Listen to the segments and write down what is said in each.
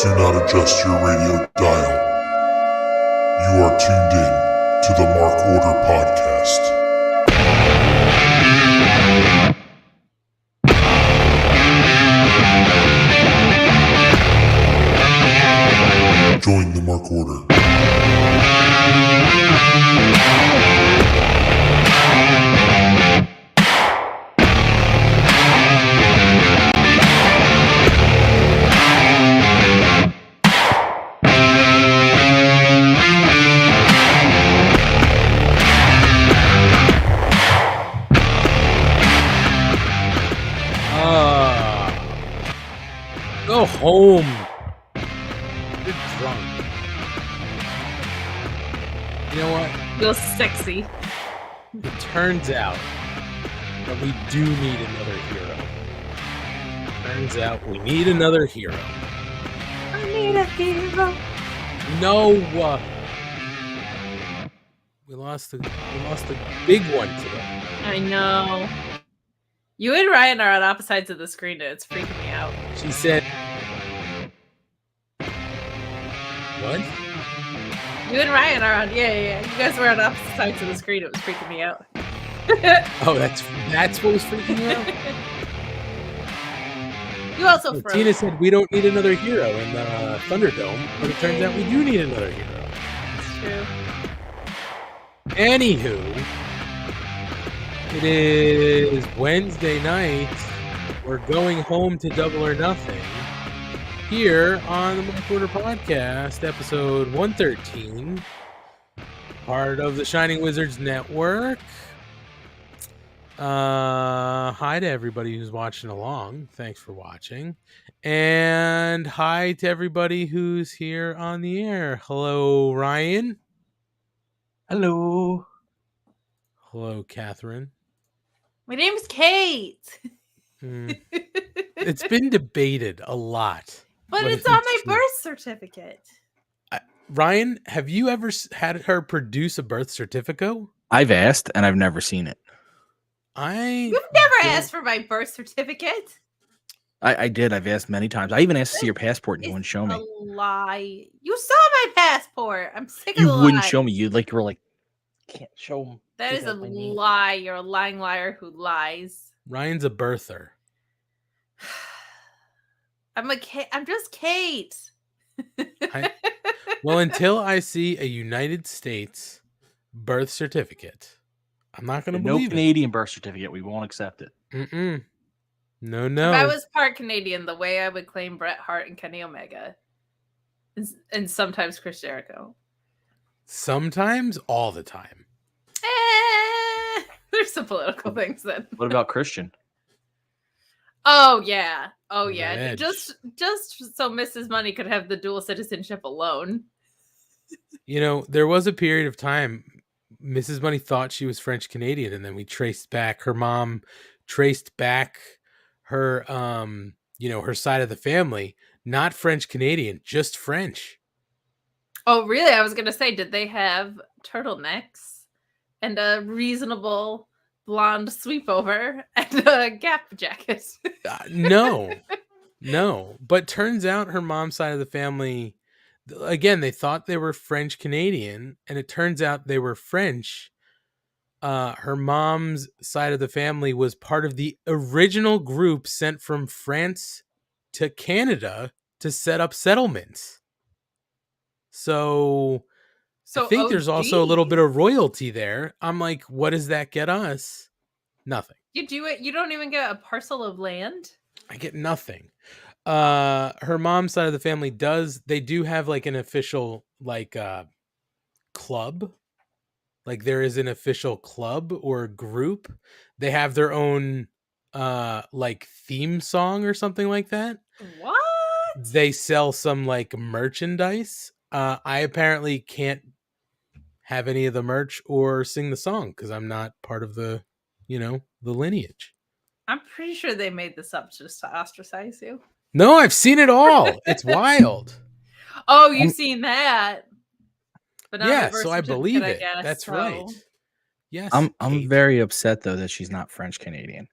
Do not adjust your radio dial. You are tuned in to the Mark Order Podcast. Join the Mark Order. Go home. You're drunk. You know what? Feels sexy. It turns out that we do need another hero. Turns out we need another hero. I need a hero. No, we lost the big one today. I know. You and Ryan are on opposite sides of the screen, and it's freaking me out. She said, "What?" You and Ryan are on. Yeah. You guys were on opposite sides of the screen. It was freaking me out. Oh, that's what was freaking you out. You also froze. Tina said we don't need another hero in the Thunderdome, but it turns out we do need another hero. It's true. Anywho, it is Wednesday night. We're going home to Double or Nothing here on the Mark Order Podcast, episode 113, part of the Shining Wizards Network. Hi to everybody who's watching along. Thanks for watching. And hi to everybody who's here on the air. Hello, Ryan. Hello. Hello, Catherine. My name's Kate. It's been debated a lot. But it's on my birth certificate. Ryan, have you ever had her produce a birth certificate? I've asked, and I've never seen it. You've never asked for my birth certificate? I did. I've asked many times. I even asked to see your passport, and you wouldn't show me. A lie. You saw my passport. I'm sick of You the wouldn't lie. show me. You were like, can't show them. That is a lie. You're a lying liar who lies. Ryan's a birther. I'm just Kate. Well, until I see a United States birth certificate, I'm not going to believe No Canadian birth certificate. We won't accept it. it. No. If I was part Canadian, the way I would claim Bret Hart and Kenny Omega, and sometimes Chris Jericho. Sometimes, all the time. There's some political things then. What about Christian? Oh yeah. Edge. Just so Mrs. Money could have the dual citizenship alone. You know, there was a period of time Mrs. Money thought she was French Canadian, and then we traced back her mom, traced back her her side of the family, not French Canadian, just French. Oh really? I was gonna say, did they have turtlenecks and a reasonable blonde sweepover and a Gap jacket? No. But turns out her mom's side of the family, again, they thought they were French Canadian, and it turns out they were French. Her mom's side of the family was part of the original group sent from France to Canada to set up settlements. So I think there's also a little bit of royalty there. I'm like, what does that get us? Nothing. You do it. You don't even get a parcel of land. I get nothing. Her mom's side of the family they do have like an official club. Like there is an official club or group. They have their own theme song or something like that. What? They sell some like merchandise. I apparently can't have any of the merch or sing the song because I'm not part of the lineage. I'm pretty sure they made this up just to ostracize you. No, I've seen it all. It's wild. Oh, you've seen that. But not Yeah, a birth so I believe certificate, it. I guess, That's so. right. Yes. I'm Kate. very upset though that she's not French Canadian,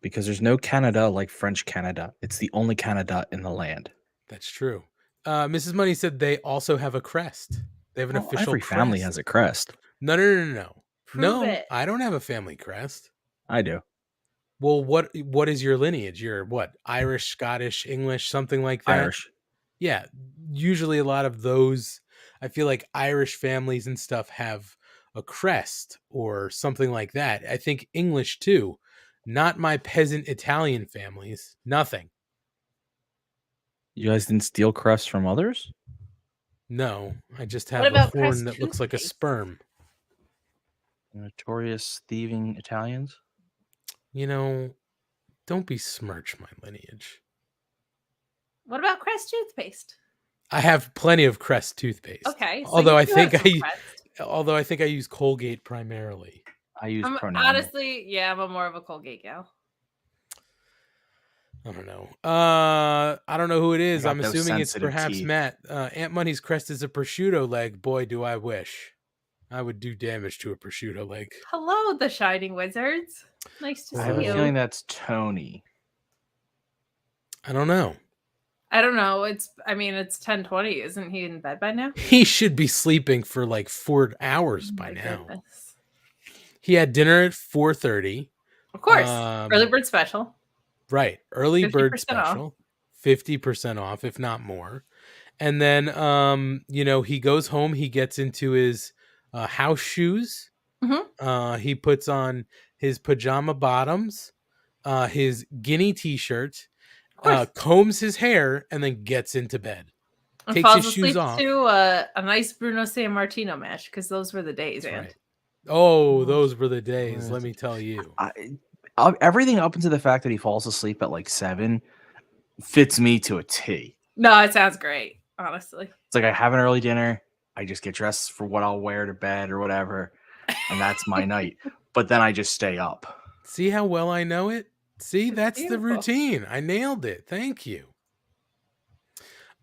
because there's no Canada like French Canada. It's the only Canada in the land. That's true. Mrs. Money said they also have a crest. They have an official Every crest. family has a crest. No. Prove it. I don't have a family crest. I do. Well, what is your lineage? You're what? Irish, Scottish, English, something like that? Irish. Yeah. Usually a lot of those, I feel like Irish families and stuff have a crest or something like that. I think English too. Not my peasant Italian families. Nothing. You guys didn't steal crests from others? No, I just What have a about horn Crest that looks like a toothpaste? sperm. Notorious thieving Italians? You know, don't besmirch my lineage. What about Crest toothpaste? I have plenty of Crest toothpaste. Okay. So although you I do think have some Crest. I use Colgate primarily. I use Pronamel. Honestly, yeah, I'm more of a Colgate gal. I don't know. I don't know who it is. got I'm those assuming it's sensitive perhaps teeth. Matt. AntMoney's crest is a prosciutto leg. Boy, do I wish. I would do damage to a prosciutto leg. Hello, the Shining Wizards. Nice to I have see a you. feeling that's Tony. I don't know. I don't know. It's 10:20. Isn't he in bed by now? He should be sleeping for like 4 hours Oh by my now. goodness. He had dinner at 4:30. Of course. Um, Early bird special. Right. Early bird 50% off. special. 50% off, if not more. And then he goes home, he gets into his house shoes. Mhm. He puts on his pajama bottoms, his guinea t-shirt, Of course. combs his hair, and then gets into bed. And takes falls his shoes asleep off. to a nice Bruno San Martino match because those were the days, That's man. right. Oh, those were the days, let me tell you. Everything up into the fact that he falls asleep at like 7 fits me to a T. No, it sounds great, honestly. It's like I have an early dinner. I just get dressed for what I'll wear to bed or whatever. And that's my night. But then I just stay up. See how well I know it? See, It's that's the beautiful. routine. I nailed it. Thank you.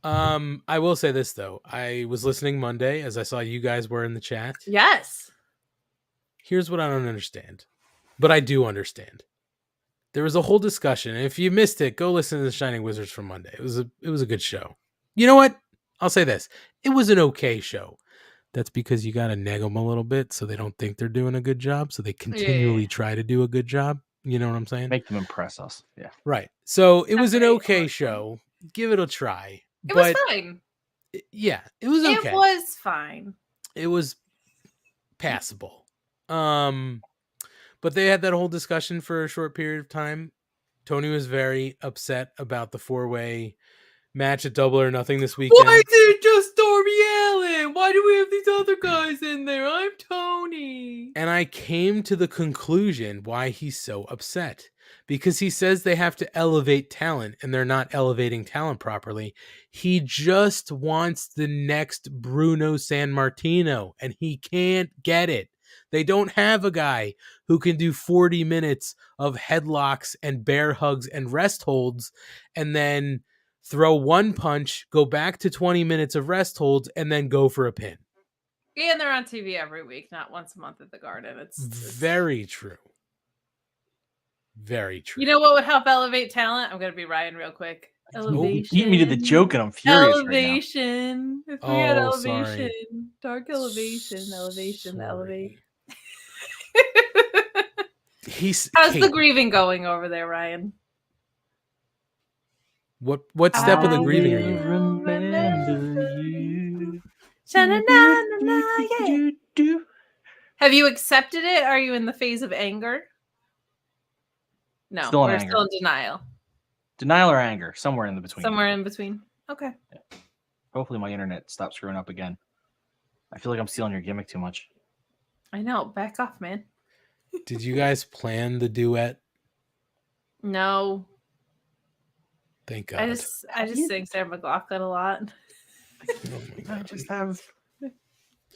I will say this though. I was listening Monday as I saw you guys were in the chat. Yes. Here's what I don't understand, but I do understand. There was a whole discussion, and if you missed it, go listen to the Shining Wizards from Monday. It was a good show. You know what? I'll say this. It was an okay show. That's because you got to neg them a little bit so they don't think they're doing a good job, so they continually try to do a good job. You know what I'm saying? Make them impress us. Yeah. Right. So it was an That's okay right. show. Give it a try. It was fine. Yeah, it was okay. It was fine. It was passable. But they had that whole discussion for a short period of time. Tony was very upset about the 4-way match at Double or Nothing this weekend. Why is it just Darby Allin? Why do we have these other guys in there? I'm Tony. And I came to the conclusion why he's so upset. Because he says they have to elevate talent and they're not elevating talent properly. He just wants the next Bruno San Martino and he can't get it. They don't have a guy who can do 40 minutes of headlocks and bear hugs and rest holds and then throw one punch, go back to 20 minutes of rest holds, and then go for a pin. And they're on TV every week, not once a month at the Garden. It's very true. Very true. You know what would help elevate talent? I'm going to be Ryan real quick. Elevation. You beat me to the joke and I'm furious Elevation. right If we had Oh, elevation. sorry. Dark elevation. Elevation. Sorry. Elevate. How's Kate, the grieving going over there, Ryan? what step of the I grieving are will you in? remember you. Sha-na-na-na-na, yeah. Have you accepted it? Are you in the phase of anger? No, Still in we're anger. still in denial. Denial or anger, somewhere in the between. Somewhere in between. Okay. Hopefully my internet stops screwing up again. I feel like I'm stealing your gimmick too much. I know. Back off, man. Did you guys plan the duet? No. Thank God. I just sing Sarah McLachlan a lot. Oh my I God. just have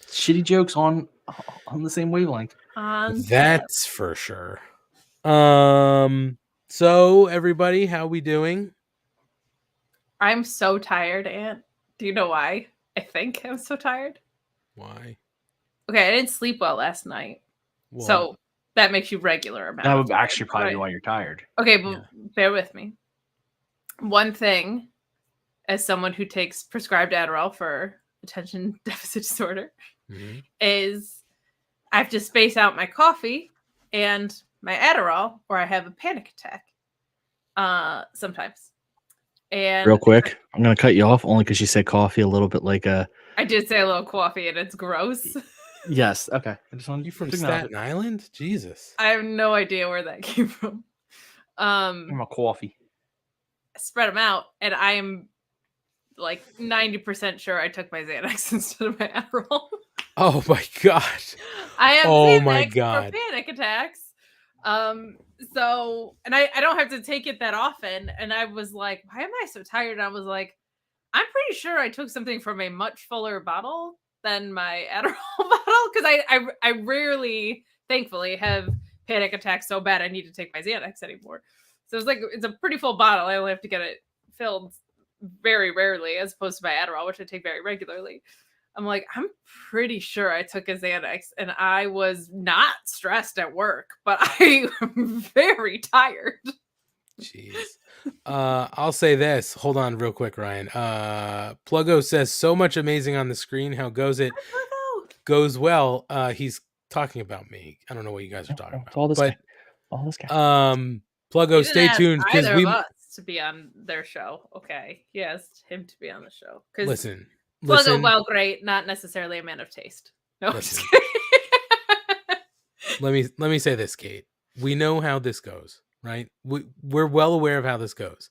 shitty jokes on the same wavelength. That's for sure. So everybody, how we doing? I'm so tired, Aunt. Do you know why? I think I'm so tired. Why? Okay, I didn't sleep well last night. Well, So that makes you regular amount. That of would tired, actually probably be right? why you're tired. Okay, but bear with me. One thing, as someone who takes prescribed Adderall for attention deficit disorder, is I have to space out my coffee and my Adderall, or I have a panic attack sometimes. And real quick, I'm gonna cut you off only because you said coffee a little bit like a. I did say a little coffee, and it's gross. Yes. Okay. I just wanted You from to acknowledge Staten Island? Jesus. I have no idea where that came from. I'm a coffee. Spread them out, and I am like 90% sure I took my Xanax instead of my Adderall. Oh my god. I have Oh Xanax my for God. panic attacks. So, and I don't have to take it that often. And I was like, why am I so tired? And I was like, I'm pretty sure I took something from a much fuller bottle than my Adderall bottle, because I rarely, thankfully, have panic attacks so bad I need to take my Xanax anymore. So it's like, it's a pretty full bottle. I only have to get it filled very rarely, as opposed to my Adderall, which I take very regularly. I'm like, I'm pretty sure I took a Xanax, and I was not stressed at work, but I am very tired. Jeez. I'll say this. Hold on real quick, Ryan. Pluggo says so much amazing on the screen. How goes it? Goes well. He's talking about me. I don't know what you guys are talking about. All this but guy. Pluggo, stay tuned, because either we of us to be on their show. Okay, he asked him to be on the show. listen. Pluggo, well, great, not necessarily a man of taste. No, I'm just kidding. let me say this, Kate. We know how this goes, right? We're well aware of how this goes.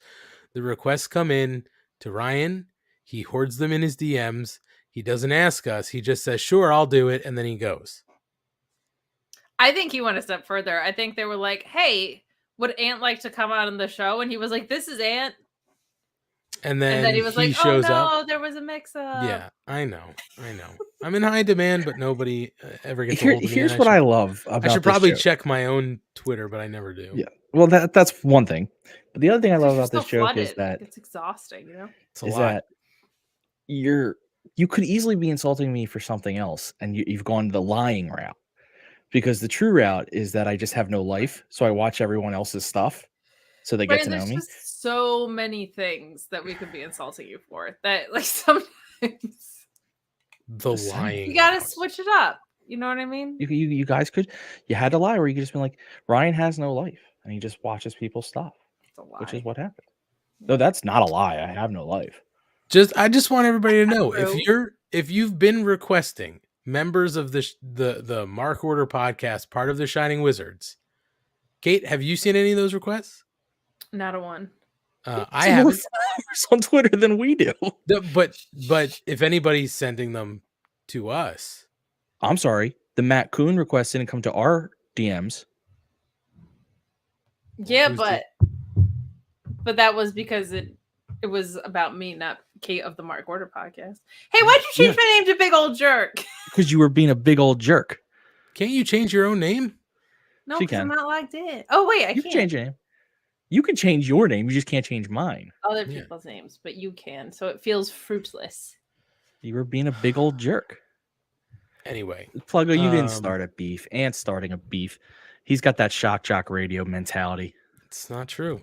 The requests come in to Ryan. He hoards them in his DMs. He doesn't ask us. He just says, sure, I'll do it. And then he goes. I think he went a step further. I think they were like, hey, would Ant like to come on the show? And he was like, this is Ant. And then he was he like, shows oh no, up. there was a mix-up. Yeah, I know. I'm in high demand, but nobody ever gets a hold of me. Here's what I love about I should this probably joke. check my own Twitter, but I never do. Yeah. Well, that's one thing. But the other thing I love about You're this so joke flooded. is that It's exhausting, you know? It's a lot. You could easily be insulting me for something else, and you've gone the lying route. Because the true route is that I just have no life, so I watch everyone else's stuff, so they get to know There's me. just so many things that we could be insulting you for that, like, sometimes The lying. you gotta route. switch it up. You know what I mean? You guys you had to lie, or you could just be like, Ryan has no life, and he just watches people's stuff, It's a lie. which is what happened. No, that's not a lie. I have no life. I just want everybody to know, True. if you've been requesting members of the Mark Order podcast, part of the Shining Wizards, Kate, have you seen any of those requests? Not a one. I haven't. On Twitter than we do. But if anybody's sending them to us, I'm sorry. The Matt Kuhn request didn't come to our DMs. Yeah, but that was because it was about me, not Kate of the Mark Order podcast. Hey, why'd you change my name to Big Old Jerk? Because you were being a big old jerk. can't you change your own name? No, She because I'm can. not logged in. Oh wait, I You can't can change your name. You can change your name. You just can't change mine. other Yeah. people's names, but you can, so it feels fruitless. You were being a big old jerk. Anyway, Pluggo, you didn't start a beef. Ant's starting a beef. He's got that shock jock radio mentality. it's not true.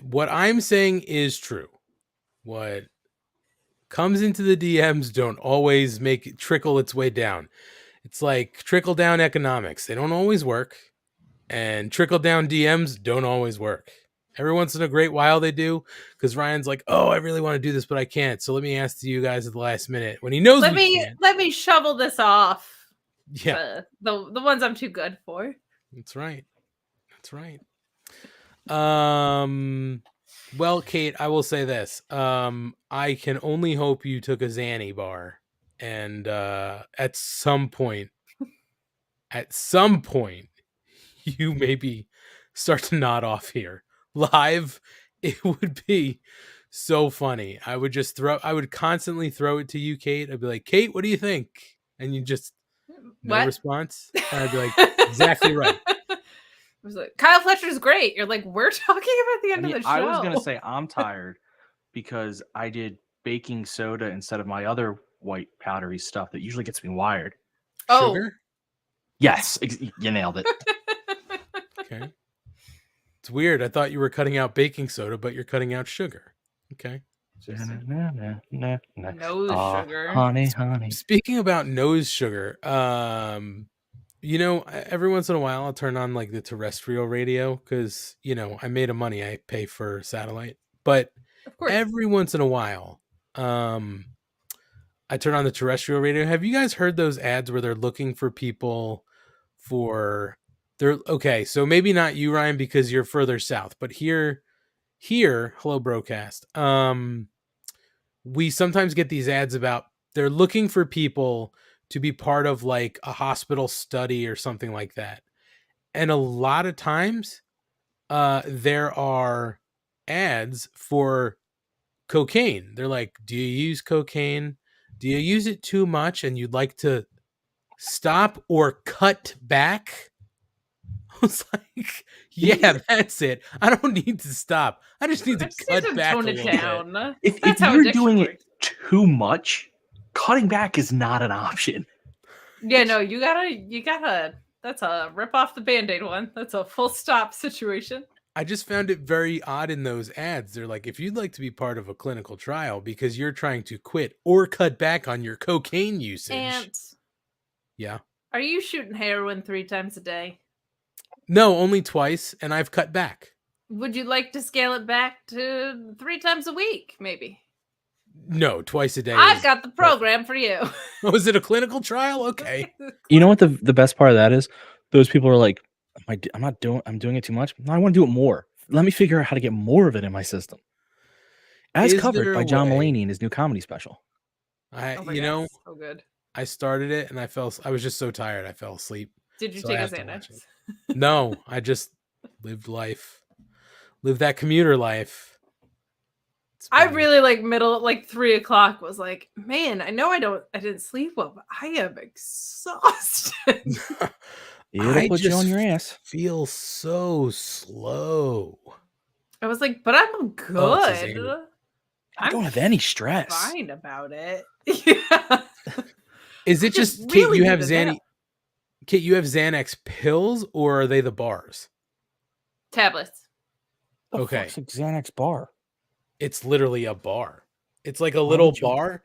What I'm saying is true. What comes into the DMs don't always make it trickle its way down. It's like trickle down economics. They don't always work. And trickle down DMs don't always work. Every once in a great while they do, because Ryan's like, oh, I really want to do this, but I can't. So let me ask you guys at the last minute when he knows Let can't. me shovel this off. Yeah, The ones I'm too good for. that's right. Well, Kate, I will say this. I can only hope you took a Xanny bar, and at some point, you maybe start to nod off here live. It would be so funny. I would constantly throw it to you, Kate. I'd be like, Kate, what do you think? And you just no What? response. And I'd be like, exactly right. I was like, Kyle Fletcher's great. You're like, we're talking about the end of the show. I was going to say I'm tired because I did baking soda instead of my other white powdery stuff that usually gets me wired. Oh. Sugar? Yes, you nailed it. Okay. It's weird. I thought you were cutting out baking soda, but you're cutting out sugar. Okay. Nose sugar. Honey. Speaking about nose sugar, every once in a while I'll turn on like the terrestrial radio because I made a money. I pay for satellite, but Of course. every once in a while, I turn on the terrestrial radio. Have you guys heard those ads where they're looking for people okay, so maybe not you, Ryan, because you're further south, but here, hello broadcast. We sometimes get these ads about they're looking for people to be part of like a hospital study or something like that. And a lot of times there are ads for cocaine. They're like, do you use cocaine? Do you use it too much and you'd like to stop or cut back? I was like, yeah, that's it. I don't need to stop. I just need to cut back tone a it little bit. down. If That's how you're addiction doing it works. too much, cutting back is not an option. Yeah, no, you gotta. That's a rip off the Band-Aid one. That's a full stop situation. I just found it very odd in those ads. They're like, if you'd like to be part of a clinical trial because you're trying to quit or cut back on your cocaine usage. And yeah. Are you shooting heroin 3 times a day? No, only twice, and I've cut back. Would you like to scale it back to 3 times a week, maybe? No, twice a day. I've got the program for you. Was it a clinical trial? Okay. You know what the best part of that is? Those people are like, I'm doing it too much. No, I want to do it more. Let me figure out how to get more of it in my system. As covered by John Mulaney in his new comedy special. So good. I started it and I was just so tired I fell asleep. Did you take a Xanax? No, I just lived life. Lived that commuter life. I really like 3 o'clock was like, man, I know I didn't sleep well, but I am exhausted. It'll put you on your ass. Feel so slow. I was like, but I'm good. I don't have any stress. Fine about it. Yeah. Is it just Kate, you have Kate, you have Xanax pills or are they the bars? Tablets. Okay. What's a Xanax bar? It's literally a bar. It's like a little bar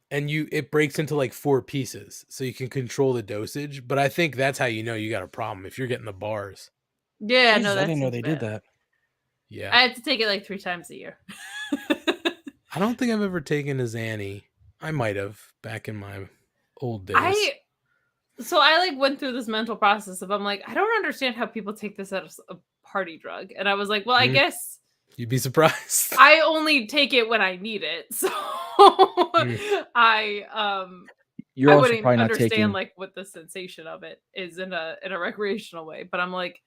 and it breaks into like 4 pieces so you can control the dosage. But I think that's how you know you got a problem if you're getting the bars. Yeah, Jesus, I didn't know they did that. Yeah. I had to take it like 3 times a year. I don't think I've ever taken a Xanny. I might have back in my old days. I went through this mental process of I'm like, I don't understand how people take this as a party drug. And I was like, well, I guess you'd be surprised. I only take it when I need it. So I wouldn't understand like what the sensation of it is in a recreational way. But I'm like,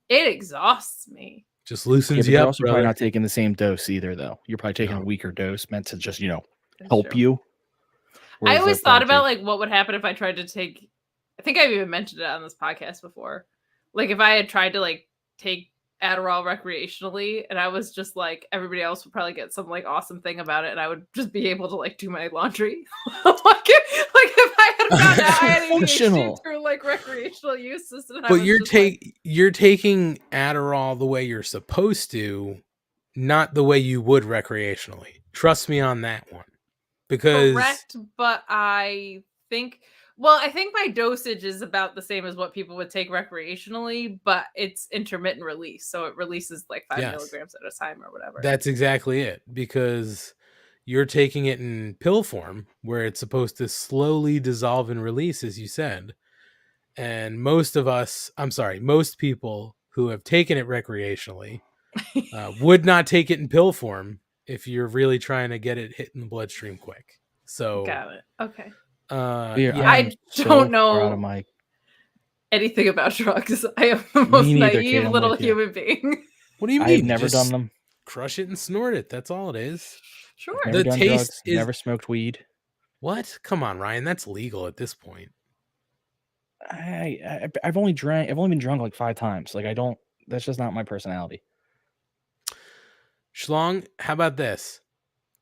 it exhausts me. Just loosens you you're up. Also probably not taking the same dose either, though. You're probably taking a weaker dose meant to just, help you. I always thought about like what would happen if I tried to take. I think I've even mentioned it on this podcast before. Like if I had tried to like take Adderall recreationally, and I was just like everybody else would probably get some like awesome thing about it, and I would just be able to like do my laundry. like if I had found out I had ADHD through like recreational uses, but you're taking Adderall the way you're supposed to, not the way you would recreationally. Trust me on that one. Because correct, but I think my dosage is about the same as what people would take recreationally, but it's intermittent release. So it releases like 5 milligrams at a time or whatever. That's exactly it. Because you're taking it in pill form where it's supposed to slowly dissolve and release, as you said. And most people who have taken it recreationally would not take it in pill form if you're really trying to get it hit in the bloodstream quick. So got it. Okay. I don't know anything about drugs. I am the most naive little human being. What do you mean? I've never done them. Crush it and snort it. That's all it is. Sure. The taste is never smoked weed. What? Come on, Ryan. That's legal at this point. I've only been drunk like 5 times. Like that's just not my personality. Schlong, how about this?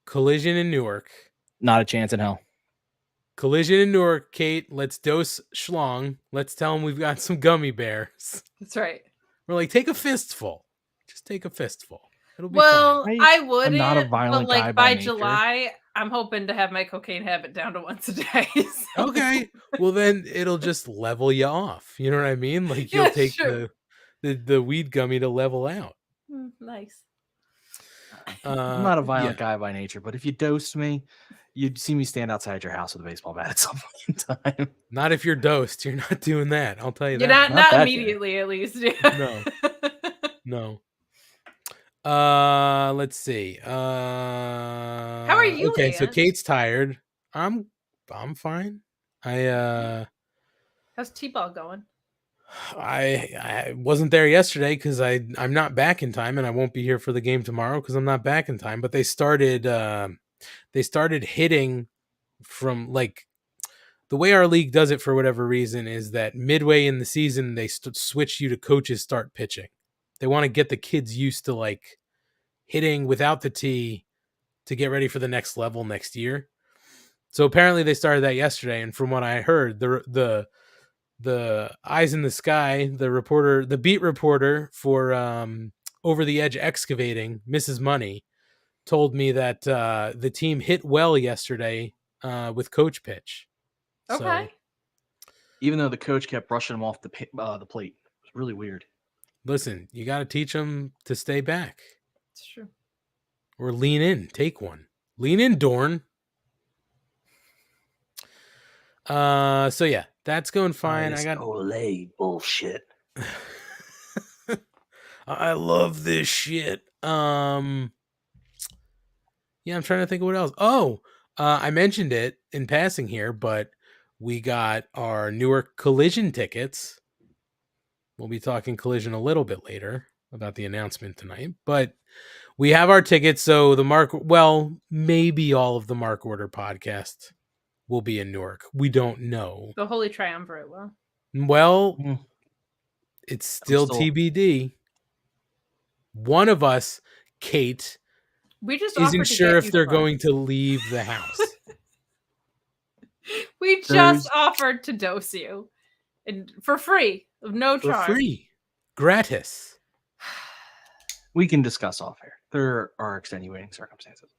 Collision in Newark. Not a chance in hell. Collision in Newark, Kate. Let's dose Schlong. Let's tell him we've got some gummy bears. That's right. We're like, take a fistful. Just take a fistful. It'll be Well, fine. I would. I'm not a But violent guy like by by nature. July, I'm hoping to have my cocaine habit down to once a day. so- Okay. Well, then it'll just level you off. You know what I mean? Like you'll Yeah, take true. the weed gummy to level out. Nice. I'm not a Yeah. violent guy by nature, but if you dosed me, you'd see me stand outside your house with a baseball bat at some point in time. Not if you're dosed. You're not doing that. I'll tell you You're that. not that guy. immediately, at least. Yeah. No. No. Let's see. How are you, Okay, so Ant? Kate's tired. I'm fine. I How's T-ball going? I wasn't there yesterday because I'm not back in time, and I won't be here for the game tomorrow because I'm not back in time. But they started hitting from like the way our league does it for whatever reason is that midway in the season they switch you to coaches start pitching. They want to get the kids used to like hitting without the tee to get ready for the next level next year. So apparently they started that yesterday, and from what I heard, the eyes in the sky, the beat reporter for Over the Edge Excavating, Mrs. Money, told me that the team hit well yesterday with coach pitch. Okay. So, Even though the coach kept brushing him off the plate, it was really weird. listen, you got to teach them to stay back It's true. or lean in. Take one. Lean in, Dorn. So yeah, that's going fine. I got Olay bullshit. I love this shit. Yeah, I'm trying to think of what else. Oh, I mentioned it in passing here, but we got our Newark Collision tickets. We'll be talking Collision a little bit later about the announcement tonight, but we have our tickets. So maybe all of the Mark Order podcast will be in Newark. We don't know. The Holy Triumvirate will. Well, Mm. it's still TBD. One of us, Kate, We just isn't offered to sure get if you they're fun. going to leave the house. We just There's- offered to dose you, and for free, of no For charge. free. Gratis. We can discuss off air. There are extenuating circumstances.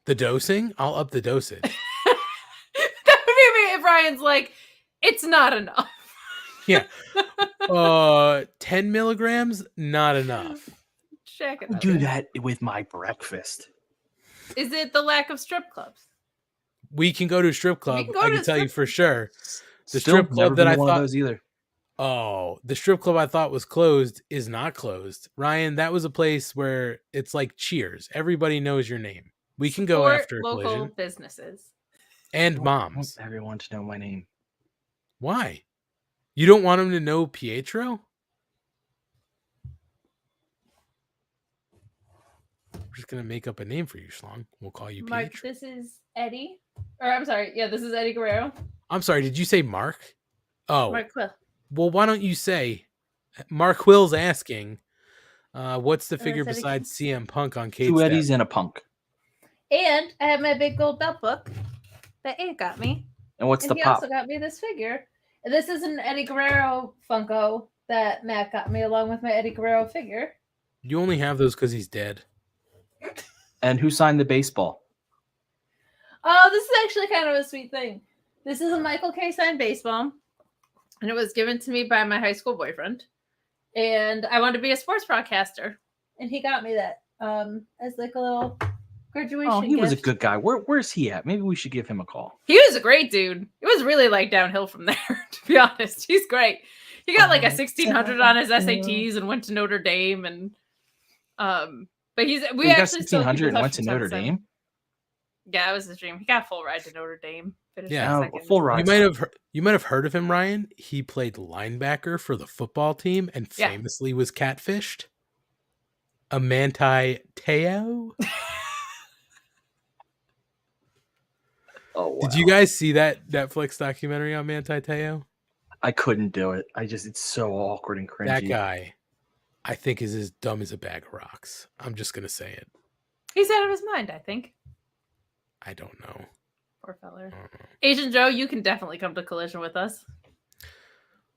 The dosing? I'll up the dosage. That would be me if Ryan's like, it's not enough. Yeah. 10 milligrams? Not enough. Check it I out. do that with my breakfast. Is it the lack of strip clubs? We can go to a strip club. can go I to can a tell you strip for sure. The Still strip club never that been I to one thought of those either. Oh, the strip club I thought was closed is not closed. Ryan, that was a place where it's like Cheers. Everybody knows your name. We can go Support after local Collision. businesses. And I moms. want everyone to know my name. Why? You don't want them to know Pietro? We're just going to make up a name for you, Schlong. We'll call you Mark, Pietro. this is Eddie. Or I'm sorry. Yeah, this is Eddie Guerrero. I'm sorry, did you say Mark? Oh, Mark Quill. well, why don't you say Mark Quill's asking, what's the figure said it besides CM Punk on Kate's Two Eddies desk? and a punk. And I have my big gold belt book that Ant got me. And what's And the he pop? also got me this figure. This is an Eddie Guerrero Funko that Matt got me along with my Eddie Guerrero figure. You only have those because he's dead. And who signed the baseball? Oh, this is actually kind of a sweet thing. This is a Michael K. signed baseball, and it was given to me by my high school boyfriend. And I wanted to be a sports broadcaster, and he got me that as like a little graduation. Oh, he was a gift. good guy. Where's he at? Maybe we should give him a call. He was a great dude. It was really like downhill from there, to be honest. He's great. He got like a 1600 on his SATs and went to Notre Dame, and but we He got actually still keep 1600 in and touch went to from Notre 2007. Dame. Yeah, it was his dream. He got a full ride to Notre Dame. Finished Yeah. in second. Full ride. You might have heard of him, Ryan. He played linebacker for the football team and Yeah. famously was catfished. A Manti Teo. Oh, wow. Did you guys see that Netflix documentary on Manti Teo? I couldn't do it. It's so awkward and cringy. That guy, I think, is as dumb as a bag of rocks. I'm just gonna say it. He's out of his mind, I think. I don't know. Poor feller. I don't know. Asian Joe, you can definitely come to Collision with us.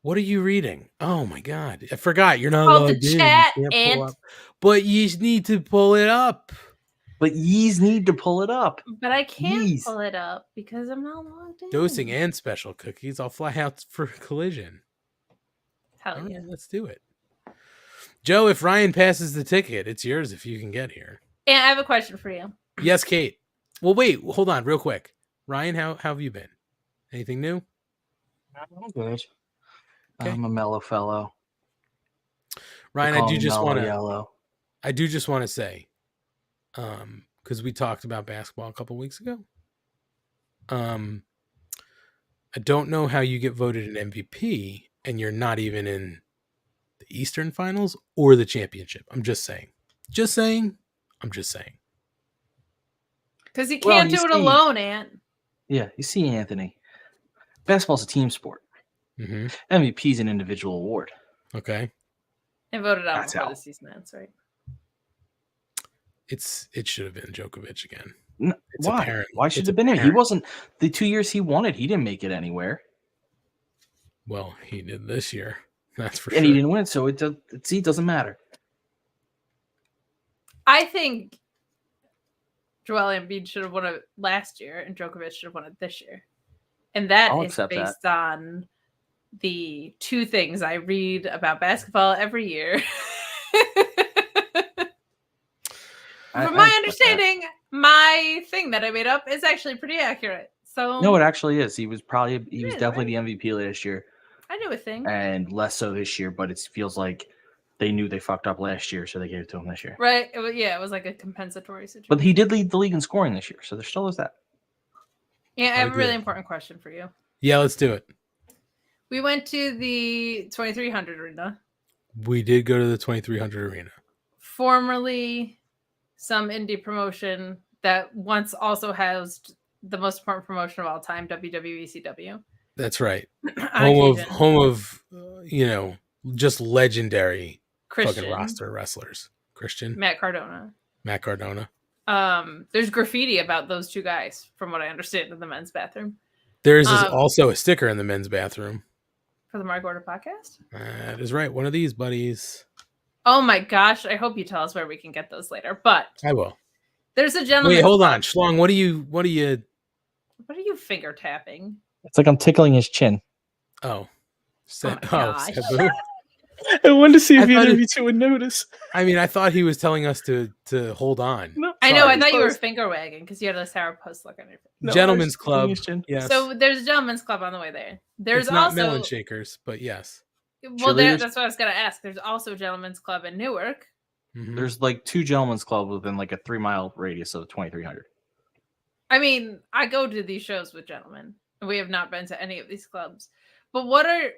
What are you reading? Oh my god. I forgot. You're not Called the logged in. chat, You can't pull Ant. up. But you need to pull it up. But yees need to pull it up. But I can't Yees. pull it up because I'm not logged in. Dosing and special cookies. I'll fly out for Collision. Hell All yeah. right, let's do it. Joe, if Ryan passes the ticket, it's yours if you can get here. And I have a question for you. Yes, Kate. Well, wait, hold on real quick. Ryan, how have you been? Anything new? I'm good. Okay. I'm a mellow fellow. Ryan, They call I do me just mellow want to yellow. say, because we talked about basketball a couple weeks ago. I don't know how you get voted an MVP and you're not even in the Eastern Finals or the championship. I'm just saying. I'm just saying. Because you Well, can't you do it see- alone, Ant. Yeah, you see, Anthony. Basketball's a team sport. Mm-hmm. MVP is an individual award. Okay. I voted out That's before how. the season ends, right? It should have been Djokovic again. It's Why? apparent. Why should It's it have been him? He apparent. wasn't the 2 years he wanted. He didn't make it anywhere, Well, he did this year. That's for and sure. he didn't win. So it doesn't matter. I think Joel Embiid should have won it last year, and Djokovic should have won it this year. And that I'll is accept that. based on the two things I read about basketball every year. From my understanding, my thing that I made up is actually pretty accurate. So No, it actually is. He was is, definitely the MVP last year, I knew a thing. and less so this year. But it feels like they knew they fucked up last year, so they gave it to him this year. Right? It was like a compensatory situation. But he did lead the league in scoring this year, so there still is that. Yeah, I have a agree. really important question for you. Yeah, let's do it. We went to the 2300 arena, We did go to the 2300 arena. formerly some indie promotion that once also housed the most important promotion of all time, WWECW. That's right. On Home occasion. of just legendary Christian, fucking roster wrestlers. Christian, Matt Cardona. Matt Cardona. There's graffiti about those two guys, from what I understand, in the men's bathroom. There's also a sticker in the men's bathroom. For the Mark Order podcast? That is right. One of these buddies. Oh my gosh, I hope you tell us where we can get those later. But I will. there's a gentleman. Wait, hold on. Schlong, what are you What are you finger tapping? It's like I'm tickling his chin. Oh. my gosh. Sabu? I wanted to see if either of you two would notice. I mean, I thought he was telling us to hold on. No, I know, I sorry. thought you were finger wagging because you had a sourpuss look on your face. No, Gentlemen's I was tickling Club. his chin. Yes. So there's a gentleman's club on the way there. There's it's not also melon shakers, but yes. well, Cheerleaders? that's what I was gonna ask. There's also a gentleman's club in Newark. Mhm. There's like two gentlemen's clubs within like a 3-mile radius of 2300. I mean, I go to these shows with gentlemen, and we have not been to any of these clubs. But what are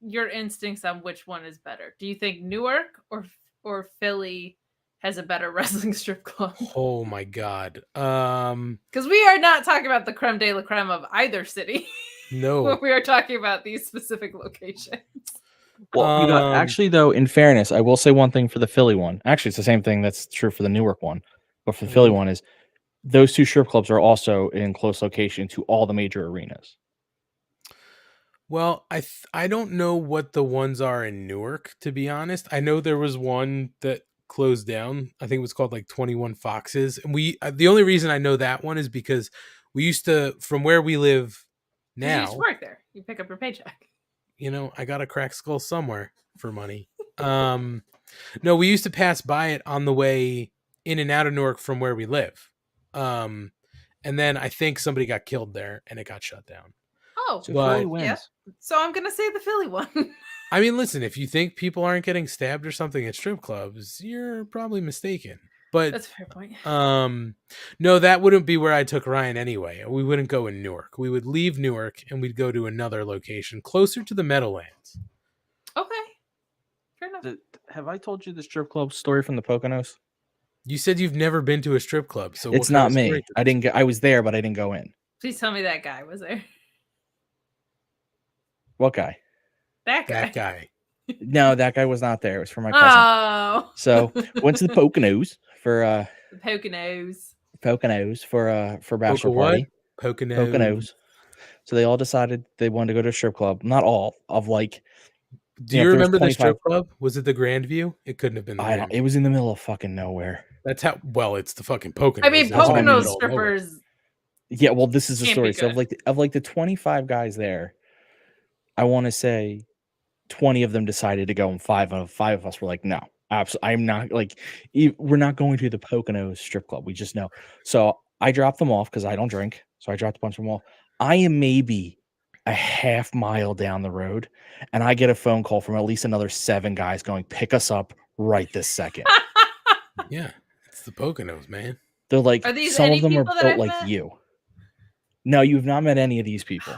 your instincts on which one is better? Do you think Newark or Philly has a better wrestling strip club? Oh my god. Because we are not talking about the creme de la creme of either city. No. When we are talking about these specific locations. Well, actually, though, in fairness, I will say one thing for the Philly one. Actually, it's the same thing that's true for the Newark one. But for the Philly one is those two strip clubs are also in close location to all the major arenas. Well, I don't know what the ones are in Newark, to be honest. I know there was one that closed down. I think it was called like 21 Foxes. And the only reason I know that one is because we used to, from where we live You now, used to work there. You pick up your paycheck. I got a cracked skull somewhere for money. No, we used to pass by it on the way in and out of Newark from where we live. And then I think somebody got killed there and it got shut down. Oh, So But- Philly wins. yeah. So I'm gonna say the Philly one. I mean, listen, if you think people aren't getting stabbed or something at strip clubs, you're probably mistaken. But That's a fair point. no, that wouldn't be where I took Ryan anyway. We wouldn't go in Newark. We would leave Newark and we'd go to another location closer to the Meadowlands. Okay. Fair enough. Have I told you the strip club story from the Poconos? You said you've never been to a strip club, so It's what kind not of me. story- I didn't. I was there, but I didn't go in. Please tell me that guy was there. What guy? That guy. That guy. No, that guy was not there. It was for my cousin. Oh. So went to the Poconos for The Poconos. Poconos for bachelor what? party. Poconos. Poconos. So they all decided they wanted to go to a strip club. Not all of like. Do You know, you if there was remember the 25 strip club? Was it the Grandview? It couldn't have been the I don't. Grandview. It was in the middle of fucking nowhere. That's how. Well, it's the fucking Poconos. I mean, That's in the Poconos middle of nowhere. strippers. Yeah, well, this is the Can't story. be So good. of like the 25 guys there, I want to say 20 of them decided to go, and five of us were like, no, absolutely, I'm not like, we're not going to the Poconos strip club. We just know. So I dropped them off because I don't drink. So I dropped a bunch of them off. I am maybe a half mile down the road, and I get a phone call from at least another 7 guys going, pick us up right this second. Yeah, it's the Poconos, man. They're like, Are these some any of them are people that built I've like met? you. No, you've not met any of these people.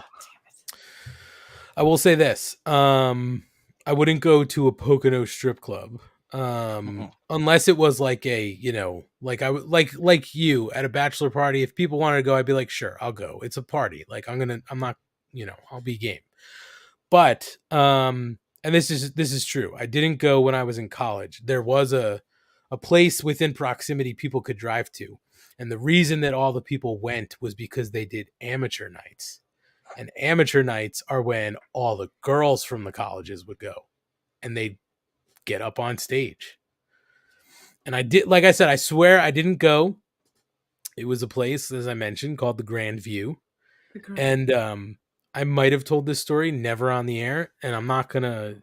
I will say this. I wouldn't go to a Pocono strip club. Unless it was like a, you know, like I would like you at a bachelor party. If people wanted to go, I'd be like, sure, I'll go. It's a party. Like I'm not, you know, I'll be game. But and this is true. I didn't go when I was in college. There was a place within proximity people could drive to. And the reason that all the people went was because they did amateur nights. And amateur nights are when all the girls from the colleges would go and they'd get up on stage. And I did, like I said, I swear I didn't go. It was a place, as I mentioned, called the Grand View. And I might have told this story, never on the air. And I'm not going to,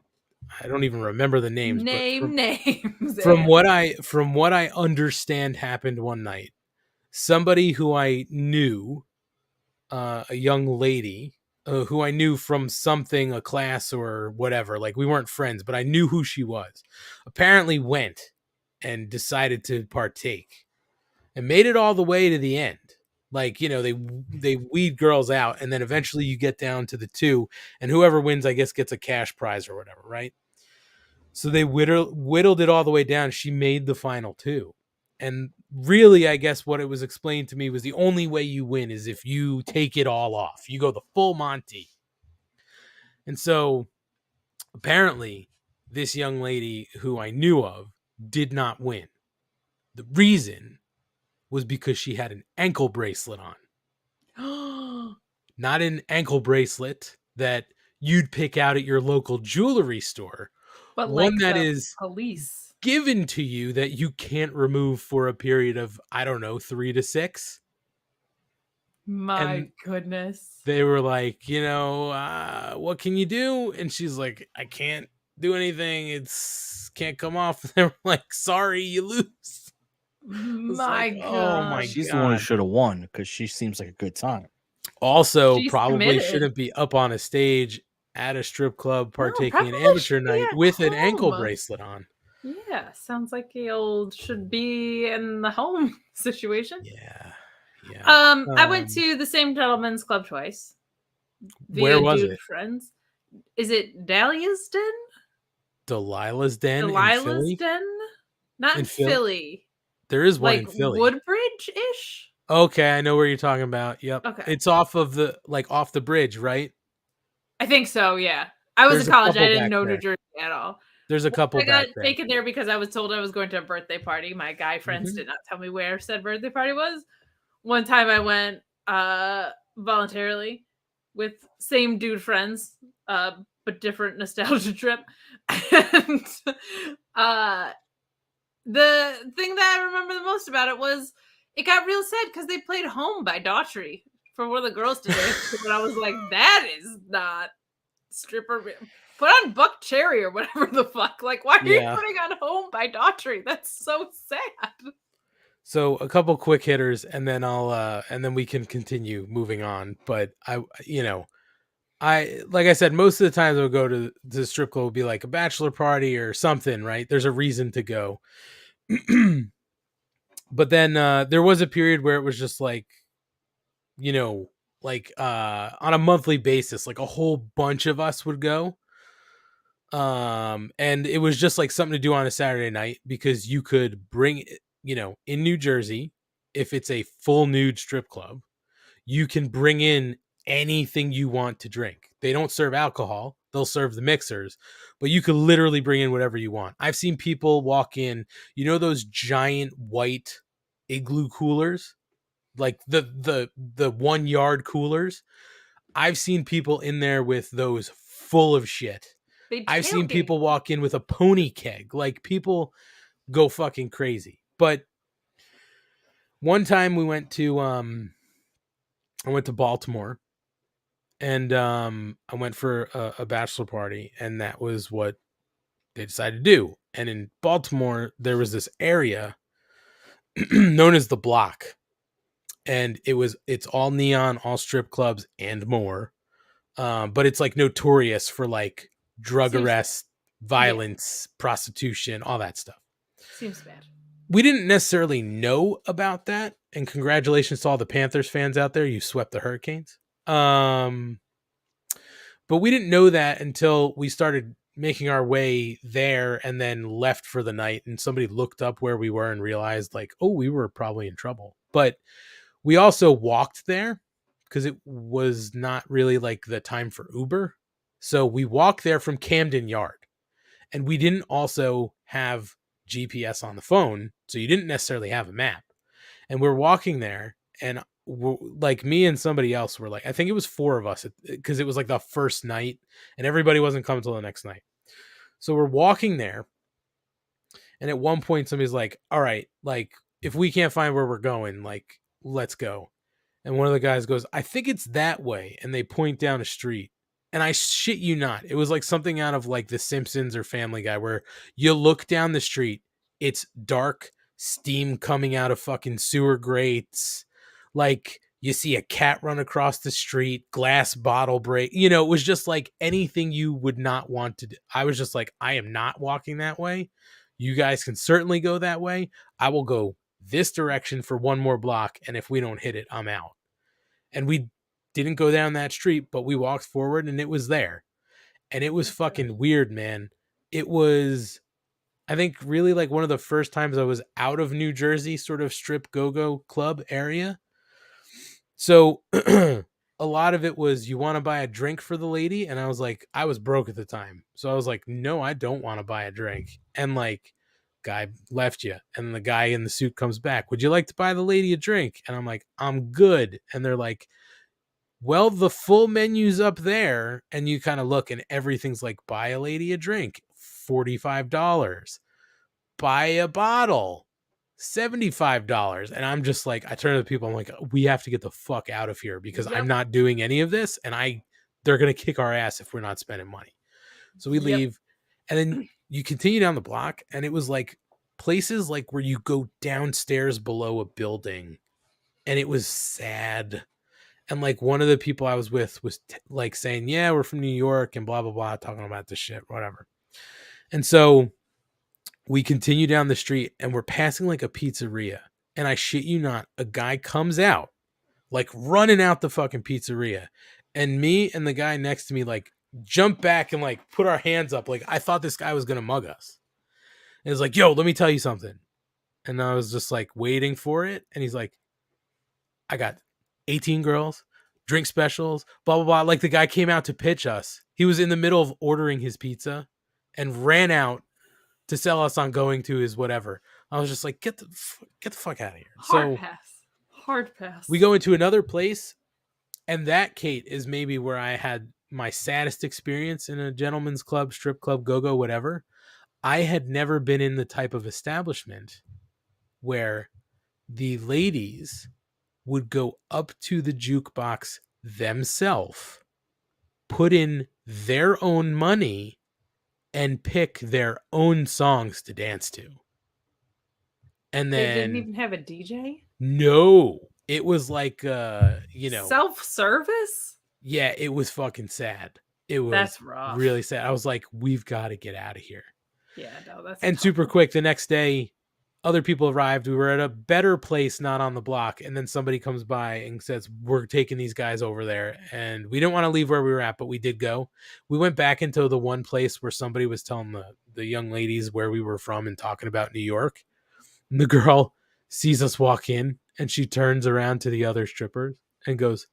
I don't even remember the names. Names. From what I understand happened one night, somebody who I knew, a young lady who I knew from something, a class or whatever, like we weren't friends, but I knew who she was, apparently went and decided to partake and made it all the way to the end. Like, you know, they weed girls out, and then eventually you get down to the 2, and whoever wins, I guess, gets a cash prize or whatever, right? So they whittled it all the way down. She made the final 2. And really, I guess what it was explained to me was the only way you win is if you take it all off. You go the full Monty. And so apparently this young lady who I knew of did not win. The reason was because she had an ankle bracelet on. Not an ankle bracelet that you'd pick out at your local jewelry store. But one like that the is police given to you that you can't remove for a period of, I don't know, 3 to 6. My goodness. They were like, you know, what can you do? And she's like, I can't do anything. It's can't come off. They were like, sorry, you lose. My God. Oh my She's God. the one who should have won because she seems like a good time. Also, She's probably committed. shouldn't be up on a stage at a strip club partaking in probably amateur should be night at with an ankle home. bracelet on. Yeah, sounds like the old should be in the home situation. Yeah. I went to the same gentleman's club twice. Where was dude it? Friends. Is it Dahlia's Den? Delilah's Den in Delilah's Philly? Den? Not in Philly. There is one Like in Philly. Woodbridge-ish? Okay, I know where you're talking about. Yep. Okay. It's off of off the bridge, right? I think so, yeah. I was There's in a college. couple I didn't back know there. New Jersey at all. There's a couple I got back there. taken there because I was told I was going to a birthday party. My guy friends did not tell me where said birthday party was. One time I went voluntarily with same dude friends, but different nostalgia trip. And the thing that I remember the most about it was it got real sad because they played Home by Daughtry for one of the girls to dance. And I was like, that is not stripper. Put on Buck Cherry or whatever the fuck. Like, why are you putting on Home by Daughtry? That's so sad. So a couple quick hitters, and then and then we can continue moving on. But like I said, most of the times I would go to the strip club would be like a bachelor party or something, right? There's a reason to go. But then there was a period where it was just like, on a monthly basis, like a whole bunch of us would go. And it was just like something to do on a Saturday night because you could bring, in New Jersey, if it's a full nude strip club, you can bring in anything you want to drink. They don't serve alcohol. They'll serve the mixers, but you could literally bring in whatever you want. I've seen people walk in, those giant white igloo coolers, like the 1 yard coolers. I've seen people in there with those full of shit. They I've seen tailgate. people walk in with a pony keg. Like, people go fucking crazy. But one time I went to Baltimore, and I went for a bachelor party, and that was what they decided to do. And in Baltimore, there was this area known as the Block, and it's all neon, all strip clubs and more. But it's like notorious for like drug Seems- arrests, violence, prostitution, all that stuff. Seems bad. We didn't necessarily know about that, and congratulations to all the Panthers fans out there. You swept the Hurricanes. But we didn't know that until we started making our way there and then left for the night, and somebody looked up where we were and realized, like, oh, we were probably in trouble. But we also walked there because it was not really like the time for Uber. So we walked there from Camden Yard, and we didn't also have GPS on the phone. So you didn't necessarily have a map. And we're walking there, and like, me and somebody else were like, I think it was 4 of us, because it was like the first night and everybody wasn't coming till the next night. So we're walking there, and at one point somebody's like, all right, like, if we can't find where we're going, like, let's go. And one of the guys goes, I think it's that way. And they point down a street. And I shit you not, it was like something out of like The Simpsons or Family Guy, where you look down the street, it's dark, steam coming out of fucking sewer grates. Like, you see a cat run across the street, glass bottle break. You know, it was just like anything you would not want to do. I was just like, I am not walking that way. You guys can certainly go that way. I will go this direction for one more block, and if we don't hit it, I'm out. And we didn't go down that street, but we walked forward, and it was there. And it was fucking weird, man. It was, I think, really like one of the first times I was out of New Jersey, sort of strip go-go club area. So a lot of it was, you want to buy a drink for the lady? And I was like, I was broke at the time. So I was like, no, I don't want to buy a drink. And like, guy left you. And the guy in the suit comes back. Would you like to buy the lady a drink? And I'm like, I'm good. And they're like, well, the full menu's up there. And you kind of look, and everything's like, buy a lady a drink, $45. Buy a bottle, $75. And I'm just like, I turn to the people, I'm like, we have to get the fuck out of here, because I'm not doing any of this, and they're gonna kick our ass if we're not spending money. So we leave, and then you continue down the block, and it was like places like where you go downstairs below a building, and it was sad. And like, one of the people I was with was like saying, yeah, we're from New York and blah blah blah, talking about this shit, whatever. And so we continue down the street, and we're passing like a pizzeria. And I shit you not, a guy comes out, like running out the fucking pizzeria. And me and the guy next to me like jump back and like put our hands up. Like, I thought this guy was going to mug us. And it's like, yo, let me tell you something. And I was just like waiting for it. And he's like, I got 18 girls, drink specials, blah, blah, blah. Like, the guy came out to pitch us. He was in the middle of ordering his pizza and ran out to sell us on going to his whatever. I was just like, get the fuck out of here. Hard pass. We go into another place, and that, Kate, is maybe where I had my saddest experience in a gentleman's club, strip club, go-go, whatever. I had never been in the type of establishment where the ladies would go up to the jukebox themselves, put in their own money, and pick their own songs to dance to. And then they didn't even have a DJ? No. It was like self-service? Yeah, it was fucking sad. It was That's rough. Really sad. I was like, we've got to get out of here. Yeah, no, that's and super quick. The next day, other people arrived. We were at a better place, not on the block. And then somebody comes by and says, we're taking these guys over there. And we didn't want to leave where we were at, but we did go. We went back into the one place where somebody was telling the young ladies where we were from and talking about New York. And the girl sees us walk in, and she turns around to the other strippers and goes,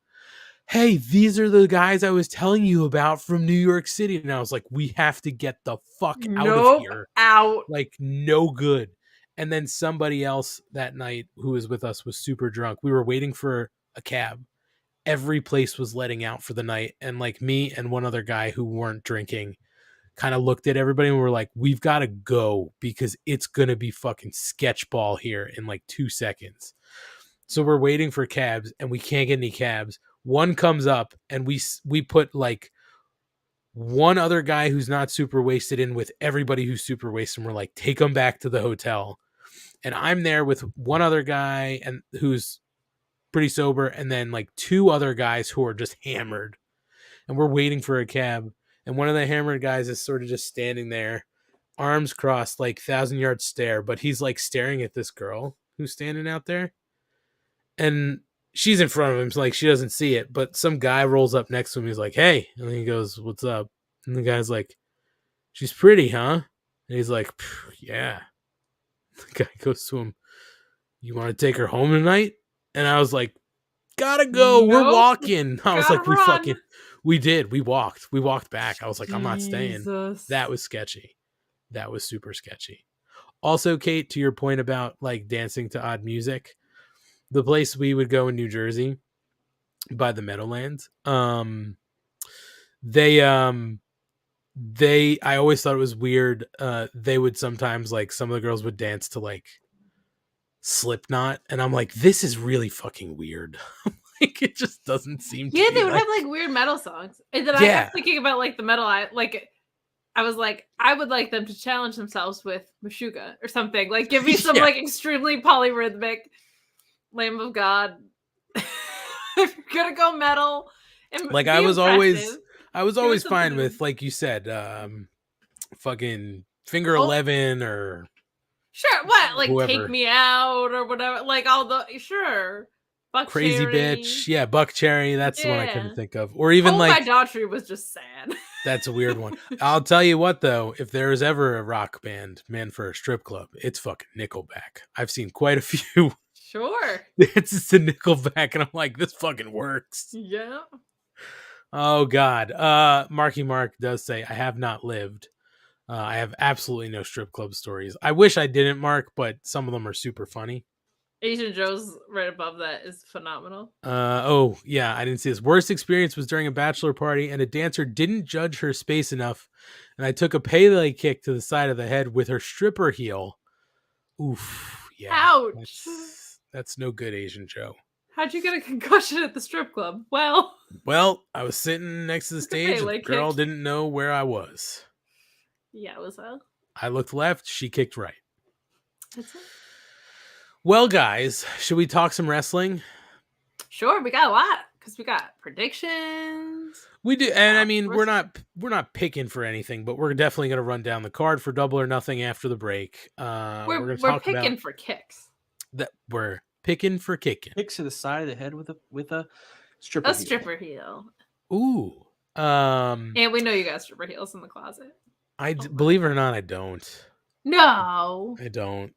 hey, these are the guys I was telling you about from New York City. And I was like, we have to get the fuck out of here. Like, no good. And then somebody else that night who was with us was super drunk. We were waiting for a cab, every place was letting out for the night. And like me and one other guy who weren't drinking kind of looked at everybody and were like, we've got to go because it's going to be fucking sketchball here in like 2 seconds. So we're waiting for cabs and we can't get any cabs. One comes up and we put like one other guy who's not super wasted in with everybody who's super wasted. And we're like, take them back to the hotel. And I'm there with one other guy and who's pretty sober. And then like 2 other guys who are just hammered, and we're waiting for a cab. And one of the hammered guys is sort of just standing there, arms crossed, like 1,000-yard stare. But he's like staring at this girl who's standing out there. And she's in front of him, so like she doesn't see it. But some guy rolls up next to him. He's like, hey. And he goes, what's up? And the guy's like, she's pretty, huh? And he's like, yeah. The guy goes to him, you want to take her home tonight? And I was like, gotta go. Nope. We're walking. I was like, Run. we did. We walked back. I was like, I'm not staying. Jesus. That was sketchy. That was super sketchy. Also, Kate, to your point about like dancing to odd music, the place we would go in New Jersey by the Meadowlands, I always thought it was weird. They would sometimes, like, some of the girls would dance to like Slipknot, and I'm like, this is really fucking weird. Like, it just doesn't seem to Yeah, be they would like... have like weird metal songs. And then I Yeah. kept thinking about like the metal I was like, I would like them to challenge themselves with Meshuggah or something. Like, give me some Yeah. like extremely polyrhythmic Lamb of God. If you're gonna go metal, and Like, be I was always something fine new. with, like you said, fucking Finger Oh. 11 or Sure, what? Like whoever. Take Me Out or whatever. Like all the sure. Buck Crazy Cherry. Bitch. Yeah, Buck Cherry. That's the one I couldn't Yeah. think of. Or even Oh, like... My Daughtry was just sad. That's a weird one. I'll tell you what, though, if there is ever a rock band meant for a strip club, it's fucking Nickelback. I've seen quite a few. Sure. It's just a Nickelback, and I'm like, this fucking works. Yeah. Oh, God. Marky Mark does say, I have not lived. I have absolutely no strip club stories. I wish I didn't, Mark, but some of them are super funny. Asian Joe's right above that is phenomenal. Oh, yeah, I didn't see this. Worst experience was during a bachelor party, and a dancer didn't judge her space enough, and I took a Pele kick to the side of the head with her stripper heel. Oof. Yeah. Ouch. That's no good, Asian Joe. How'd you get a concussion at the strip club? Well, I was sitting next to the Took a stage, and Pele the girl kick. didn't know where I was. yeah, it was I looked left, she kicked right. that's it. Well, guys, should we talk some wrestling? Sure, we got a lot because we got predictions. We do, and I mean, Wrestling. we're not picking for anything, but we're definitely going to run down the card for Double or Nothing after the break. We're We're going to talk picking about for kicks. that. We're picking for kicking. Kicks to the side of the head with a stripper. A heel. stripper heel. Ooh. And we know you got stripper heels in the closet. Believe it or not, I don't. No. I don't.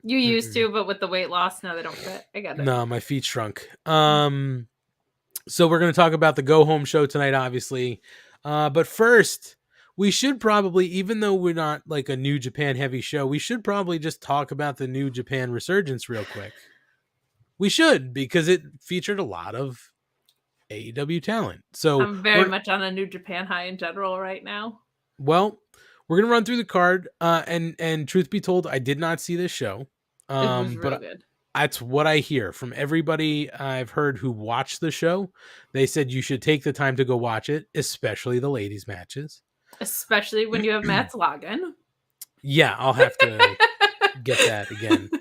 You used to, but with the weight loss, now they don't fit. I got it. No, my feet shrunk. So we're going to talk about the go home show tonight, obviously. But first, we should probably, even though we're not like a New Japan heavy show, we should probably just talk about the New Japan Resurgence real quick. We should, because it featured a lot of AEW talent. So I'm very much on a New Japan high in general right now. Well, we're going to run through the card. And truth be told, I did not see this show. It was real But good. that's what I hear from everybody I've heard who watched the show. They said you should take the time to go watch it, especially the ladies' matches. Especially when you have Matt's login. Yeah, I'll have to get that again.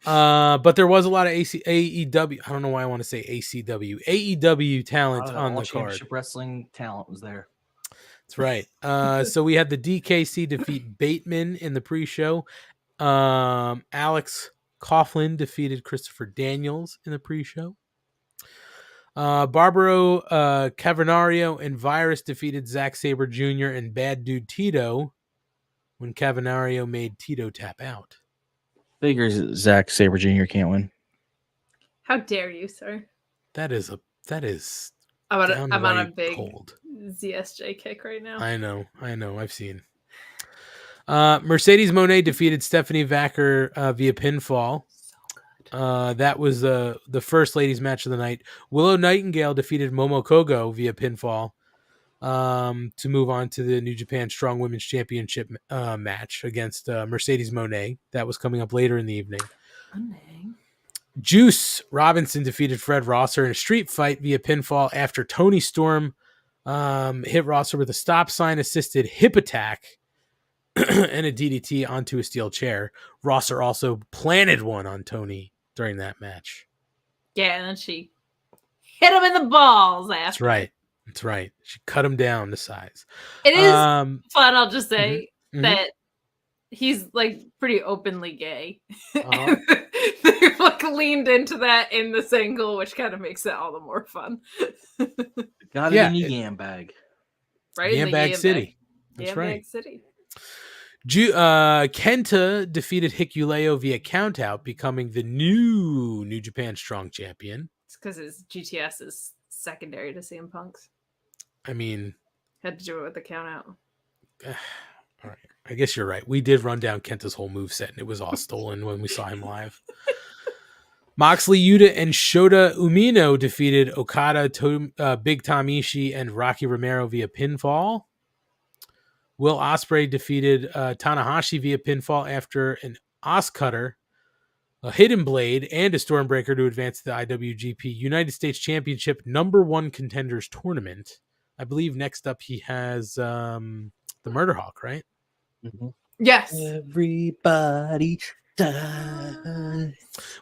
But there was a lot of AEW. I don't know why I want to say ACW. AEW talent on the card. Championship Wrestling talent was there. That's right. So we had the DKC defeat Bateman in the pre-show. Alex Coughlin defeated Christopher Daniels in the pre-show. Barbaro Cavernario and Virus defeated Zack Sabre Jr. and Bad Dude Tito when Cavernario made Tito tap out. Figures Zack Sabre Jr. can't win. How dare you, sir? That is I'm on a downright big cold. ZSJ kick right now. I know. I've seen. Mercedes Moné defeated Stephanie Vacker via pinfall. So good. That was the first ladies match of the night. Willow Nightingale defeated Momo Kogo via pinfall to move on to the New Japan Strong Women's Championship match against Mercedes Moné. That was coming up later in the evening. Juice Robinson defeated Fred Rosser in a street fight via pinfall after Tony Storm hit Rosser with a stop sign assisted hip attack and a DDT onto a steel chair. Rosser also planted one on Tony during that match. Yeah, and then she hit him in the balls after. That's right. That's right. She cut him down to size. It is fun, I'll just say, that he's like pretty openly gay. Uh-huh. They like leaned into that in the single, which kind of makes it all the more fun. Got it in the yam bag. Right? Yam Bag City. That's Yam right. Bag City. Kenta defeated Hikuleo via countout, becoming the New Japan Strong Champion. It's because his GTS is secondary to CM Punk's. I mean, had to do it with the countout. All right. I guess you're right. We did run down Kenta's whole moveset, and it was all stolen when we saw him live. Moxley, Yuta, and Shota Umino defeated Okada, Big Tom Ishii, and Rocky Romero via pinfall. Will Ospreay defeated Tanahashi via pinfall after an Oscutter, a Hidden Blade, and a Stormbreaker to advance to the IWGP United States Championship #1 Contenders Tournament. I believe next up he has the Murder Hawk, right? Mm-hmm. Yes. Everybody dies.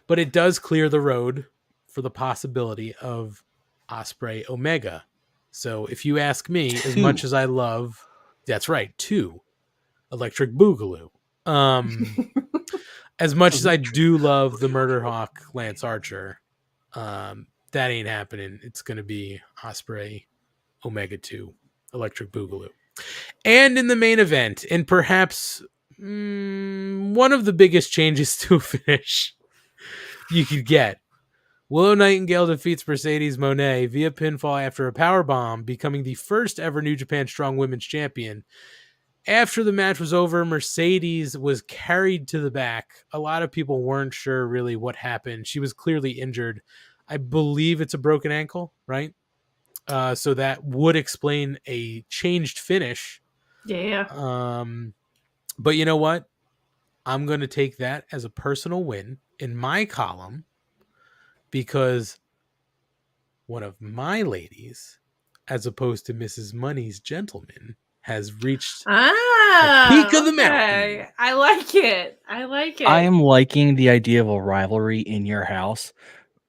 But it does clear the road for the possibility of Ospreay Omega. So if you ask me, as much as I love, that's right, 2 Electric Boogaloo. As much as I do love the Murder Hawk Lance Archer, that ain't happening. It's going to be Ospreay Omega 2 Electric Boogaloo. And in the main event, and perhaps one of the biggest changes to a finish you could get, Willow Nightingale defeats Mercedes Moné via pinfall after a powerbomb, becoming the first ever New Japan Strong Women's Champion. After the match was over, Mercedes was carried to the back. A lot of people weren't sure really what happened. She was clearly injured. I believe it's a broken ankle, right? So that would explain a changed finish. Yeah. But you know what? I'm going to take that as a personal win in my column because one of my ladies, as opposed to Mrs. Money's gentleman, has reached the peak of the mountain. I like it. I like it. I am liking the idea of a rivalry in your house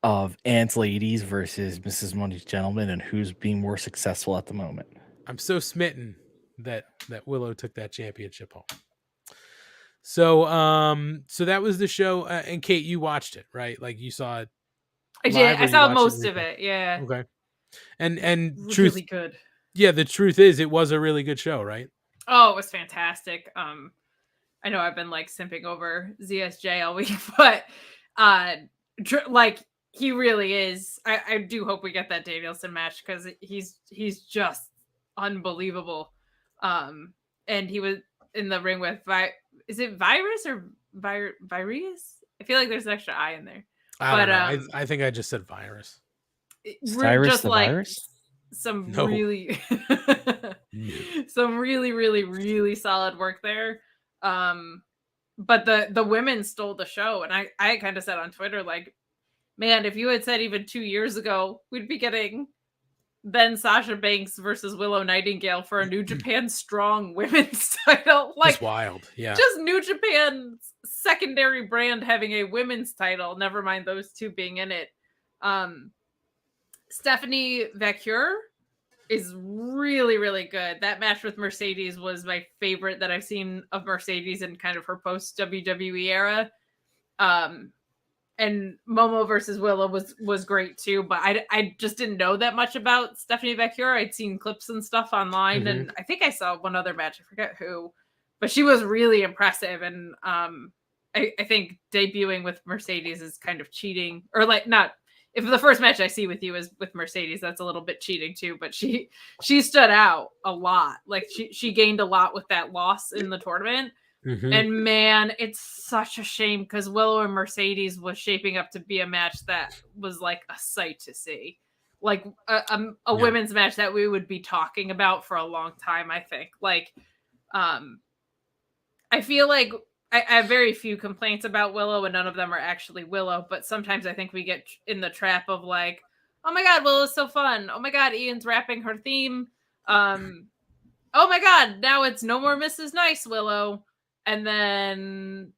of Aunt's ladies versus Mrs. Money's gentleman and who's being more successful at the moment. I'm so smitten that Willow took that championship home. So that was the show. And Kate, you watched it, right? Like you saw it. I did. I saw most of it. Yeah. Okay. And truth, really good. Yeah, the truth is, it was a really good show, right? Oh, it was fantastic. I know I've been like simping over ZSJ all week, but like he really is. I do hope we get that Danielson match because he's just unbelievable. And he was in the ring with is it Virus or Virus? I feel like there's an extra I in there. I don't know. I think I just said Virus. Cyrus just the like Virus? some No. really some really, really, really solid work there. But the women stole the show. And I kind of said on Twitter, like, man, if you had said even 2 years ago, we'd be getting then Sasha Banks versus Willow Nightingale for a New Japan Strong Women's title. Like, it's wild. Yeah. Just New Japan's secondary brand having a women's title. Never mind those two being in it. Stephanie Vacure is really, really good. That match with Mercedes was my favorite that I've seen of Mercedes in kind of her post WWE era. And Momo versus Willow was great too, but I just didn't know that much about Stephanie Vacure. I'd seen clips and stuff online, and I think I saw one other match. I forget who, but she was really impressive. And I think debuting with Mercedes is kind of cheating, or like not. If the first match I see with you is with Mercedes, that's a little bit cheating too. But she stood out a lot. Like she gained a lot with that loss in the tournament. Mhm. And man, it's such a shame because Willow and Mercedes was shaping up to be a match that was like a sight to see. Like a Yeah. women's match that we would be talking about for a long time, I think. Like, I feel like I have very few complaints about Willow, and none of them are actually Willow. But sometimes I think we get in the trap of like, oh my god, Willow's so fun. Oh my god, Ian's rapping her theme. Oh my god, now it's no more Mrs. Nice Willow. And then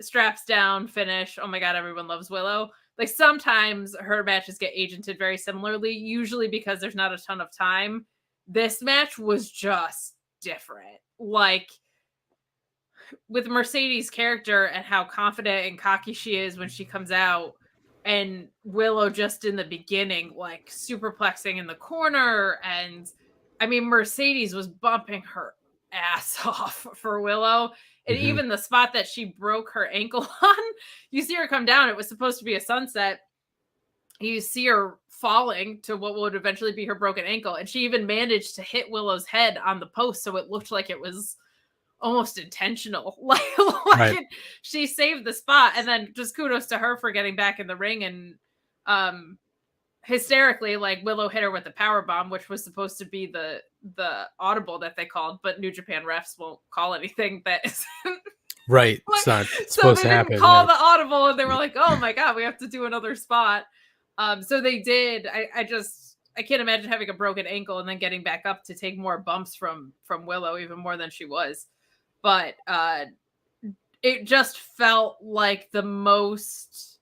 straps down, finish. Oh my god, everyone loves Willow. Like sometimes her matches get agented very similarly, usually because there's not a ton of time. This match was just different. Like with Mercedes' character and how confident and cocky she is when she comes out, and Willow just in the beginning, like superplexing in the corner. And I mean, Mercedes was bumping her ass off for Willow. And Mhm. even the spot that she broke her ankle on, you see her come down. It was supposed to be a sunset. You see her falling to what would eventually be her broken ankle. And she even managed to hit Willow's head on the post. So it looked like it was almost intentional. Like Right. she saved the spot. And then just kudos to her for getting back in the ring. And hysterically, like Willow hit her with the power bomb, which was supposed to be the audible that they called, but New Japan refs won't call anything that isn't Right. like, It's not so supposed they to didn't happen. call Yeah. the audible, and they were like, oh my god, we have to do another spot. So they did. I can't imagine having a broken ankle and then getting back up to take more bumps from Willow, even more than she was. But it just felt like the most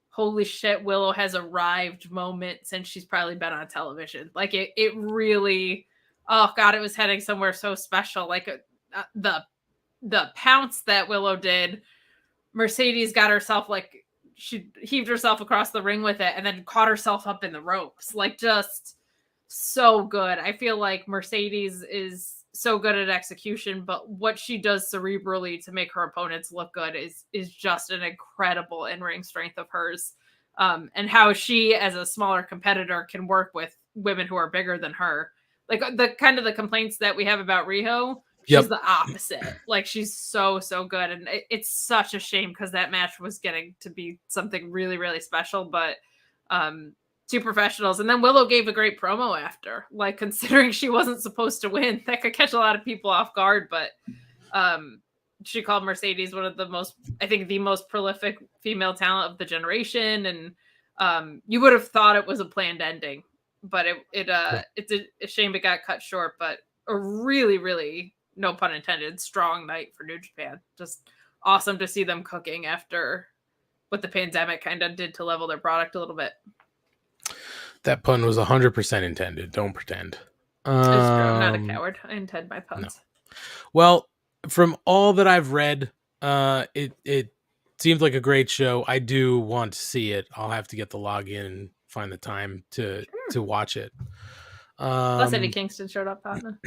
holy shit, Willow has arrived moment since she's probably been on television. Like it really, oh god, it was heading somewhere so special. Like the pounce that Willow did, Mercedes got herself like she heaved herself across the ring with it and then caught herself up in the ropes. Like just so good. I feel like Mercedes is so good at execution, but what she does cerebrally to make her opponents look good is just an incredible in-ring strength of hers. And how she, as a smaller competitor, can work with women who are bigger than her. Like the kind of the complaints that we have about Riho, she's Yep. the opposite. Like she's so good, and it's such a shame because that match was getting to be something really, really special. But two professionals, and then Willow gave a great promo after. Like considering she wasn't supposed to win, that could catch a lot of people off guard. But she called Mercedes one of the most, I think, the most prolific female talent of the generation, and you would have thought it was a planned ending, but it's a shame it got cut short. But a really, really, no pun intended, strong night for New Japan. Just awesome to see them cooking after what the pandemic kind of did to level their product a little bit. That pun was 100% intended. Don't pretend. It's true. I'm not a coward. I intend my puns. No. Well, from all that I've read, it seems like a great show. I do want to see it. I'll have to get the login and find the time to watch it. Plus, Eddie Kingston showed up, partner.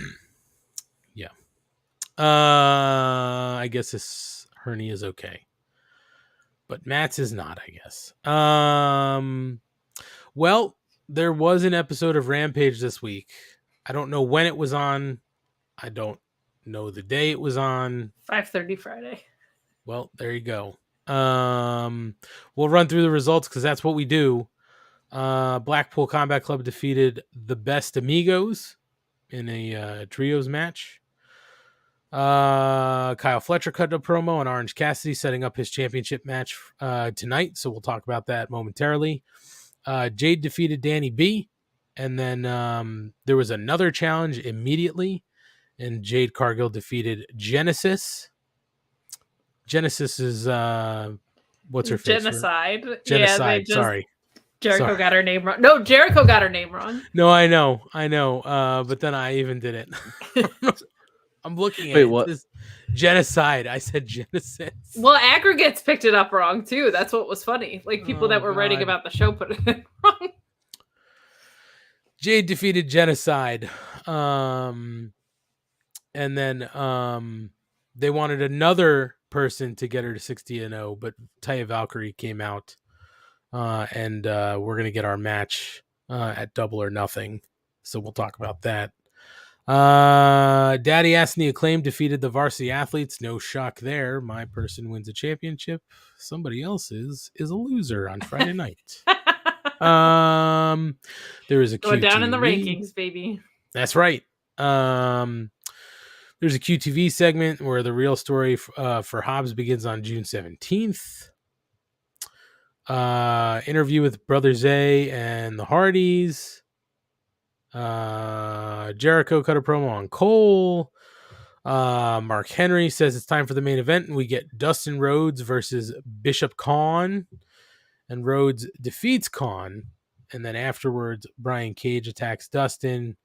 Yeah. I guess this hernia is okay, but Matt's is not, I guess. Well, there was an episode of Rampage this week. I don't know when it was on. I don't know the day it was on. 5:30 Friday. Well, there you go. We'll run through the results because that's what we do. Blackpool Combat Club defeated the Best Amigos in a trios match. Kyle Fletcher cut a promo on Orange Cassidy setting up his championship match tonight, so we'll talk about that momentarily. Jade defeated Danny B, and then there was another challenge immediately, and Jade Cargill defeated Genesis. Genesis is what's her face? Genocide. Genocide. Yeah, Sorry. Jericho got her name wrong. No, Jericho got her name wrong. No, I know. But then I even did it. I'm looking at Wait, it. what? This genocide. I said Genesis. Well, Aggregates picked it up wrong too. That's what was funny. Like people that were writing God. about the show put it in wrong. Jade defeated Genocide. And then they wanted another person to get her to 60-0, but Taya Valkyrie came out. And we're going to get our match at Double or Nothing. So we'll talk about that. Daddy Ass and the Acclaim defeated the Varsity Athletes. No shock there. My person wins a championship. Somebody else's is a loser on Friday night. There was a Going down in the QTV. rankings, baby. That's right. There's a QTV segment where the real story for Hobbs begins on June 17th. Interview with Brother Zay and the Hardys. Jericho cut a promo on Cole. Mark Henry says it's time for the main event, and we get Dustin Rhodes versus Bishop Khan, and Rhodes defeats Khan, and then afterwards Brian Cage attacks Dustin,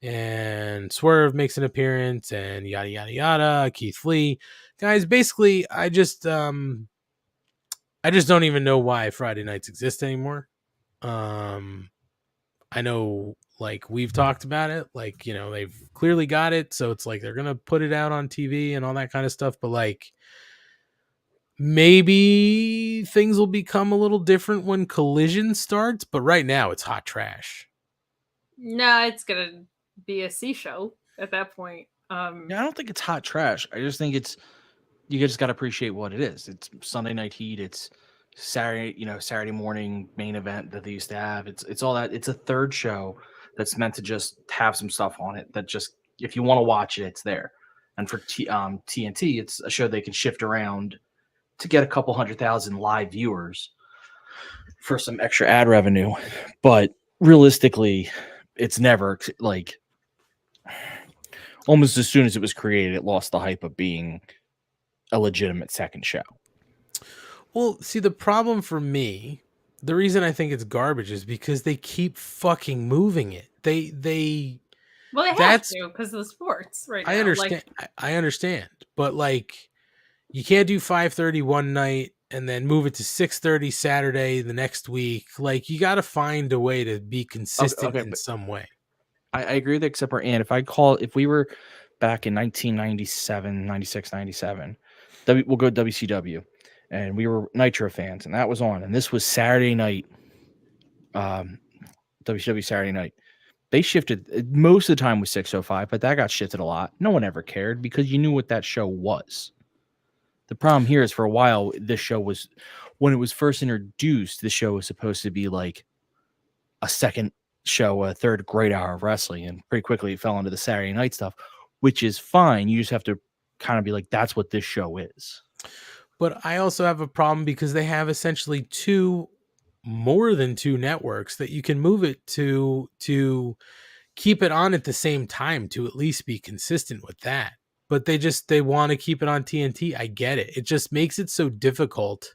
and Swerve makes an appearance, and yada yada yada. Keith Lee, guys, basically, I just don't even know why Friday nights exist anymore. I know, like, we've talked about it, like, you know, they've clearly got it, so it's like they're gonna put it out on TV and all that kind of stuff, but like, maybe things will become a little different when Collision starts, but right now it's hot trash. No, it's gonna be a C show at that point. Yeah, I don't think it's hot trash. I just think you just got to appreciate what it is. It's Sunday Night Heat. It's Saturday morning main event that they used to have. It's all that. It's a third show that's meant to just have some stuff on it that just, if you want to watch it, it's there. And for TNT, it's a show they can shift around to get a couple 100,000 live viewers for some extra ad revenue. But realistically, it's never like, almost as soon as it was created, it lost the hype of being a legitimate second show. Well, see, the problem for me, the reason I think it's garbage is because they keep fucking moving it. They have to because of the sports right now. I understand. I understand, but like, you can't do 5:30 one night and then move it to 6:30 Saturday the next week. Like, you got to find a way to be consistent in some way. I agree with that, except for, and if we were back in 1997, 96, 97, we'll go WCW, and we were Nitro fans, and that was on, and this was Saturday night, WCW Saturday night. They shifted, most of the time was 6:05, but that got shifted a lot. No one ever cared because you knew what that show was. The problem here is, for a while, this show was, when it was first introduced, the show was supposed to be like a second show, a third great hour of wrestling, and pretty quickly it fell into the Saturday night stuff, which is fine. You just have to kind of be like, that's what this show is. But I also have a problem because they have essentially more than two networks that you can move it to keep it on at the same time, to at least be consistent with that. But they want to keep it on TNT. I get it. It just makes it so difficult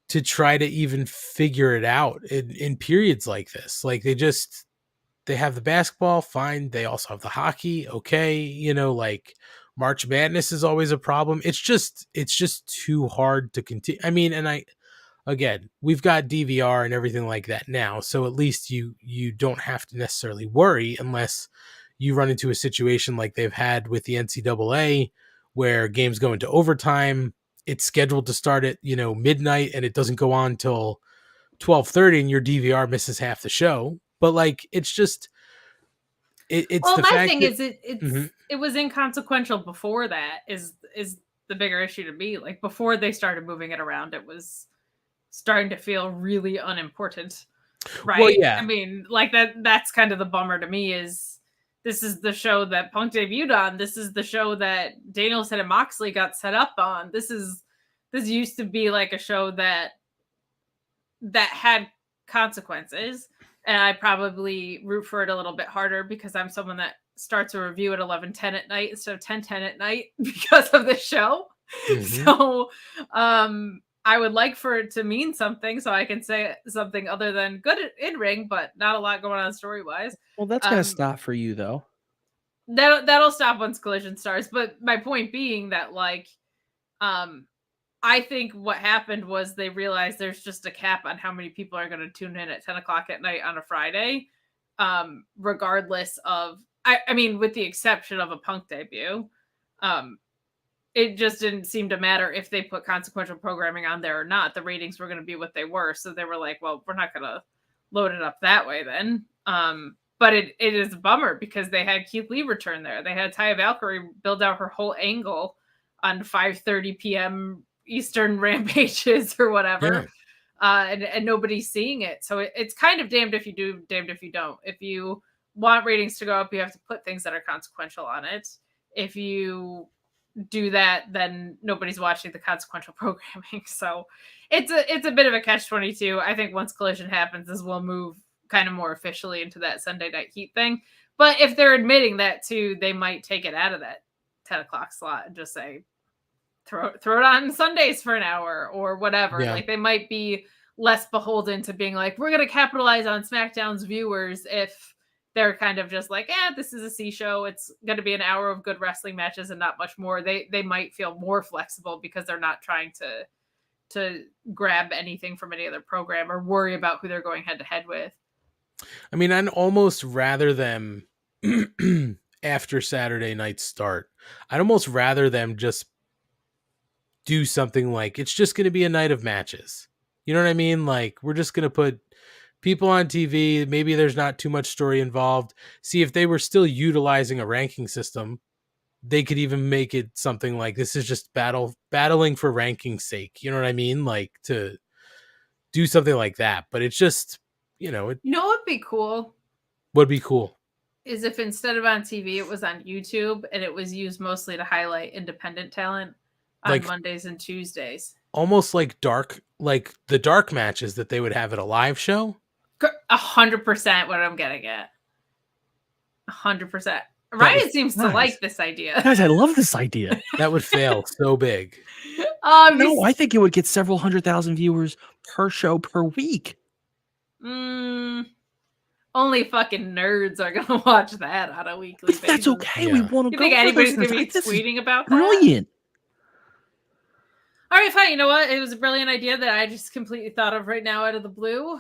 to try to even figure it out in periods like this. Like, they have the basketball, fine. They also have the hockey. Okay. You know, like, March Madness is always a problem. It's just too hard to continue. I mean, and again, we've got DVR and everything like that now. So at least you don't have to necessarily worry unless you run into a situation like they've had with the NCAA, where games go into overtime. It's scheduled to start at, midnight, and it doesn't go on till 12:30, and your DVR misses half the show. But like, it's just, it's well, the my fact thing that, is it was inconsequential before that is the bigger issue to me. Like, before they started moving it around, it was starting to feel really unimportant. Right. Well, yeah. I mean, like, that's kind of the bummer to me, is this is the show that Punk debuted on. This is the show that Danielson and Moxley got set up on. This used to be like a show that had consequences, and I probably root for it a little bit harder because I'm someone that starts a review at 11:10 at night instead of 10:10 at night because of this show. Mhm. So I would like for it to mean something, so I can say something other than good in ring, but not a lot going on story wise. Well, that's going to stop for you, though. That'll stop once Collision starts. But my point being that, like, I think what happened was they realized there's just a cap on how many people are going to tune in at 10 o'clock at night on a Friday, regardless of, I mean, with the exception of a Punk debut. It just didn't seem to matter if they put consequential programming on there or not. The ratings were going to be what they were. So they were like, well, we're not going to load it up that way then. But it is a bummer because they had Keith Lee return there. They had Taya Valkyrie build out her whole angle on 5:30 p.m. Eastern Rampages or whatever. And nobody's seeing it. So it's kind of damned if you do, damned if you don't. If you want ratings to go up, you have to put things that are consequential on it. If you do that, then nobody's watching the consequential programming. So it's a bit of a catch-22. I think once Collision happens, this will move kind of more officially into that Sunday Night Heat thing. But if they're admitting that too, they might take it out of that 10 o'clock slot and just say, throw it on Sundays for an hour or whatever. Yeah. Like they might be less beholden to being like, we're going to capitalize on SmackDown's viewers if they're kind of just like, this is a C show. It's going to be an hour of good wrestling matches and not much more. They might feel more flexible because they're not trying to grab anything from any other program or worry about who they're going head to head with. I mean, I'd almost rather them after Saturday night start. I'd almost rather them just do something like it's just going to be a night of matches. You know what I mean? Like we're just going to put people on TV. Maybe there's not too much story involved. See, if they were still utilizing a ranking system, they could even make it something like this is just battling for ranking's sake. You know what I mean? Like to do something like that. But it's just, you know what would be cool? Would be cool is if instead of on TV, it was on YouTube and it was used mostly to highlight independent talent on like, Mondays and Tuesdays. Almost like the dark matches that they would have at a live show. 100% what I'm getting at. 100%. Ryan seems to like this idea. Guys, I love this idea. That would fail so big. No, I think it would get several 100,000 viewers per show per week. Only fucking nerds are gonna watch that on a weekly basis. That's okay. Yeah. We want to. You think anybody's gonna be tweeting about that? Brilliant. All right, fine. You know what? It was a brilliant idea that I just completely thought of right now out of the blue,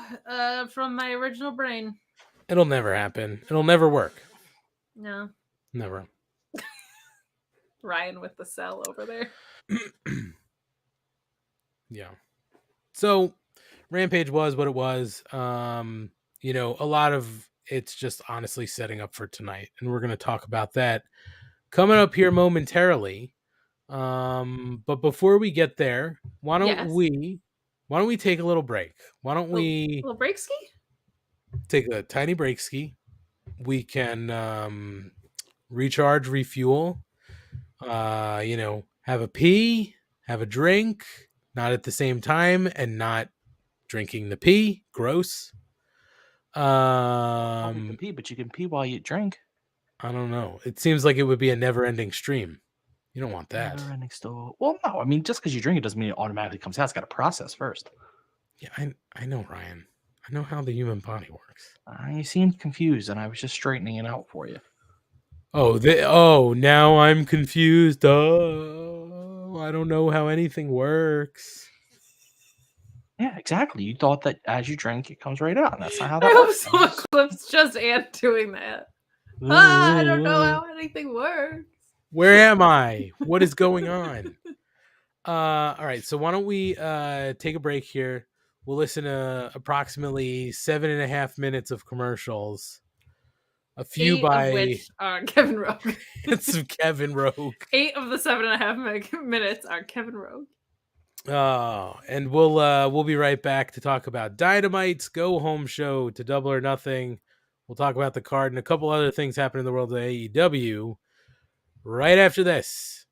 from my original brain. It'll never happen. It'll never work. No. Never. Ryan with the cell over there. Yeah. So, Rampage was what it was. You know, a lot of it's just honestly setting up for tonight, and we're going to talk about that coming up here momentarily. But before we get there, why don't we take a little break? Why don't we little break ski? Take a tiny break ski. We can recharge, refuel, you know, have a pee, have a drink, not at the same time, and not drinking the pee. Gross. You can pee, but you can pee while you drink. I don't know. It seems like it would be a never-ending stream. You don't want that. Never-ending still. Well, no. I mean, just because you drink it doesn't mean it automatically comes out. It's got to process first. Yeah, I know, Ryan. I know how the human body works. You seemed confused, and I was just straightening it out for you. Now I'm confused. Oh, I don't know how anything works. Yeah, exactly. You thought that as you drink, it comes right out. And that's not how that works. I hope someone clips just Ant doing that. I don't know how anything works. Where am I? What is going on? All right. So why don't we take a break here? We'll listen to approximately 7.5 minutes of commercials. A few 8 by of which are Kevin Rogue. It's Kevin Rogue. 8 of the 7.5 minutes are Kevin Rogue. Oh, and we'll be right back to talk about Dynamite's go home show to Double or Nothing. We'll talk about the card and a couple other things happening in the world of AEW right after this.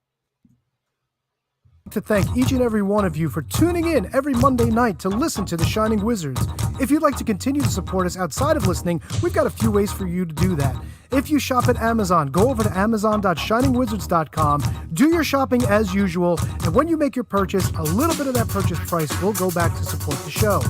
To thank each and every one of you for tuning in every Monday night to listen to The Shining Wizards. If you'd like to continue to support us outside of listening, we've got a few ways for you to do that. If you shop at Amazon, go over to amazon.shiningwizards.com, do your shopping as usual, and when you make your purchase, a little bit of that purchase price will go back to support the show.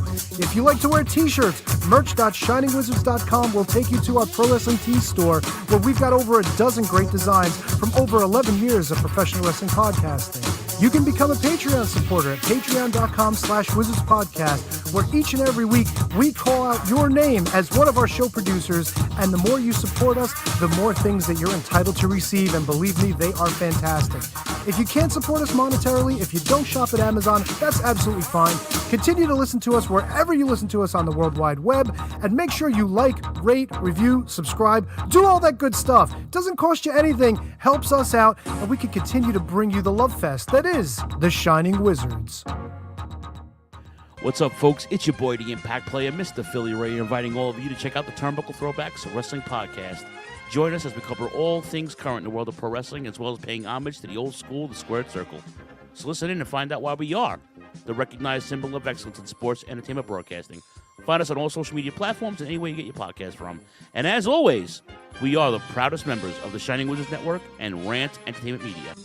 If you like to wear t-shirts, merch.shiningwizards.com will take you to our Pro Wrestling Tees store, where we've got over a dozen great designs from over 11 years of professional wrestling podcasting. You can become a Patreon supporter at patreon.com/wizardspodcast, where each and every week we call out your name as one of our show producers, and the more you support us, the more things that you're entitled to receive, and believe me, they are fantastic. If you can't support us monetarily, if you don't shop at Amazon, that's absolutely fine. Continue to listen to us wherever you listen to us on the World Wide Web, and make sure you like, rate, review, subscribe, do all that good stuff. Doesn't cost you anything, helps us out, and we can continue to bring you the love fest that is the Shining Wizards. What's up, folks? It's your boy, the Impact Player, Mr. Philly Ray, inviting all of you to check out the Turnbuckle Throwbacks Wrestling Podcast. Join us as we cover all things current in the world of pro wrestling, as well as paying homage to the old school, the squared circle. So listen in and find out why we are the recognized symbol of excellence in sports entertainment broadcasting. Find us on all social media platforms and anywhere you get your podcast from. And as always, we are the proudest members of the Shining Wizards Network and Rant Entertainment Media.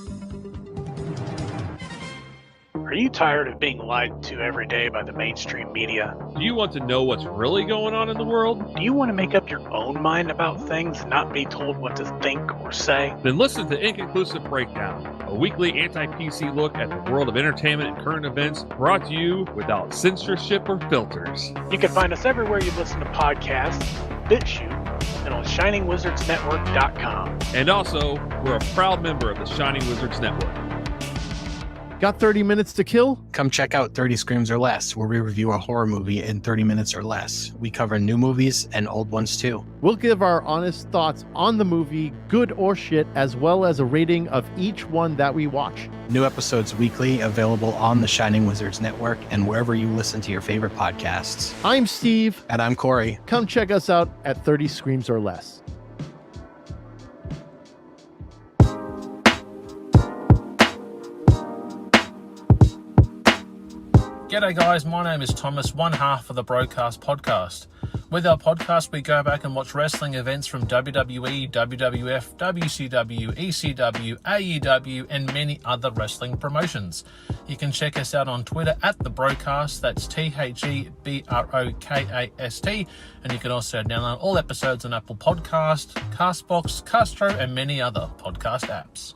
Are you tired of being lied to every day by the mainstream media? Do you want to know what's really going on in the world? Do you want to make up your own mind about things and not be told what to think or say? Then listen to Inconclusive Breakdown, a weekly anti-PC look at the world of entertainment and current events, brought to you without censorship or filters. You can find us everywhere you listen to podcasts, BitChute, and on ShiningWizardsNetwork.com. And also, we're a proud member of the Shining Wizards Network. Got 30 minutes to kill? Come check out 30 Screams or Less, where we review a horror movie in 30 minutes or less. We cover new movies and old ones too. We'll give our honest thoughts on the movie, good or shit, as well as a rating of each one that we watch. New episodes weekly, available on the Shining Wizards Network and wherever you listen to your favorite podcasts. I'm Steve. And I'm Corey. Come check us out at 30 Screams or Less. G'day guys, my name is Thomas, one half of the Broadcast Podcast. With our podcast, we go back and watch wrestling events from WWE, WWF, WCW, ECW, AEW, and many other wrestling promotions. You can check us out on Twitter at The Broadcast, that's TheBrokast, and you can also download all episodes on Apple Podcast, Castbox, Castro, and many other podcast apps.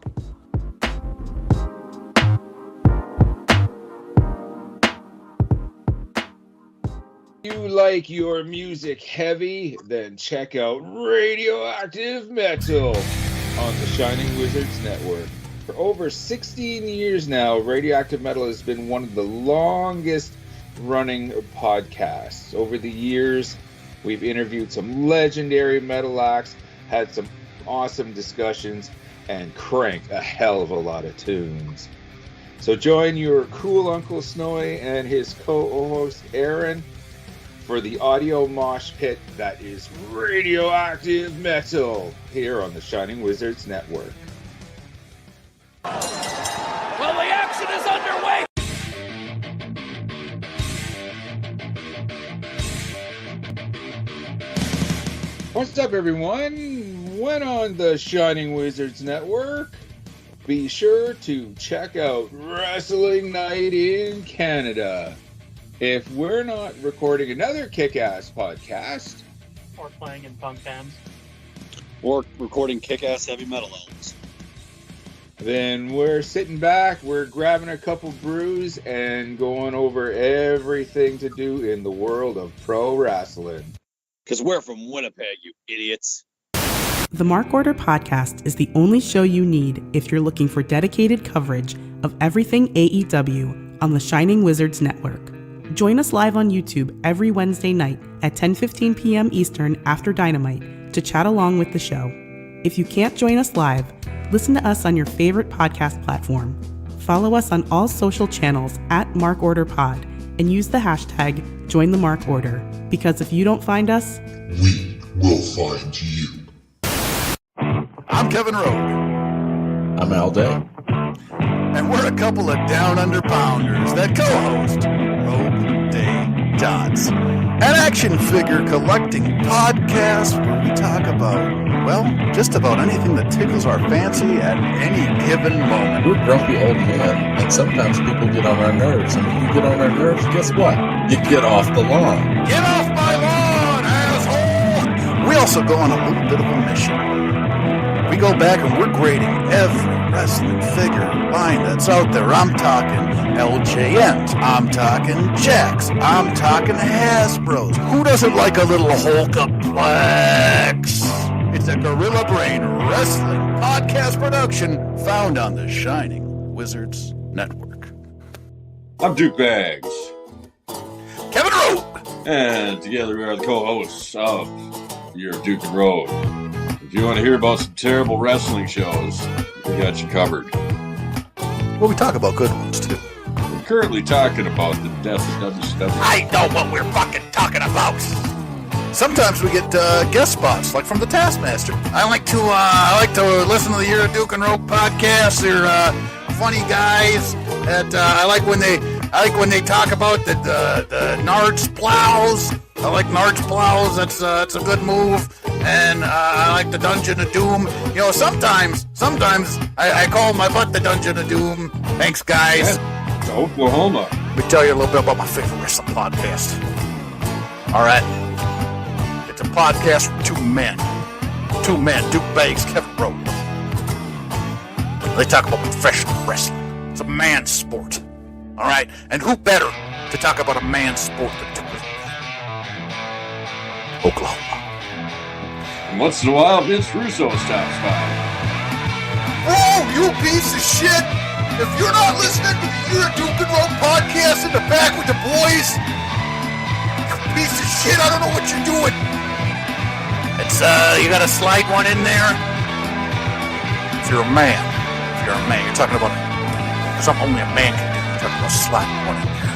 If you like your music heavy, then check out Radioactive Metal on the Shining Wizards Network. For over 16 years now, Radioactive Metal has been one of the longest running podcasts. Over the years, we've interviewed some legendary metal acts, had some awesome discussions, and cranked a hell of a lot of tunes. So join your cool Uncle Snowy and his co-host Aaron for the audio mosh pit that is Radioactive Metal here on the Shining Wizards Network. Well, the action is underway. What's up, everyone? When on the Shining Wizards Network, be sure to check out Wrestling Night in Canada. If we're not recording another kick-ass podcast, Or playing in punk bands. Or recording kick-ass heavy metal albums, then we're sitting back, we're grabbing a couple brews, and going over everything to do in the world of pro wrestling. Because we're from Winnipeg, you idiots. The Mark Order Podcast is the only show you need if you're looking for dedicated coverage of everything AEW on the Shining Wizards Network. Join us live on YouTube every Wednesday night at 10:15 p.m. Eastern after Dynamite to chat along with the show. If you can't join us live, listen to us on your favorite podcast platform. Follow us on all social channels at Mark Order Pod and use the hashtag #JoinTheMarkOrder, because if you don't find us, we will find you. I'm Kevin Rowe. I'm Al Day. And we're a couple of down under pounders that co-host Rogue Day Dots, an action figure collecting podcast where we talk about, well, just about anything that tickles our fancy at any given moment. We're grumpy old men, and sometimes people get on our nerves. And when you get on our nerves, guess what? You get off the lawn. Get off my lawn, asshole! We also go on a little bit of a mission. We go back and we're grading every wrestling figure line that's out there. I'm talking LJNs, I'm talking Jacks, I'm talking Hasbros. Who doesn't like a little Hulkaplex? It's a Gorilla Brain Wrestling podcast production found on the Shining Wizards Network. I'm Duke Bags. And together we are the co-hosts of Your Duke and Road. If you want to hear about some terrible wrestling shows, we got you covered. Well, we talk about good ones, too. We're currently talking about the death of WCW. I know what we're fucking talking about. Sometimes we get guest spots, like from the Taskmaster. I like to listen to the Your Duke and Road podcast. They're funny guys. I like when they talk about the Nards plows. I like Nards plows. That's a good move. And I like the Dungeon of Doom. You know, sometimes I call my butt the Dungeon of Doom. Thanks, guys. Yeah, to Oklahoma. Let me tell you a little bit about my favorite wrestling podcast. All right. It's a podcast from two men, Duke Bags, Kevin Rhodes. They talk about professional wrestling. It's a man's sport. All right? And who better to talk about a man's sport than Duke Bags? Oklahoma. And once in a while, Vince Russo stops by. Whoa, you piece of shit! If you're not listening to the Your Duke and Road podcast in the back with the boys, you piece of shit, I don't know what you're doing. It's, you gotta slide one in there. If you're a man, you're talking about something only a man can do. You're talking about sliding one in there.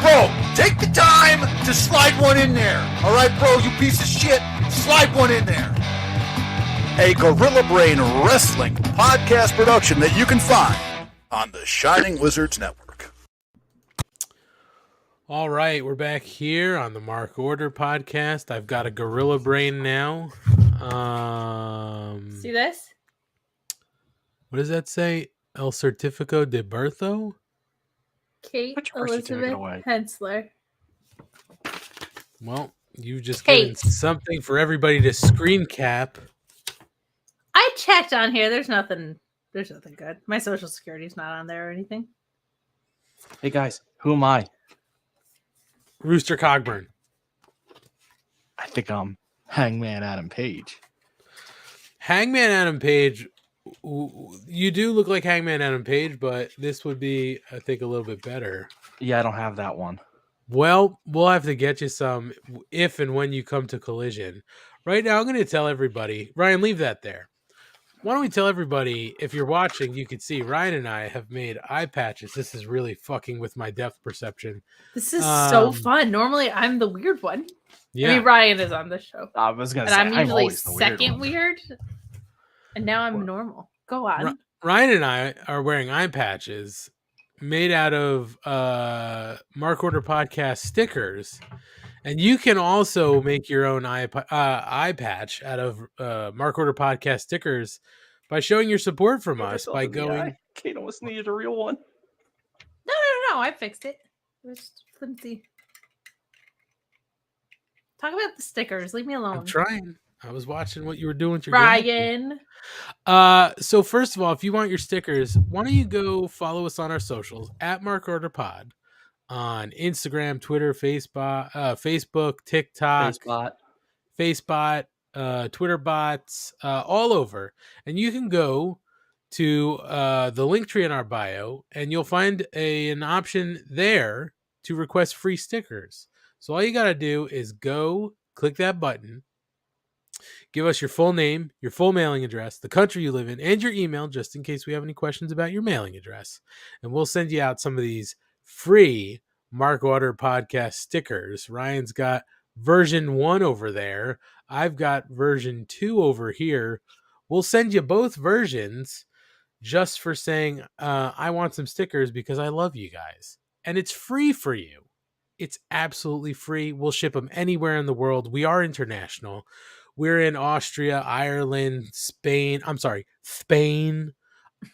Bro, take the time to slide one in there. All right, bro, you piece of shit, slide one in there. A Gorilla Brain Wrestling podcast production that you can find on the Shining Wizards Network. All right, we're back here on the Mark Order podcast. I've got a Gorilla Brain now. See this? What does that say? El Certifico de Bertho? Kate Put your birth certificate Elizabeth away. Hensler. Well, you just Kate. given something for everybody to screen cap. I checked on here. There's nothing good. My social security's not on there or anything. Hey guys, who am I? Rooster Cogburn. I think I'm Hangman Adam Page. Hangman Adam Page. You do look like Hangman Adam Page, but this would be, I think, a little bit better. Yeah, I don't have that one. Well, we'll have to get you some if and when you come to Collision. Right now, I'm going to tell everybody. Ryan, leave that there. Why don't we tell everybody, if you're watching, you can see Ryan and I have made eye patches. This is really fucking with my depth perception. This is so fun. Normally, I'm the weird one. Yeah. I mean, Ryan is on the show. I was going And to say, I'm I'm usually always the weird second one. weird. And now I'm normal. Go on. Ryan and I are wearing eye patches made out of Mark Order podcast stickers. And you can also make your own eye patch out of Mark Order podcast stickers by showing your support from us by going. Kate almost needed a real one. No. I fixed it. It was flimsy. Talk about the stickers. Leave me alone. I'm trying. I was watching what you were doing with your Ryan. So first of all, if you want your stickers, why don't you go follow us on our socials at Mark Order Pod on Instagram, Twitter, Facebook, TikTok, Facebot, Twitter bots, all over. And you can go to the link tree in our bio, and you'll find an option there to request free stickers. So all you got to do is go click that button. Give us your full name, your full mailing address, the country you live in, and your email, just in case we have any questions about your mailing address. And we'll send you out some of these free Mark Order podcast stickers. Ryan's got version 1 over there. I've got version 2 over here. We'll send you both versions just for saying, I want some stickers because I love you guys. And it's free for you. It's absolutely free. We'll ship them anywhere in the world. We are international. We're in Austria, Ireland, Spain,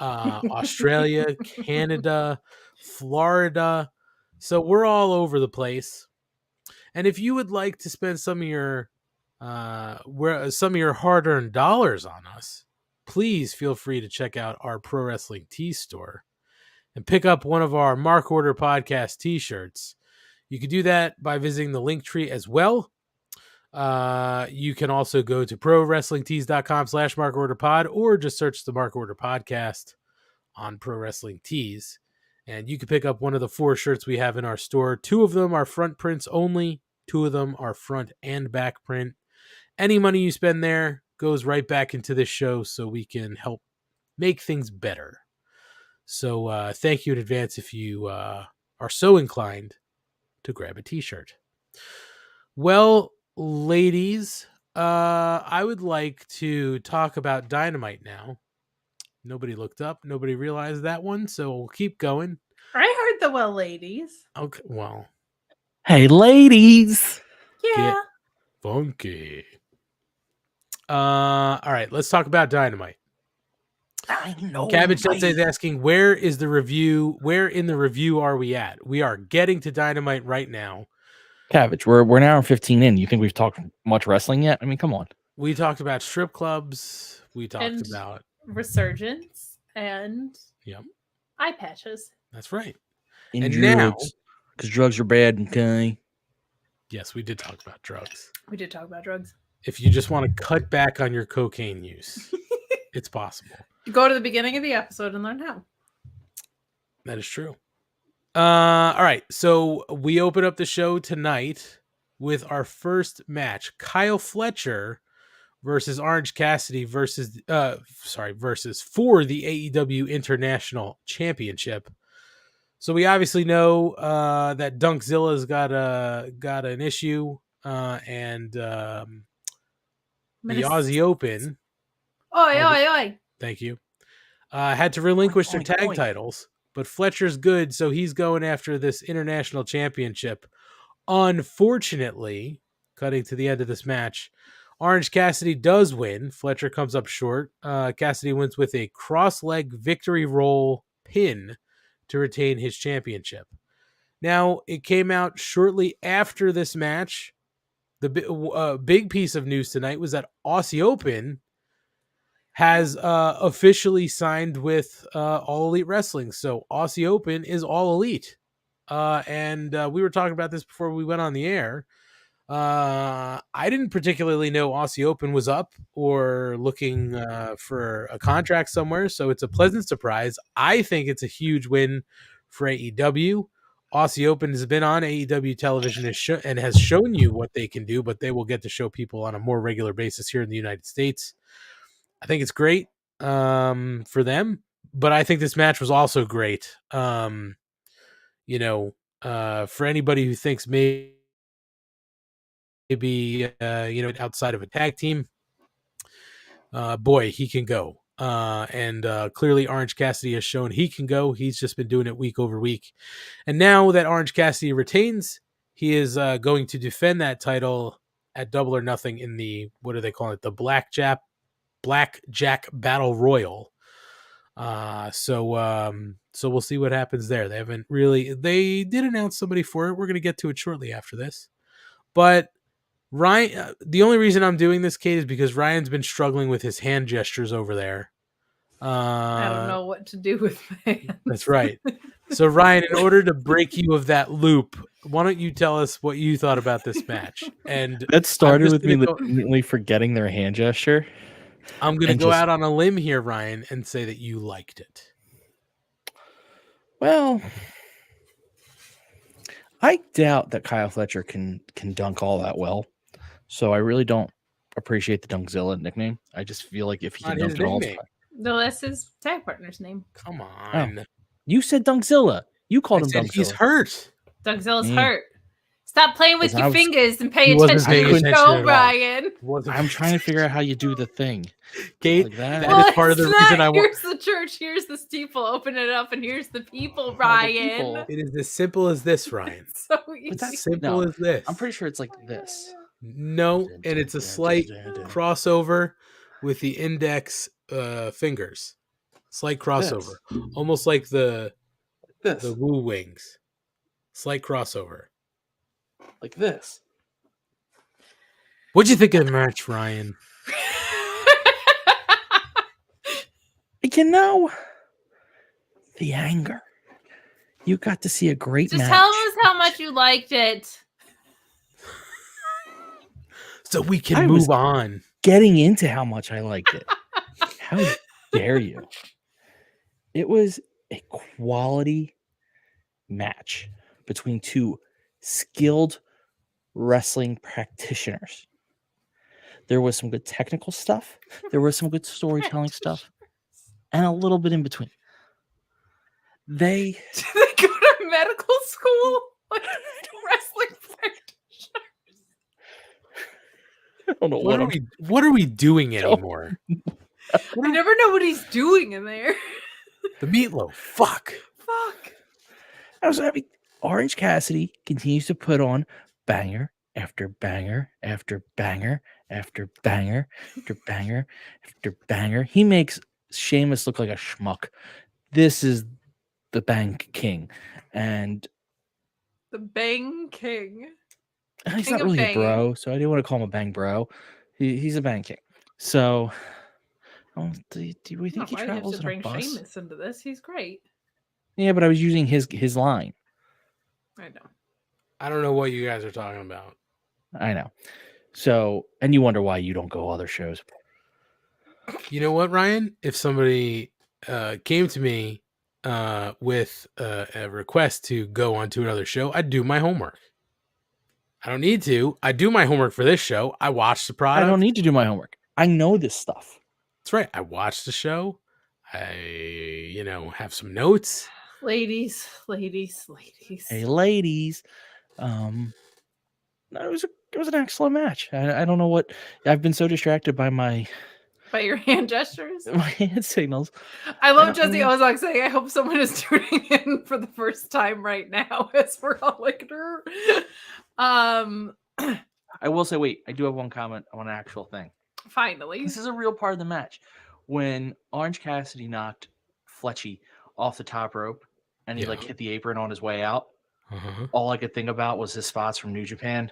Australia, Canada, Florida. So we're all over the place. And if you would like to spend some of your hard-earned dollars on us, please feel free to check out our Pro Wrestling Tee store and pick up one of our Mark Order podcast t-shirts. You can do that by visiting the link tree as well. You can also go to prowrestlingtees.com/markorderpod or just search the Mark Order podcast on Pro Wrestling Tees And you can pick up one of the 4 shirts we have in our store. 2 of them are front prints only. 2 of them are front and back print. Any money you spend there goes right back into this show so we can help make things better. So thank you in advance if you are so inclined to grab a t-shirt. Well, ladies, I would like to talk about Dynamite now. Nobody looked up. Nobody realized that one, so we'll keep going. I heard the well, ladies. Okay, well. Hey, ladies. Yeah. Get funky. All right, let's talk about Dynamite. I know. Cabbage Sensei is asking, where is the review? Where in the review are we at? We are getting to Dynamite right now. Cabbage, we're an hour and 15 in. You think we've talked much wrestling yet? I mean, come on. We talked about strip clubs. We talked about Resurgence and eye patches. That's right. And And now, because drugs are bad, okay? yes, we did talk about drugs. We did talk about drugs. If you just want to cut back on your cocaine use, it's possible. Go to the beginning of the episode and learn how. That is true. All right, so we open up the show tonight with our first match: Kyle Fletcher versus Orange Cassidy versus for the AEW International Championship. So we obviously know that Dunkzilla's got an issue, and the Aussie Open. Oi. Thank you. Had to relinquish their tag titles, but Fletcher's good, so he's going after this international championship. Unfortunately, cutting to the end of this match, Orange Cassidy does win. Fletcher comes up short. Cassidy wins with a cross-leg victory roll pin to retain his championship. Now, it came out shortly after this match. The big piece of news tonight was that Aussie Open has officially signed with All Elite Wrestling. So Aussie Open is All Elite. And we were talking about this before we went on the air. I didn't particularly know Aussie Open was up or looking for a contract somewhere. So it's a pleasant surprise. I think it's a huge win for AEW. Aussie Open has been on AEW television and has shown you what they can do, but they will get to show people on a more regular basis here in the United States. I think it's great for them, but I think this match was also great. For anybody who thinks maybe outside of a tag team, boy, he can go. And clearly Orange Cassidy has shown he can go. He's just been doing it week over week. And now that Orange Cassidy retains, he is going to defend that title at Double or Nothing in the, what do they call it? The Blackjack Battle Royal. So we'll see what happens there. They did announce somebody for it. We're going to get to it shortly after this. But Ryan, the only reason I'm doing this, Kate, is because Ryan's been struggling with his hand gestures over there. I don't know what to do with my hands. That's right. So Ryan, in order to break you of that loop, why don't you tell us what you thought about this match? And that started with me legitimately forgetting their hand gesture. I'm going to go out on a limb here, Ryan, and say that you liked it. Well, I doubt that Kyle Fletcher can dunk all that well. So I really don't appreciate the Dunkzilla nickname. I just feel like if he can dunk it all. No, that's his tag partner's name. Come on. Oh, you said Dunkzilla. You called him Dunkzilla. He's hurt. Dunkzilla's hurt. Stop playing with your fingers and pay attention to the show, Brian. I'm trying to figure out how you do the thing. Kate, like that. That is part of the reason I want. Here's the church, here's the steeple, open it up, and here's the people, Ryan. It is as simple as this, Ryan. So easy. It's as simple as this. I'm pretty sure it's like this. No, and it's a slight crossover with the index fingers. Slight crossover. Almost like the Woo Wings. Slight crossover. Like this. What'd you think of the match, Ryan? The anger. You got to see a great match. Just tell us how much you liked it. So we can move on. Getting into how much I liked it. How dare you? It was a quality match between two skilled wrestling practitioners. There was some good technical stuff. There was some good storytelling stuff, and a little bit in between. They Do they go to medical school? Like wrestling practitioners? I don't know what are we doing anymore? I never know what he's doing in there. The meatloaf. Fuck. I mean, Orange Cassidy continues to put on banger after banger after banger after banger after banger after banger. He makes Sheamus look like a schmuck. This is the Bang King. And The Bang King. he's King not of really a banging. bro, so I didn't want to call him a bang bro. He's a Bang King. So, do we think he Why do you have travels to in a bring bus? Sheamus into this? He's great. Yeah, but I was using his line. I know. I don't know what you guys are talking about. I know. So, and you wonder why you don't go other shows. You know what, Ryan? If somebody came to me with a request to go on to another show, I'd do my homework. I don't need to. I do my homework for this show. I watch the product. I don't need to do my homework. I know this stuff. That's right. I watch the show. I, have some notes. Ladies. Hey, ladies. It was an excellent match. I don't know what. I've been so distracted by my By your hand gestures. my hand signals. I love don't Jesse know. Ozak saying, I hope someone is tuning in for the first time right now as we're all like, I will say, wait, I do have one comment on an actual thing. finally. This is a real part of the match. When Orange Cassidy knocked Fletchy off the top rope and he hit the apron on his way out, all I could think about was his spots from New Japan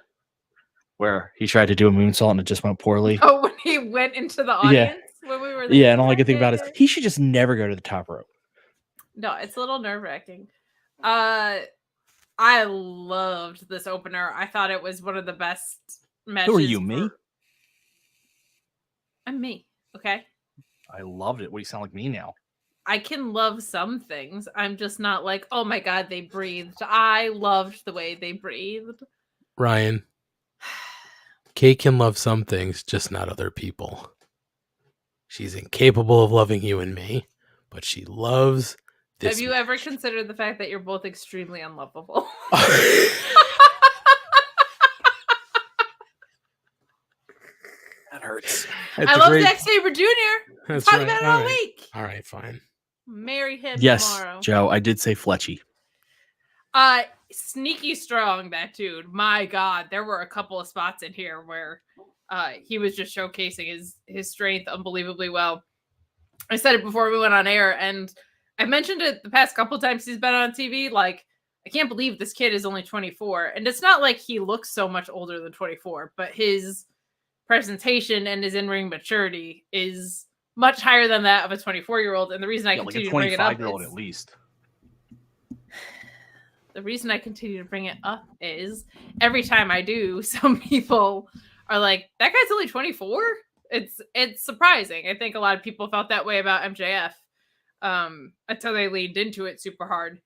where he tried to do a moonsault and it just went poorly. Oh, when he went into the audience when we were there. Yeah, and all I could think about is he should just never go to the top rope. No, it's a little nerve-wracking. I loved this opener. I thought it was one of the best matches. Who are you, me? I'm me, okay? I loved it. What do you sound like me now? I can love some things. I'm just not like, oh my god, they breathed. I loved the way they breathed. Ryan, Kate can love some things, just not other people. She's incapable of loving you and me, but she loves this. Have you ever considered the fact that you're both extremely unlovable? That hurts. I love Zack Sabre Jr. That's Talk right. about it All all right. week. All right, fine. Marry him Yes, tomorrow. Joe, I did say Fletchy. Sneaky strong, that dude. My God, there were a couple of spots in here where he was just showcasing his strength unbelievably well. I said it before we went on air, and I mentioned it the past couple of times he's been on TV. Like, I can't believe this kid is only 24. And it's not like he looks so much older than 24, but his presentation and his in-ring maturity is much higher than that of a 24-year-old. And the reason I continue to bring it up 25-year-old is, at least. the reason I continue to bring it up is every time I do, some people are like, that guy's only 24? It's surprising. I think a lot of people felt that way about MJF until they leaned into it super hard.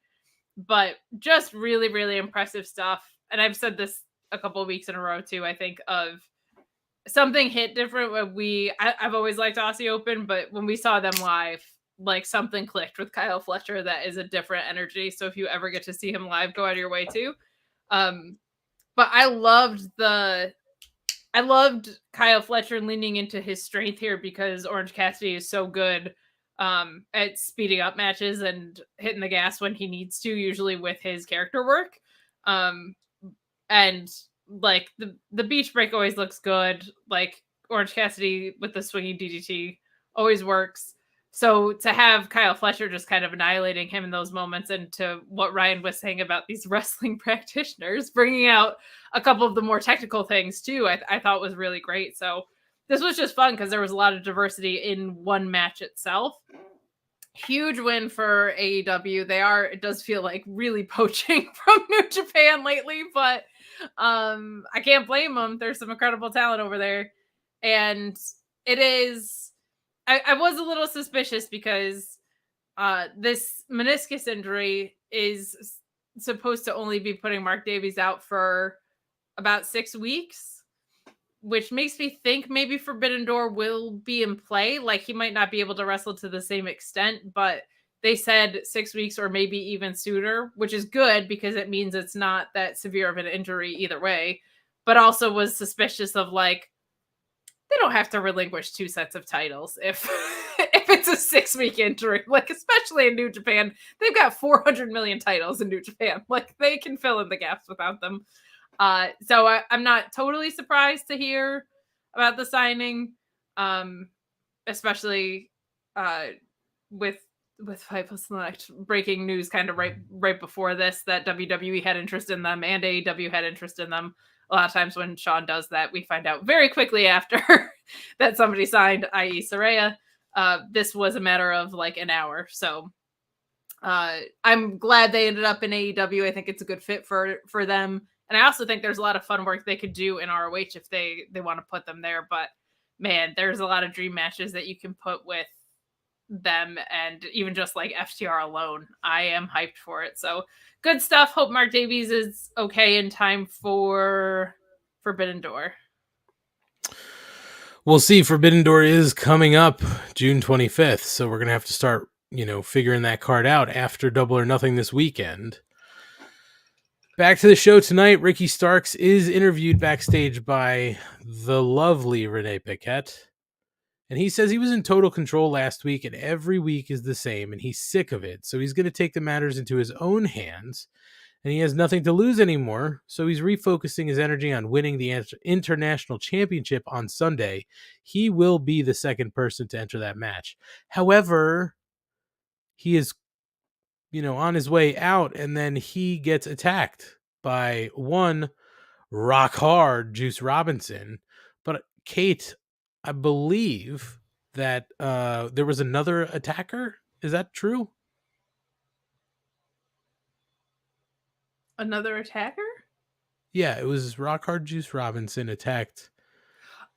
But just really, really impressive stuff. And I've said this a couple of weeks in a row too, I think, of something hit different when I've always liked Aussie Open, but when we saw them live, like something clicked with Kyle Fletcher that is a different energy. So if you ever get to see him live, go out of your way too. But I loved Kyle Fletcher leaning into his strength here because Orange Cassidy is so good at speeding up matches and hitting the gas when he needs to, usually with his character work. And like the beach break always looks good. Like Orange Cassidy with the swinging DDT always works. So to have Kyle Fletcher just kind of annihilating him in those moments, and to what Ryan was saying about these wrestling practitioners, bringing out a couple of the more technical things too, I thought was really great. So this was just fun because there was a lot of diversity in one match itself. Huge win for AEW. It does feel like really poaching from New Japan lately, but I can't blame them. There's some incredible talent over there. And it is, I was a little suspicious because this meniscus injury is supposed to only be putting Mark Davies out for about 6 weeks, which makes me think maybe Forbidden Door will be in play. Like, he might not be able to wrestle to the same extent, but they said 6 weeks or maybe even sooner, which is good because it means it's not that severe of an injury either way, but also was suspicious of, like, they don't have to relinquish 2 sets of titles if if it's a 6-week injury, like, especially in New Japan. They've got 400 million titles in New Japan. Like, they can fill in the gaps without them. So I'm not totally surprised to hear about the signing, especially with Fightful Select breaking news kind of right before this that WWE had interest in them and AEW had interest in them. A lot of times when Sean does that, we find out very quickly after that somebody signed, i.e. Saraya. This was a matter of like an hour. So I'm glad they ended up in AEW. I think it's a good fit for them. And I also think there's a lot of fun work they could do in ROH if they want to put them there. But man, there's a lot of dream matches that you can put with them, and even just like FTR alone, I am hyped for it. So good stuff. Hope Mark Davies is okay in time for Forbidden Door. We'll see. Forbidden Door is coming up June 25th, so we're gonna have to start, figuring that card out after Double or Nothing this weekend. Back to the show tonight. Ricky Starks is interviewed backstage by the lovely Renee Paquette. And he says he was in total control last week, and every week is the same, and he's sick of it. So he's going to take the matters into his own hands, and he has nothing to lose anymore. So he's refocusing his energy on winning the International Championship on Sunday. He will be the second person to enter that match. However, he is on his way out, and then he gets attacked by one rock hard Juice Robinson. But Kate, I believe that there was another attacker. Is that true? Another attacker? Yeah, it was rock hard Juice Robinson attacked.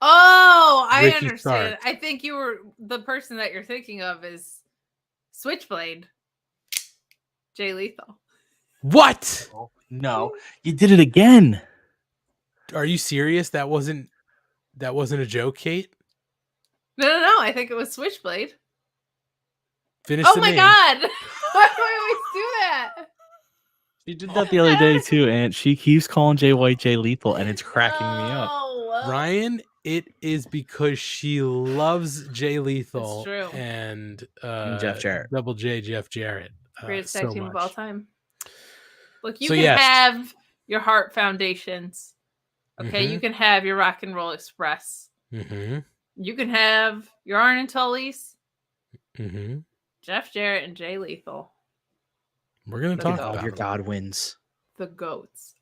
Oh, I Ricky understand. Stark. I think the person that you're thinking of is Switchblade. Jay Lethal. What? Oh, no, you did it again. Are you serious? That wasn't a joke, Kate? No. I think it was Switchblade. Finish oh the my name. God. Why do I always do that? She did that the other day too, and she keeps calling Jay White Jay Lethal, and it's cracking me up. Ryan, it is because she loves Jay Lethal true. and Jeff Jarrett. Double J Jeff Jarrett. Greatest so tag team much. of all time. Look, you So, can yes. have your Heart Foundations. Okay, Mhm. you can have your Rock and Roll Express. Mm-hmm. You can have your Arn and Tully's, Mm-hmm. Jeff Jarrett, and Jay Lethal. We're gonna The talk goat. about Your it. Godwins. The goats.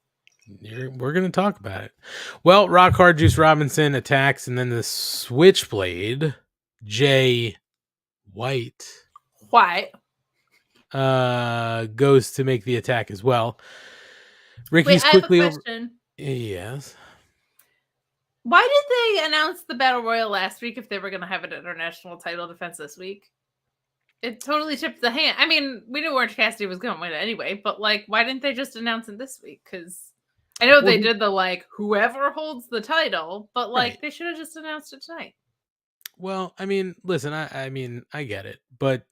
We're gonna talk about it. Well, rock hard Juice Robinson attacks, and then the Switchblade Jay White Why? goes to make the attack as well. Ricky's Wait, I have quickly a over. question. Yes. Why did they announce the Battle Royal last week if they were going to have an international title defense this week? It totally tipped the hand. I mean, we knew Orange Cassidy was going to win it anyway, but like, why didn't they just announce it this week? Because I know they did the like, whoever holds the title, but like, Right. they should have just announced it tonight. Well, I mean, listen, I mean, I get it, but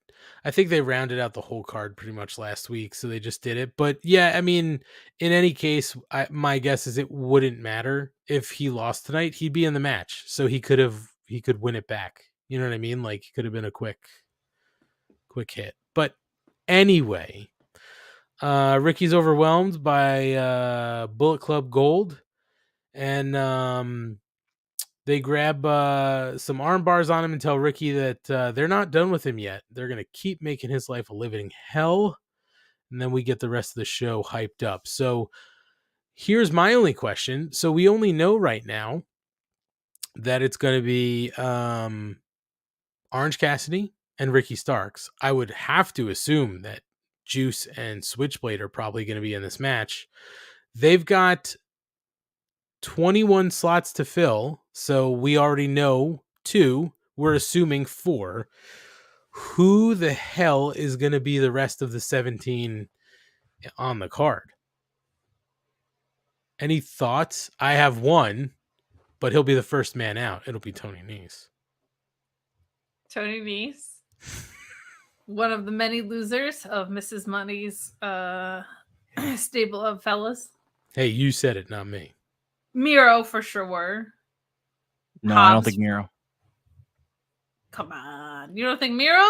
I think they rounded out the whole card pretty much last week, so they just did it. But yeah, I mean, in any case, my guess is it wouldn't matter if he lost tonight. He'd be in the match, so he could win it back. You know what I mean? Like, it could have been a quick hit. But anyway, Ricky's overwhelmed by Bullet Club Gold, and they grab some arm bars on him and tell Ricky that they're not done with him yet. They're going to keep making his life a living hell. And then we get the rest of the show hyped up. So here's my only question. So we only know right now that it's going to be Orange Cassidy and Ricky Starks. I would have to assume that Juice and Switchblade are probably going to be in this match. They've got 21 slots to fill, so we already know 2. We're assuming 4. Who the hell is going to be the rest of the 17 on the card. Any thoughts? I have one, but he'll be the first man out. It'll be Tony Nese. Tony Nese, one of the many losers of Mrs. Money's stable of fellas. Hey, you said it, not me. Miro for sure. No, I don't think Miro. Come on, you don't think Miro?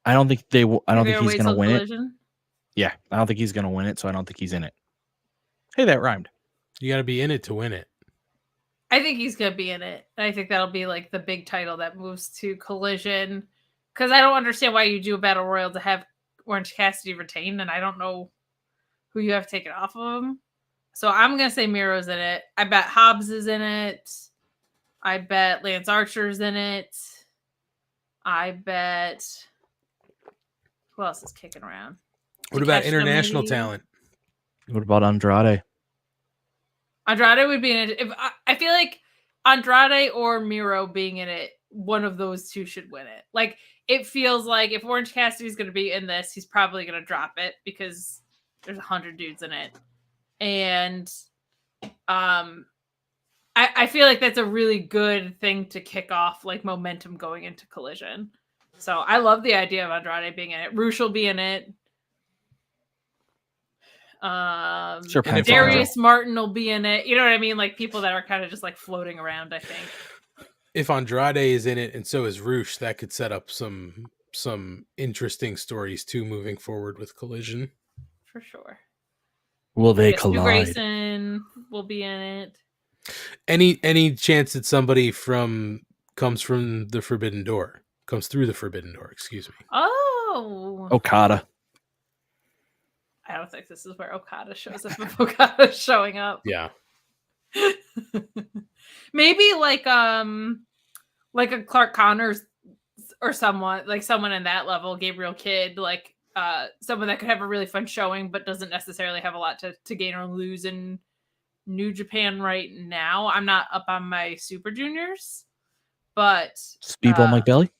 I don't think they. I don't think he's wait going to till win Collision? it. Yeah, I don't think he's going to win it, so I don't think he's in it. Hey, that rhymed. You got to be in it to win it. I think he's gonna be in it. I think that'll be like the big title that moves to Collision. Because I don't understand why you do a battle royal to have Orange Cassidy retained, and I don't know who you have taken off of him. So I'm gonna say Miro's in it. I bet Hobbs is in it. I bet Lance Archer's in it. I bet who else is kicking around? What about Takeshita international maybe? talent? What about Andrade? Andrade would be in it. If I feel like Andrade or Miro being in it, one of those two should win it. Like it feels like if Orange Cassidy's going to be in this, he's probably going to drop it because there's 100 dudes in it, and I feel like that's a really good thing to kick off like momentum going into Collision. So I love the idea of Andrade being in it. Roosh will be in it. Darius Martin will be in it. You know what I mean? Like people that are kind of just like floating around, I think. If Andrade is in it and so is Roosh, that could set up some interesting stories too moving forward with Collision. For sure. Will they Stu collide? Grayson will be in it. Any chance that somebody comes through the Forbidden Door, excuse me. Oh. Okada. I don't think this is where Okada shows up. If Okada's showing up. Yeah. Maybe like a Clark Connors or someone in that level, Gabriel Kidd, like someone that could have a really fun showing but doesn't necessarily have a lot to gain or lose in New Japan right now. I'm not up on my Super Juniors, but Speedball Mike Bailey?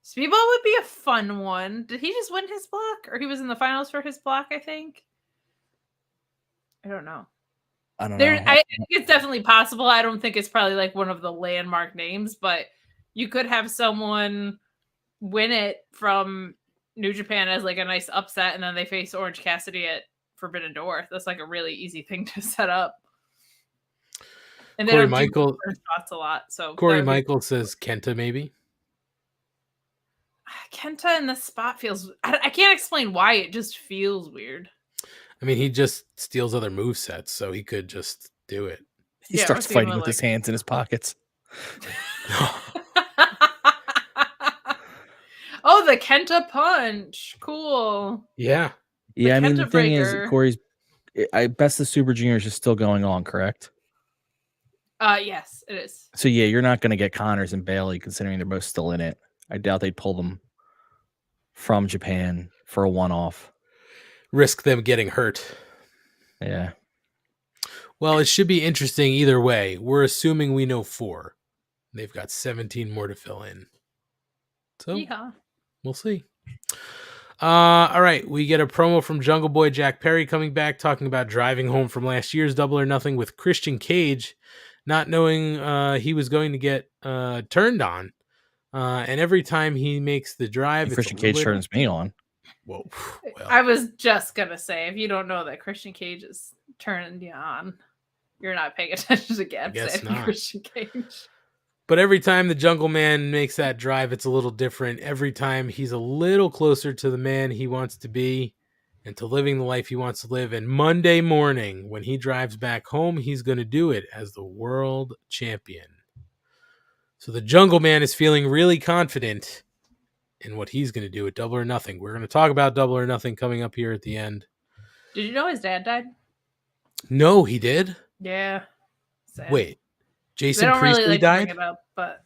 Speedball would be a fun one. Did he just win his block? Or he was in the finals for his block, I think? I don't know. I don't know. I think it's definitely possible. I don't think it's probably like one of the landmark names, but you could have someone win it from New Japan as like a nice upset, and then they face Orange Cassidy at Forbidden Door. That's like a really easy thing to set up. And they Corey don't Michael do spots a lot. So Corey Michael says Kenta maybe. Kenta in this spot feels. I can't explain why. It just feels weird. I mean, he just steals other movesets, so he could just do it. He starts fighting with his hands in his pockets. Oh, the Kenta punch. Cool. Yeah. Yeah, I mean, the Kenta thing is, breaker. Corey's. I best the Super Juniors is still going on, correct? Yes, it is. So yeah, you're not going to get Connors and Bailey, considering they're both still in it. I doubt they'd pull them from Japan for a one-off. Risk them getting hurt. Yeah. Well, it should be interesting either way. We're assuming we know 4. They've got 17 more to fill in. So Yeehaw. We'll see. All right, we get a promo from Jungle Boy Jack Perry coming back, talking about driving home from last year's Double or Nothing with Christian Cage, not knowing he was going to get turned on. And every time he makes the drive, Christian Cage turns me on. Whoa. Well, I was just gonna say, if you don't know that Christian Cage is turning you on, you're not paying attention to Gab guess saying not. Christian Cage. But every time the Jungle Man makes that drive, it's a little different. Every time he's a little closer to the man he wants to be and to living the life he wants to live. And Monday morning, when he drives back home, he's going to do it as the world champion. So the Jungle Man is feeling really confident in what he's going to do at Double or Nothing. We're going to talk about Double or Nothing coming up here at the end. Did you know his dad died? No, he did? Yeah. Sad. Wait. They Jason don't Priestley really like died? to bring it up, but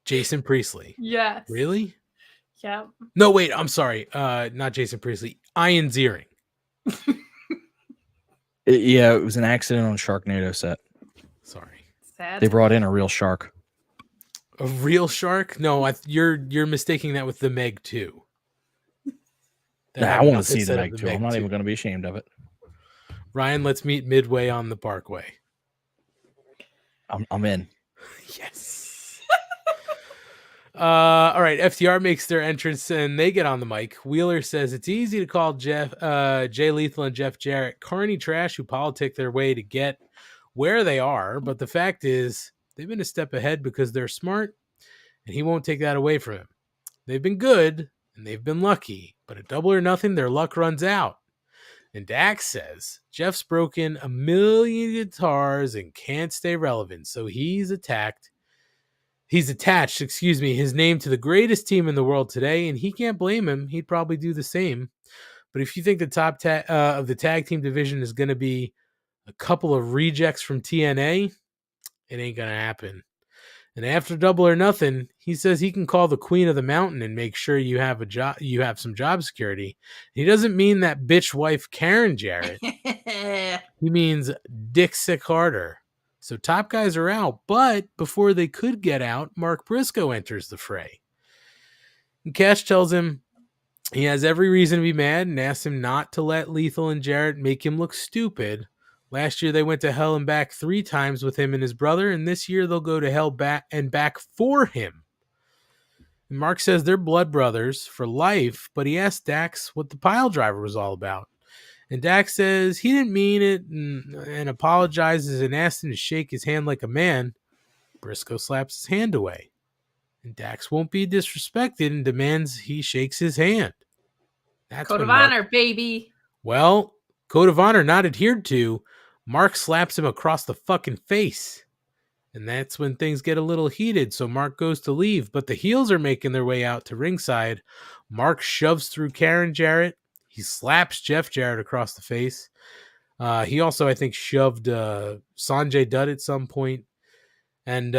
Jason Priestley. yes. Really? Yeah. No, wait, I'm sorry. Not Jason Priestley. Ian Ziering. Yeah, it was an accident on Sharknado set. Sorry. Sad. They brought in a real shark. A real shark? No, you're mistaking that with the Meg 2. that I have want not to see the set of Meg too. I'm not even going to be ashamed of it. Ryan, let's meet midway on the Parkway. I'm in. Yes. All right. FTR makes their entrance and they get on the mic. Wheeler says it's easy to call Jay Lethal and Jeff Jarrett carny trash who politic their way to get where they are. But the fact is they've been a step ahead because they're smart and he won't take that away from him. They've been good and they've been lucky, but at Double or Nothing, their luck runs out. And Dax says Jeff's broken 1 million guitars and can't stay relevant, so he's attached his name to the greatest team in the world today, and he can't blame him. He'd probably do the same. But if you think the top of the tag team division is going to be a couple of rejects from TNA, it ain't going to happen. And after Double or Nothing, he says he can call the Queen of the Mountain and make sure you have a job. You have some job security. He doesn't mean that bitch wife Karen Jarrett. He means Dixie Carter. So top guys are out, but before they could get out, Mark Briscoe enters the fray. And Cash tells him he has every reason to be mad and asks him not to let Lethal and Jarrett make him look stupid. Last year, they went to hell and back 3 times with him and his brother, and this year they'll go to hell back and back for him. And Mark says they're blood brothers for life, but he asks Dax what the pile driver was all about. And Dax says he didn't mean it and apologizes and asks him to shake his hand like a man. Briscoe slaps his hand away. And Dax won't be disrespected and demands he shakes his hand. That's Code of when honor, baby. Well, code of honor not adhered to. Mark slaps him across the fucking face. And that's when things get a little heated, so Mark goes to leave. But the heels are making their way out to ringside. Mark shoves through Karen Jarrett. He slaps Jeff Jarrett across the face. He also, I think, shoved Sanjay Dutt at some point. And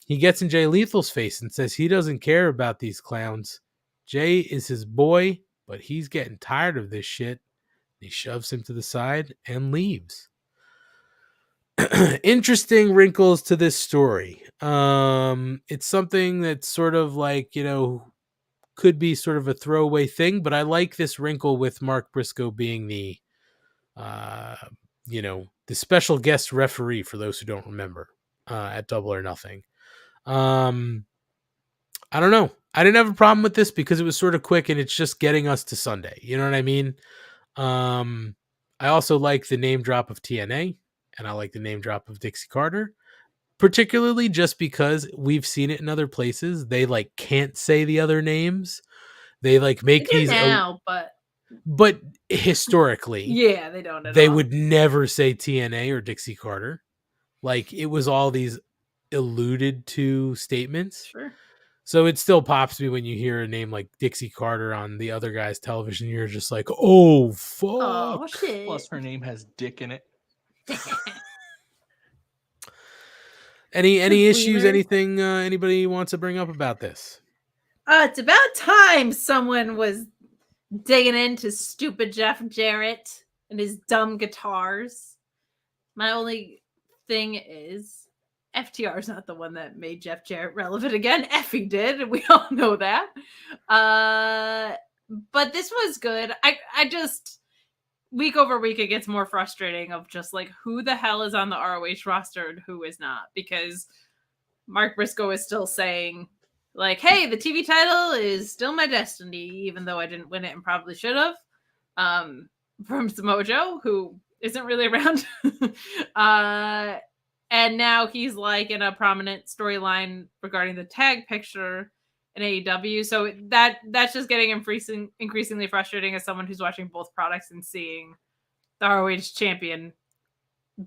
he gets in Jay Lethal's face and says he doesn't care about these clowns. Jay is his boy, but he's getting tired of this shit. He shoves him to the side and leaves. Interesting wrinkles to this story. It's something that's sort of like, could be sort of a throwaway thing, but I like this wrinkle with Mark Briscoe being the special guest referee for those who don't remember at Double or Nothing. I don't know. I didn't have a problem with this because it was sort of quick and it's just getting us to Sunday. You know what I mean? I also like the name drop of TNA. And I like the name drop of Dixie Carter, particularly just because we've seen it in other places. They can't say the other names. They make these now, but historically, yeah, they don't. They would never say TNA or Dixie Carter. It was all these alluded to statements. Sure. So it still pops me when you hear a name like Dixie Carter on the other guy's television. You're just like, oh fuck! Oh shit! Plus, her name has Dick in it. Any issues? Anything anybody wants to bring up about this? It's about time someone was digging into stupid Jeff Jarrett and his dumb guitars. My only thing is FTR's not the one that made Jeff Jarrett relevant again. Effie did, and we all know that. But this was good. I just week over week it gets more frustrating of just who the hell is on the ROH roster and who is not, because Mark Briscoe is still saying hey, the TV title is still my destiny, even though I didn't win it and probably should have. From Samoa Joe, who isn't really around. And now he's in a prominent storyline regarding the tag picture in AEW. So that's just getting increasingly frustrating as someone who's watching both products and seeing the ROH champion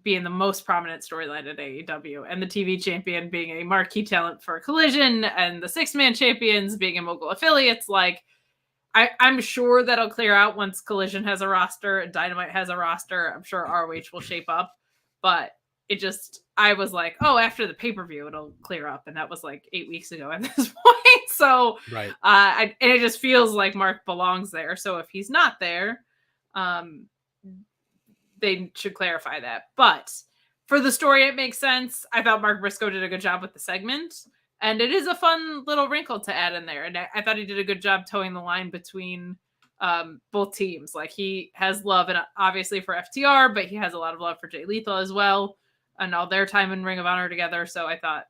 being the most prominent storyline at AEW and the TV champion being a marquee talent for Collision and the 6-man champions being in mogul affiliates. I'm sure that'll clear out once Collision has a roster, Dynamite has a roster. I'm sure ROH will shape up, but I was after the pay-per-view, it'll clear up. And that was 8 weeks ago at this point. So, right. And it just feels like Mark belongs there. So if he's not there, they should clarify that. But for the story, it makes sense. I thought Mark Briscoe did a good job with the segment. And it is a fun little wrinkle to add in there. And I thought he did a good job towing the line between both teams. Like he has love and obviously for FTR, but he has a lot of love for Jay Lethal as well, and all their time in Ring of Honor together. So I thought,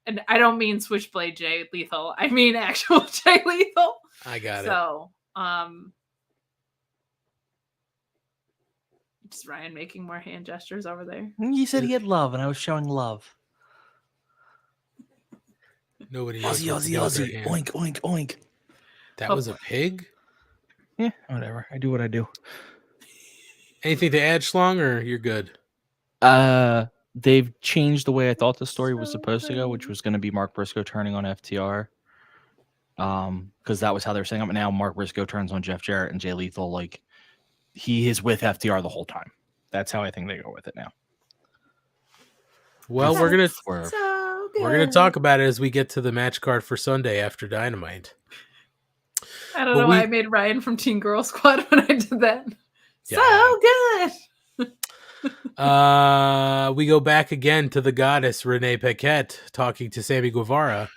and I don't mean Switchblade Jay Lethal, I mean actual Jay Lethal. I got it. So, just Ryan making more hand gestures over there. You said he had love, and I was showing love. Nobody knows Aussie, what to do with their Aussie, hand. oink, oink, oink. That was a pig? Yeah, whatever. I do what I do. Anything to add, Schlong, or you're good? They've changed the way I thought the story was supposed to go, which was going to be Mark Briscoe turning on FTR. Because that was how they were saying it. But now Mark Briscoe turns on Jeff Jarrett and Jay Lethal. Like, he is with FTR the whole time. That's how I think they go with it now. Well, we're gonna talk about it as we get to the match card for Sunday after Dynamite. I don't know why I made Ryan from Teen Girl Squad when I did that. Yeah. So good. We go back again to the goddess Renee Paquette talking to Sammy Guevara.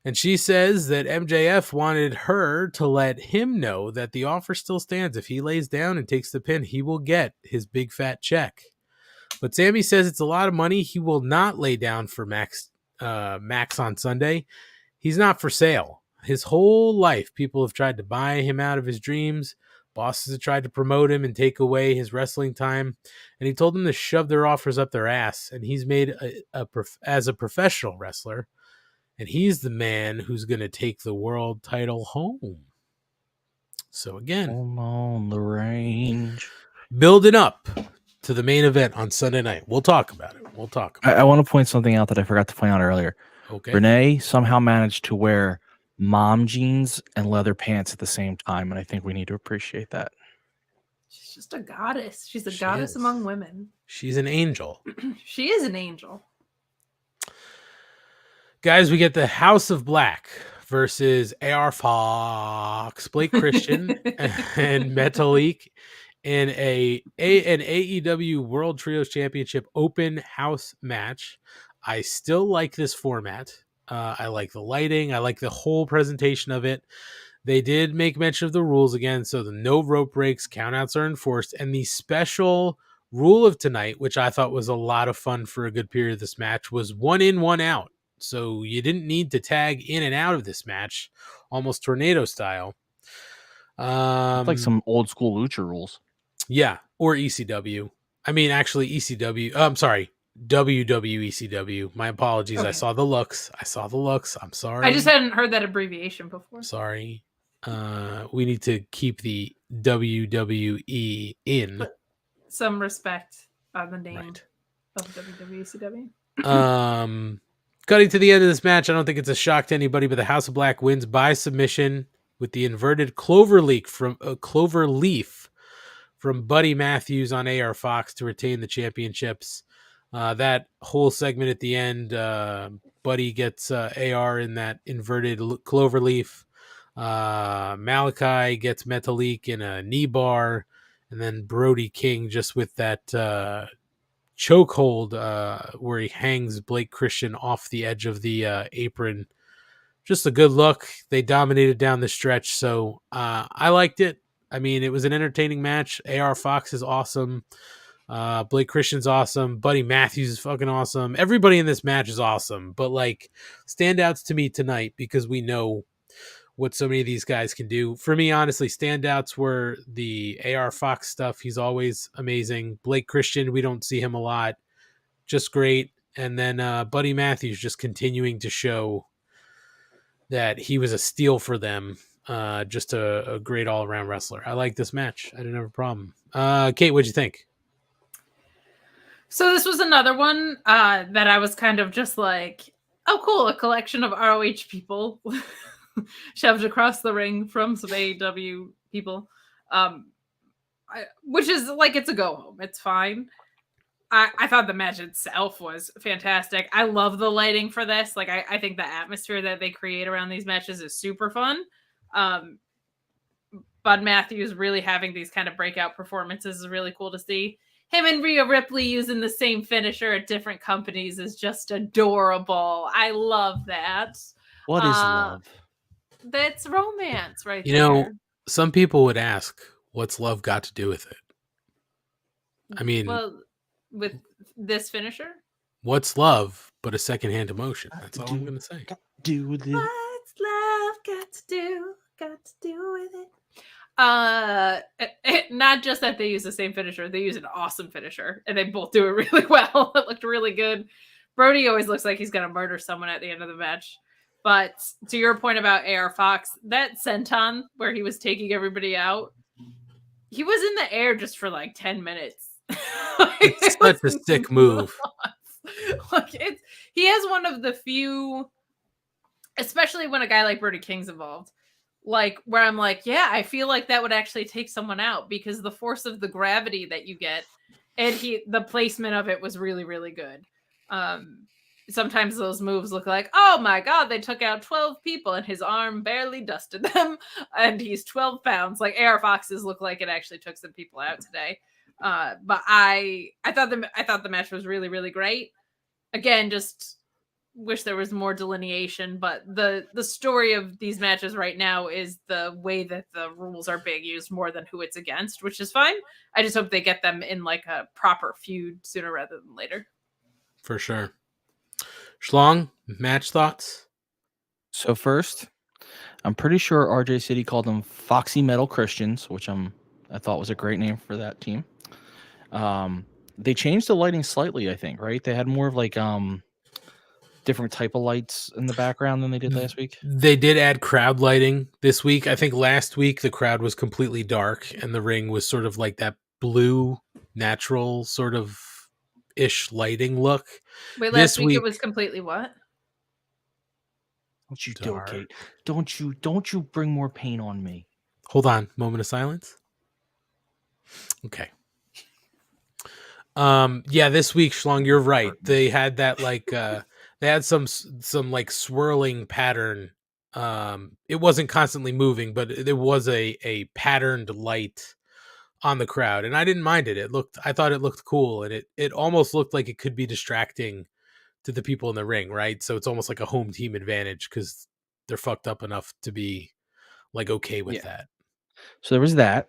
And she says that MJF wanted her to let him know that the offer still stands. If he lays down and takes the pin, he will get his big fat check. But Sammy says it's a lot of money. He will not lay down for Max on Sunday. He's not for sale. His whole life, people have tried to buy him out of his dreams. Bosses have tried to promote him and take away his wrestling time. And he told them to shove their offers up their ass. And he's made as a professional wrestler. And he's the man who's going to take the world title home. So again, home on the range, building up to the main event on Sunday night. We'll talk about it. I want to point something out that I forgot to point out earlier. Okay. Renee somehow managed to wear mom jeans and leather pants at the same time, and I think we need to appreciate that. She's just a goddess. She's a goddess among women. She's an angel. She is an angel. Guys, we get the House of Black versus AR Fox, Blake Christian, and Metalik in an AEW World Trios Championship open house match. I still like this format. I like the lighting. I like the whole presentation of it. They did make mention of the rules again, so the no rope breaks, countouts are enforced, and the special rule of tonight, which I thought was a lot of fun for a good period of this match, was 1 in, 1 out. So you didn't need to tag in and out of this match, almost tornado style. Like some old school lucha rules. Yeah, or ECW. I mean, actually ECW. I'm sorry, WWECW. My apologies. Okay. I saw the looks. I'm sorry. I just hadn't heard that abbreviation before. Sorry. We need to keep the WWE in. Put some respect on the name of WWECW. Cutting to the end of this match, I don't think it's a shock to anybody, but the House of Black wins by submission with the inverted clover leaf from Buddy Matthews on AR Fox to retain the championships. That whole segment at the end, Buddy gets AR in that inverted clover leaf. Malachi gets Metalik in a knee bar, and then Brody King just with that chokehold where he hangs Blake Christian off the edge of the apron. Just a good look. They dominated down the stretch, so I liked it. I mean, it was an entertaining match. AR Fox is awesome. Blake Christian's awesome. Buddy Matthews is fucking awesome. Everybody in this match is awesome. But like standouts to me tonight, because we know what so many of these guys can do. For me, honestly, standouts were the AR Fox stuff. He's always amazing. Blake Christian, we don't see him a lot. Just great. And then Buddy Matthews just continuing to show that he was a steal for them. Just a great all-around wrestler. I like this match. I didn't have a problem. Kate, what'd you think? So this was another one that I was kind of just like, oh, cool, a collection of ROH people shoved across the ring from some AEW people, which is like, it's a go home. It's fine. I thought the match itself was fantastic. I love the lighting for this. Like, I think the atmosphere that they create around these matches is super fun. Bud Matthews really having these kind of breakout performances is really cool to see. Him and Rhea Ripley using the same finisher at different companies is just adorable. I love that. What is love? That's romance right there. You know, some people would ask, what's love got to do with it? I mean, Well, with this finisher, what's love but a secondhand emotion? That's all I'm going to say. Do with it. what's love got to do with it? Not just that they use the same finisher, they use an awesome finisher, and they both do it really well. It looked really good. Brody always looks like he's gonna murder someone at the end of the match. But to your point about AR Fox, that senton where he was taking everybody out, he was in the air just for like 10 minutes. It's such a sick move. Like he has one of the few, especially when a guy like Brody King's involved, like where I'm like, yeah, I feel like that would actually take someone out because the force of the gravity that you get, and the placement of it was really, really good. Sometimes those moves look like, oh my god, they took out 12 people and his arm barely dusted them, and he's 12 pounds. Like AR Fox's look like it actually took some people out today. But I thought the match was really, really great. Again, just wish there was more delineation, but the story of these matches right now is the way that the rules are being used more than who it's against, which is fine. I just hope they get them in like a proper feud sooner rather than later. For sure. Schlong, match thoughts? So first, I'm pretty sure RJ City called them Foxy Metal Christians, which I thought was a great name for that team. They changed the lighting slightly, I think, right? They had more of like different type of lights in the background than they did last week. They did add crowd lighting this week. I think last week the crowd was completely dark and the ring was sort of like that blue natural sort of ish lighting look. Wait, last week it was completely what? Don't you do it, Kate. Don't you bring more pain on me. Hold on, moment of silence. Okay. Yeah, this week, Schlong, you're right. They had that like they had some like swirling pattern. It wasn't constantly moving, but there was a patterned light on the crowd, and I didn't mind it. I thought it looked cool, and it almost looked like it could be distracting to the people in the ring, right? So it's almost like a home team advantage because they're fucked up enough to be like okay with that. So there was that.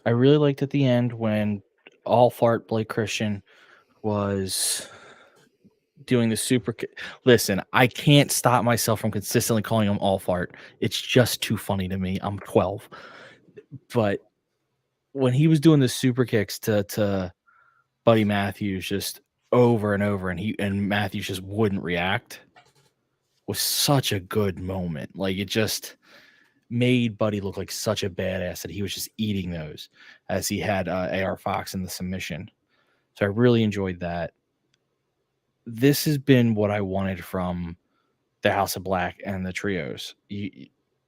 I really liked at the end when All Fart Blake Christian was doing the super. Listen, I can't stop myself from consistently calling him All Fart. It's just too funny to me. I'm 12. But when he was doing the super kicks to Buddy Matthews just over and over, and Matthews just wouldn't react, was such a good moment. Like it just made Buddy look like such a badass that he was just eating those as he had AR Fox in the submission. So I really enjoyed that. This has been what I wanted from the House of Black and the trios.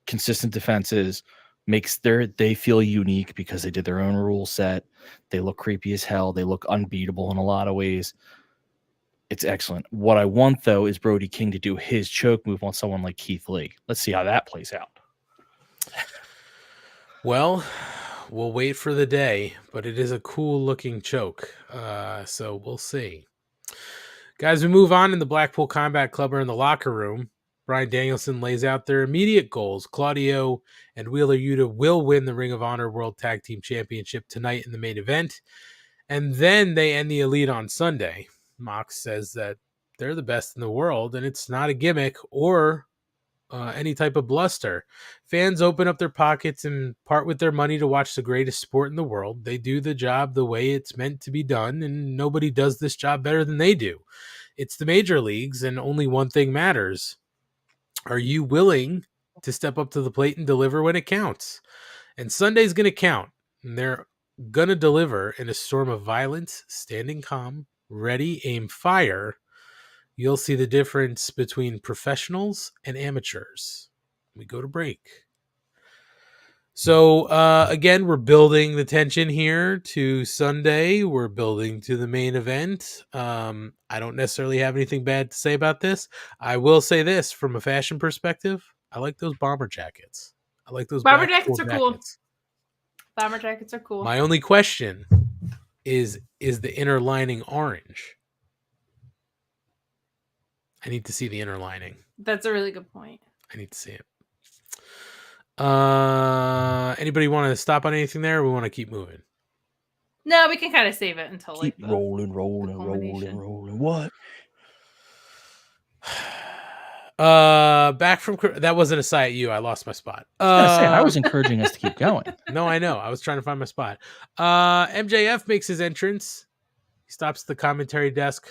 Consistent defenses they feel unique because they did their own rule set. They look creepy as hell. They look unbeatable in a lot of ways. It's excellent. What I want though is Brody King to do his choke move on someone like Keith Lee. Let's see how that plays out. Well, we'll wait for the day, but it is a cool looking choke. So we'll see. Guys, we move on in the Blackpool Combat Club or in the locker room. Bryan Danielson lays out their immediate goals. Claudio and Wheeler Yuta will win the Ring of Honor World Tag Team Championship tonight in the main event. And then they end the Elite on Sunday. Mox says that they're the best in the world, and it's not a gimmick or any type of bluster. Fans open up their pockets and part with their money to watch the greatest sport in the world. They do the job the way it's meant to be done, and nobody does this job better than they do. It's the major leagues, and only one thing matters. Are you willing to step up to the plate and deliver when it counts? And Sunday's going to count, and they're going to deliver in a storm of violence, standing calm, ready, aim, fire. You'll see the difference between professionals and amateurs. We go to break. So, again, we're building the tension here to Sunday. We're building to the main event. I don't necessarily have anything bad to say about this. I will say this from a fashion perspective. I like those bomber jackets. I like those bomber jackets are cool. Bomber jackets are cool. My only question is the inner lining orange? I need to see the inner lining. That's a really good point. I need to see it. Anybody want to stop on anything there, or we want to keep moving? No, we can kind of save it until Keep like rolling. What? Back from that wasn't a sigh at you. I lost my spot. I was gonna say, I was encouraging us to keep going. No, I know. I was trying to find my spot. MJF makes his entrance. He stops at the commentary desk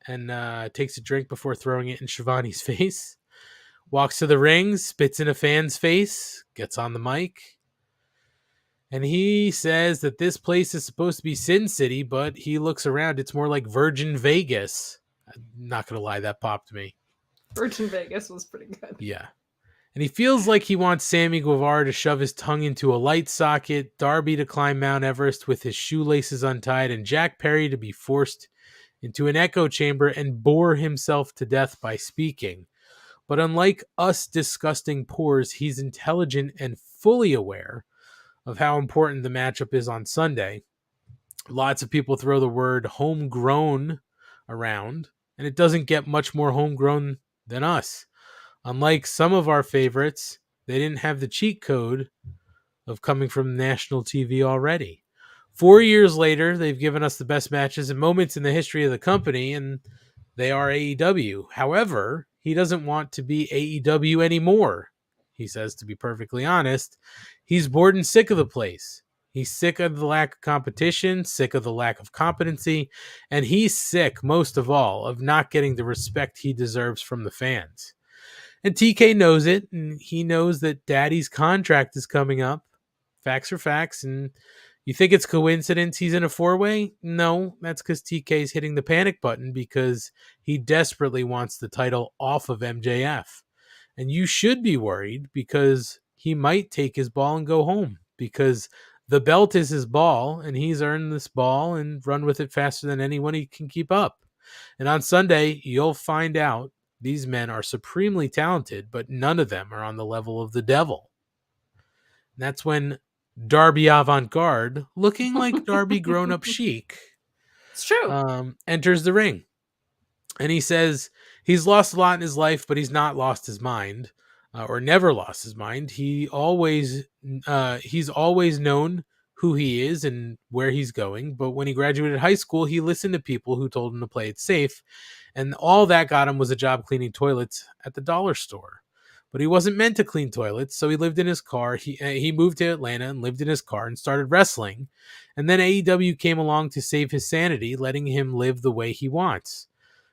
and takes a drink before throwing it in Shivani's face. Walks to the ring, spits in a fan's face, gets on the mic, and he says that this place is supposed to be Sin City, but he looks around. It's more like Virgin Vegas. I'm not going to lie, that popped me. Virgin Vegas was pretty good. Yeah. And he feels like he wants Sammy Guevara to shove his tongue into a light socket, Darby to climb Mount Everest with his shoelaces untied, and Jack Perry to be forced into an echo chamber and bore himself to death by speaking. But unlike us disgusting pores, he's intelligent and fully aware of how important the matchup is on Sunday. Lots of people throw the word homegrown around, and it doesn't get much more homegrown than us. Unlike some of our favorites, they didn't have the cheat code of coming from national TV already. 4 years later, they've given us the best matches and moments in the history of the company, and they are AEW. However, he doesn't want to be AEW anymore. He says, to be perfectly honest, he's bored and sick of the place. He's sick of the lack of competition, sick of the lack of competency, and he's sick, most of all, of not getting the respect he deserves from the fans. And TK knows it, and he knows that Daddy's contract is coming up. Facts are facts, and you think it's coincidence he's in a four-way? No, that's because TK's hitting the panic button because he desperately wants the title off of MJF. And you should be worried because he might take his ball and go home because the belt is his ball, and he's earned this ball and run with it faster than anyone he can keep up. And on Sunday, you'll find out these men are supremely talented, but none of them are on the level of the devil. And that's when Darby Avant-Garde, looking like Darby grown-up chic, it's true, enters the ring. And he says he's lost a lot in his life, but he's not lost his mind, or never lost his mind. He's always known who he is and where he's going. But when he graduated high school, he listened to people who told him to play it safe. And all that got him was a job cleaning toilets at the dollar store. But he wasn't meant to clean toilets, so he lived in his car. He moved to Atlanta and lived in his car and started wrestling. And then AEW came along to save his sanity, letting him live the way he wants.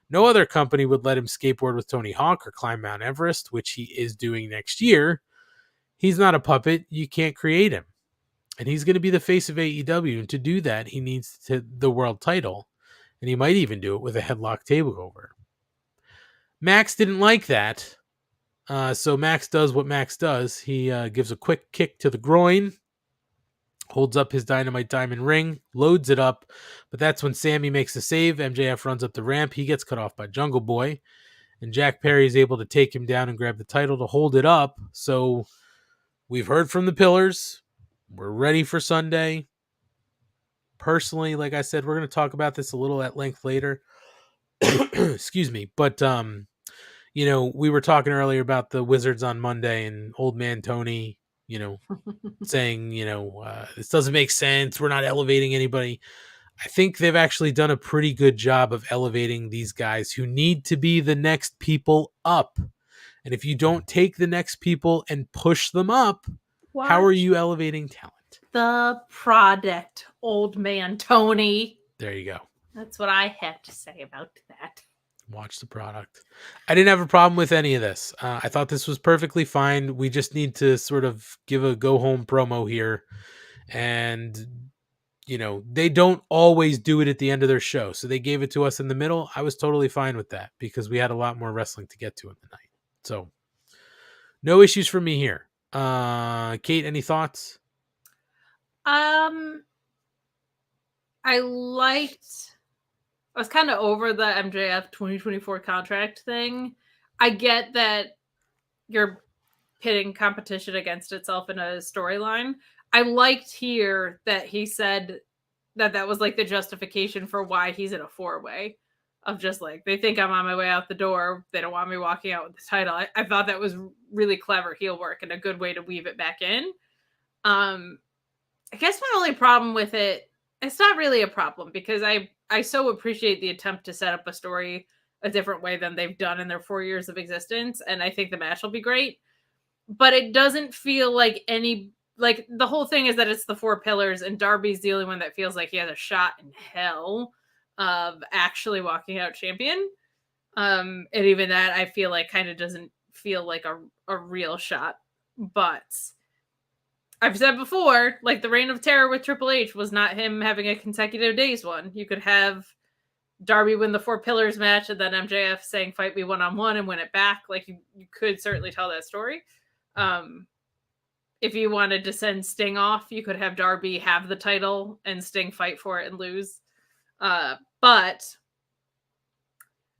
No other company would let him skateboard with Tony Hawk or climb Mount Everest, which he is doing next year. He's not a puppet. You can't create him. And he's going to be the face of AEW. And to do that, he needs the world title. And he might even do it with a headlock takeover. Max didn't like that. So Max does what Max does. He gives a quick kick to the groin, holds up his Dynamite diamond ring, loads it up. But that's when Sammy makes the save. MJF runs up the ramp. He gets cut off by Jungle Boy. And Jack Perry is able to take him down and grab the title to hold it up. So we've heard from the pillars. We're ready for Sunday. Personally, like I said, we're going to talk about this a little at length later. Excuse me. But, we were talking earlier about the Wizards on Monday and old man Tony, saying, this doesn't make sense. We're not elevating anybody. I think they've actually done a pretty good job of elevating these guys who need to be the next people up. And if you don't take the next people and push them up, how are you elevating talent? The product, old man Tony. There you go. That's what I have to say about that. Watch the product. I didn't have a problem with any of this. I thought this was perfectly fine. We just need to sort of give a go home promo here. And, they don't always do it at the end of their show. So they gave it to us in the middle. I was totally fine with that because we had a lot more wrestling to get to in the night. So no issues for me here. Kate, any thoughts? I was kind of over the MJF 2024 contract thing. I get that you're pitting competition against itself in a storyline. I liked here that he said that was like the justification for why he's in a four-way. of just like, they think I'm on my way out the door. They don't want me walking out with the title. I thought that was really clever heel work and a good way to weave it back in. I guess my only problem with it, it's not really a problem because I so appreciate the attempt to set up a story a different way than they've done in their 4 years of existence. And I think the match will be great, but it doesn't feel like the whole thing is that it's the 4 pillars and Darby's the only one that feels like he has a shot in hell of actually walking out champion. And even that I feel like kind of doesn't feel like a real shot, but I've said before, like the Reign of Terror with Triple H was not him having a consecutive days one. You could have Darby win the 4 pillars match and then MJF saying fight me one-on-one and win it back. Like you could certainly tell that story. If you wanted to send Sting off, you could have Darby have the title and Sting fight for it and lose. But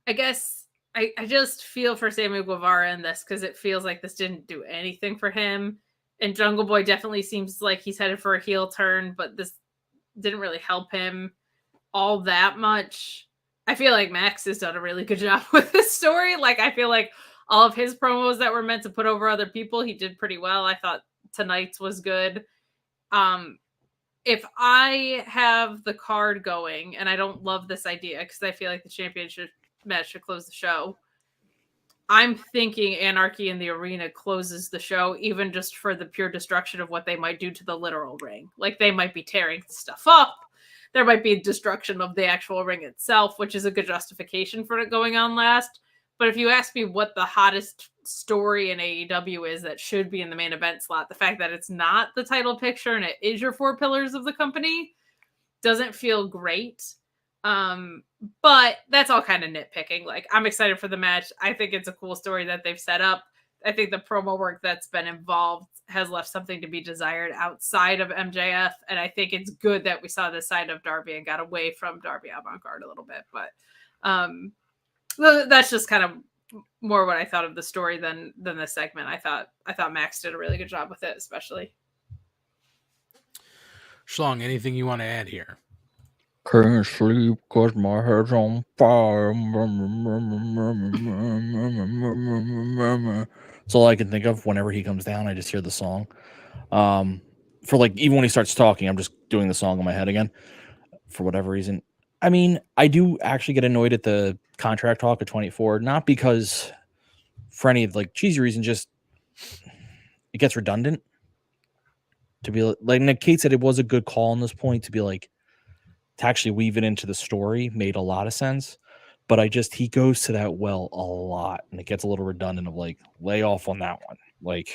I guess I just feel for Sammy Guevara in this because it feels like this didn't do anything for him. And Jungle Boy definitely seems like he's headed for a heel turn, but this didn't really help him all that much. I feel like Max has done a really good job with this story. Like, I feel like all of his promos that were meant to put over other people, he did pretty well. I thought tonight's was good. If I have the card going, and I don't love this idea because I feel like the championship match should close the show, I'm thinking Anarchy in the Arena closes the show, even just for the pure destruction of what they might do to the literal ring. Like, they might be tearing stuff up. There might be destruction of the actual ring itself, which is a good justification for it going on last. But if you ask me what the hottest story in AEW is that should be in the main event slot, the fact that it's not the title picture and it is your 4 pillars of the company doesn't feel great. But that's all kind of nitpicking. Like, I'm excited for the match. I think it's a cool story that they've set up. I think the promo work that's been involved has left something to be desired outside of MJF. And I think it's good that we saw this side of Darby and got away from Darby Avant-Garde a little bit. But that's just kind of more what I thought of the story than this segment. I thought Max did a really good job with it, especially. Schlong, anything you want to add here? Can't sleep cause my head's on fire. That's all I can think of whenever he comes down. I just hear the song. For like, even when he starts talking, I'm just doing the song in my head again for whatever reason. I mean, I do actually get annoyed at the contract talk at 24, not because for any like cheesy reason, just it gets redundant. To be like Nick Kate said, it was a good call on this point to be like, to actually weave it into the story made a lot of sense, but he goes to that well a lot and it gets a little redundant of like, lay off on that one. Like,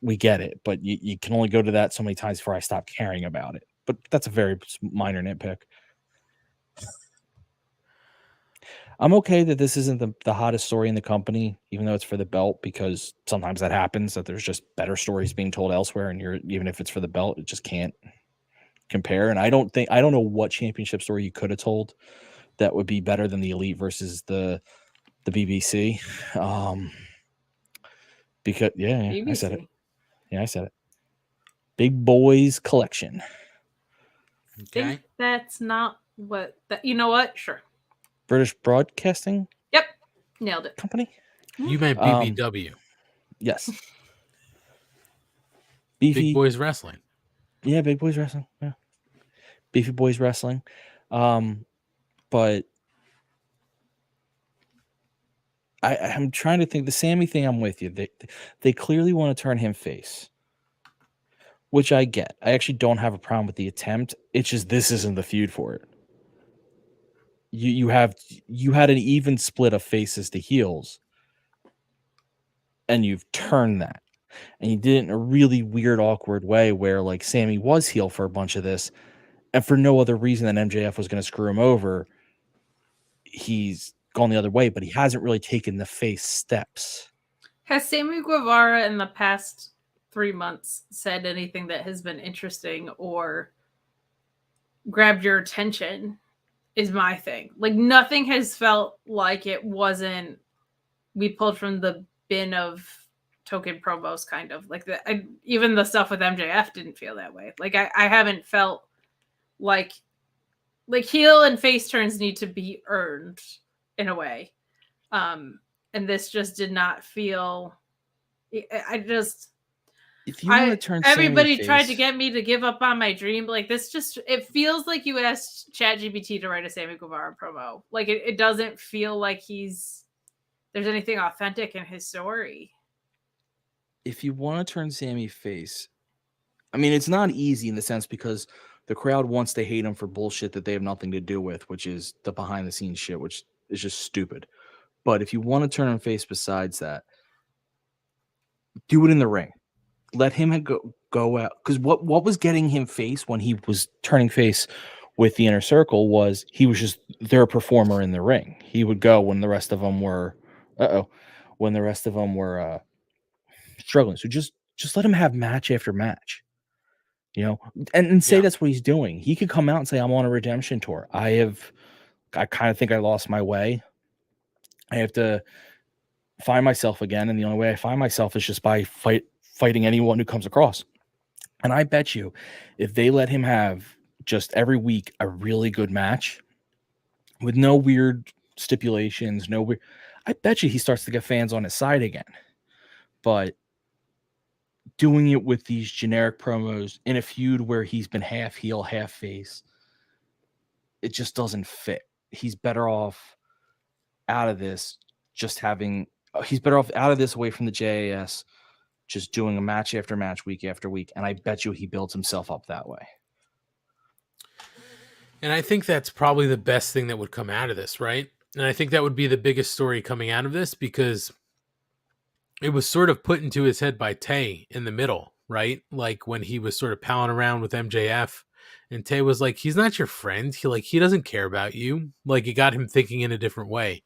we get it, but you can only go to that so many times before I stop caring about it. But that's a very minor nitpick. I'm okay that this isn't the hottest story in the company, even though it's for the belt, because sometimes that happens, that there's just better stories being told elsewhere, and even if it's for the belt, it just can't compare. And I don't know what championship story you could have told that would be better than the Elite versus the BBC. Because BBC. I said it. Yeah, I said it. Big Boys Collection. Okay. I think that's not what you know what? Sure. British Broadcasting? Yep. Nailed it. Company? You meant BBW. Yes. Big Boys Wrestling. Yeah, Big Boys Wrestling. Yeah. Beefy Boys Wrestling. But I'm trying to think. The Sammy thing, I'm with you. They clearly want to turn him face, which I get. I actually don't have a problem with the attempt. It's just this isn't the feud for it. You had an even split of faces to heels, and you've turned that. And you did it in a really weird, awkward way where like Sammy was heel for a bunch of this, and for no other reason than MJF was going to screw him over, he's gone the other way, but he hasn't really taken the face steps. Has Sammy Guevara in the past 3 months said anything that has been interesting or grabbed your attention? Is my thing. Like, nothing has felt like it wasn't we pulled from the bin of token promos, kind of like that. Even the stuff with MJF didn't feel that way. Like I haven't felt like like heel and face turns need to be earned in a way. And this just did not feel. I just. If you want to turn everybody Sammy tried to face- get me to give up on my dream. Like this, just it feels like you asked ChatGPT to write a Sammy Guevara promo. Like it doesn't feel like there's anything authentic in his story. if you want to turn Sammy face, I mean, it's not easy in the sense because the crowd wants to hate him for bullshit that they have nothing to do with, which is the behind the scenes shit, which is just stupid. But if you want to turn him face besides that, do it in the ring. Let him go out. Because what was getting him face when he was turning face with the Inner Circle was he was just their performer in the ring. He would go when the rest of them were struggling. So just let him have match after match. And say that's what he's doing. He could come out and say, I'm on a redemption tour. I kind of think I lost my way. I have to find myself again. And the only way I find myself is just by fighting anyone who comes across. And I bet you if they let him have just every week a really good match with no weird stipulations, I bet you he starts to get fans on his side again. But doing it with these generic promos in a feud where he's been half heel, half face, it just doesn't fit. He's better off out of this, he's better off out of this away from the JAS, just doing a match after match, week after week. And I bet you he builds himself up that way. And I think that's probably the best thing that would come out of this, right? And I think that would be the biggest story coming out of this because it was sort of put into his head by Tay in the middle, right? Like when he was sort of palling around with MJF and Tay was like, he's not your friend. He doesn't care about you. Like it got him thinking in a different way.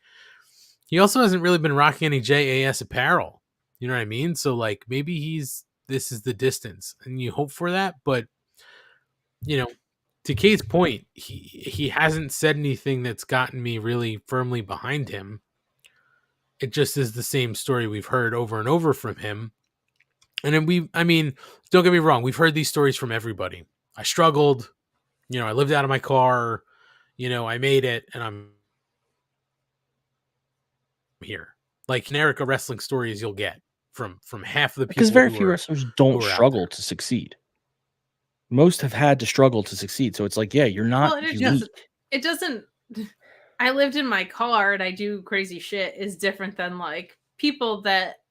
He also hasn't really been rocking any JAS apparel. You know what I mean? So like maybe this is the distance and you hope for that. But, to Kate's point, he hasn't said anything that's gotten me really firmly behind him. It just is the same story we've heard over and over from him. And then don't get me wrong. We've heard these stories from everybody. I struggled, I lived out of my car, I made it and I'm here. Like generic wrestling stories you'll get from half of the people. Because very few wrestlers don't struggle to succeed. Most have had to struggle to succeed. So it's like, yeah, you're not unique. It doesn't. I lived in my car and I do crazy shit is different than like people that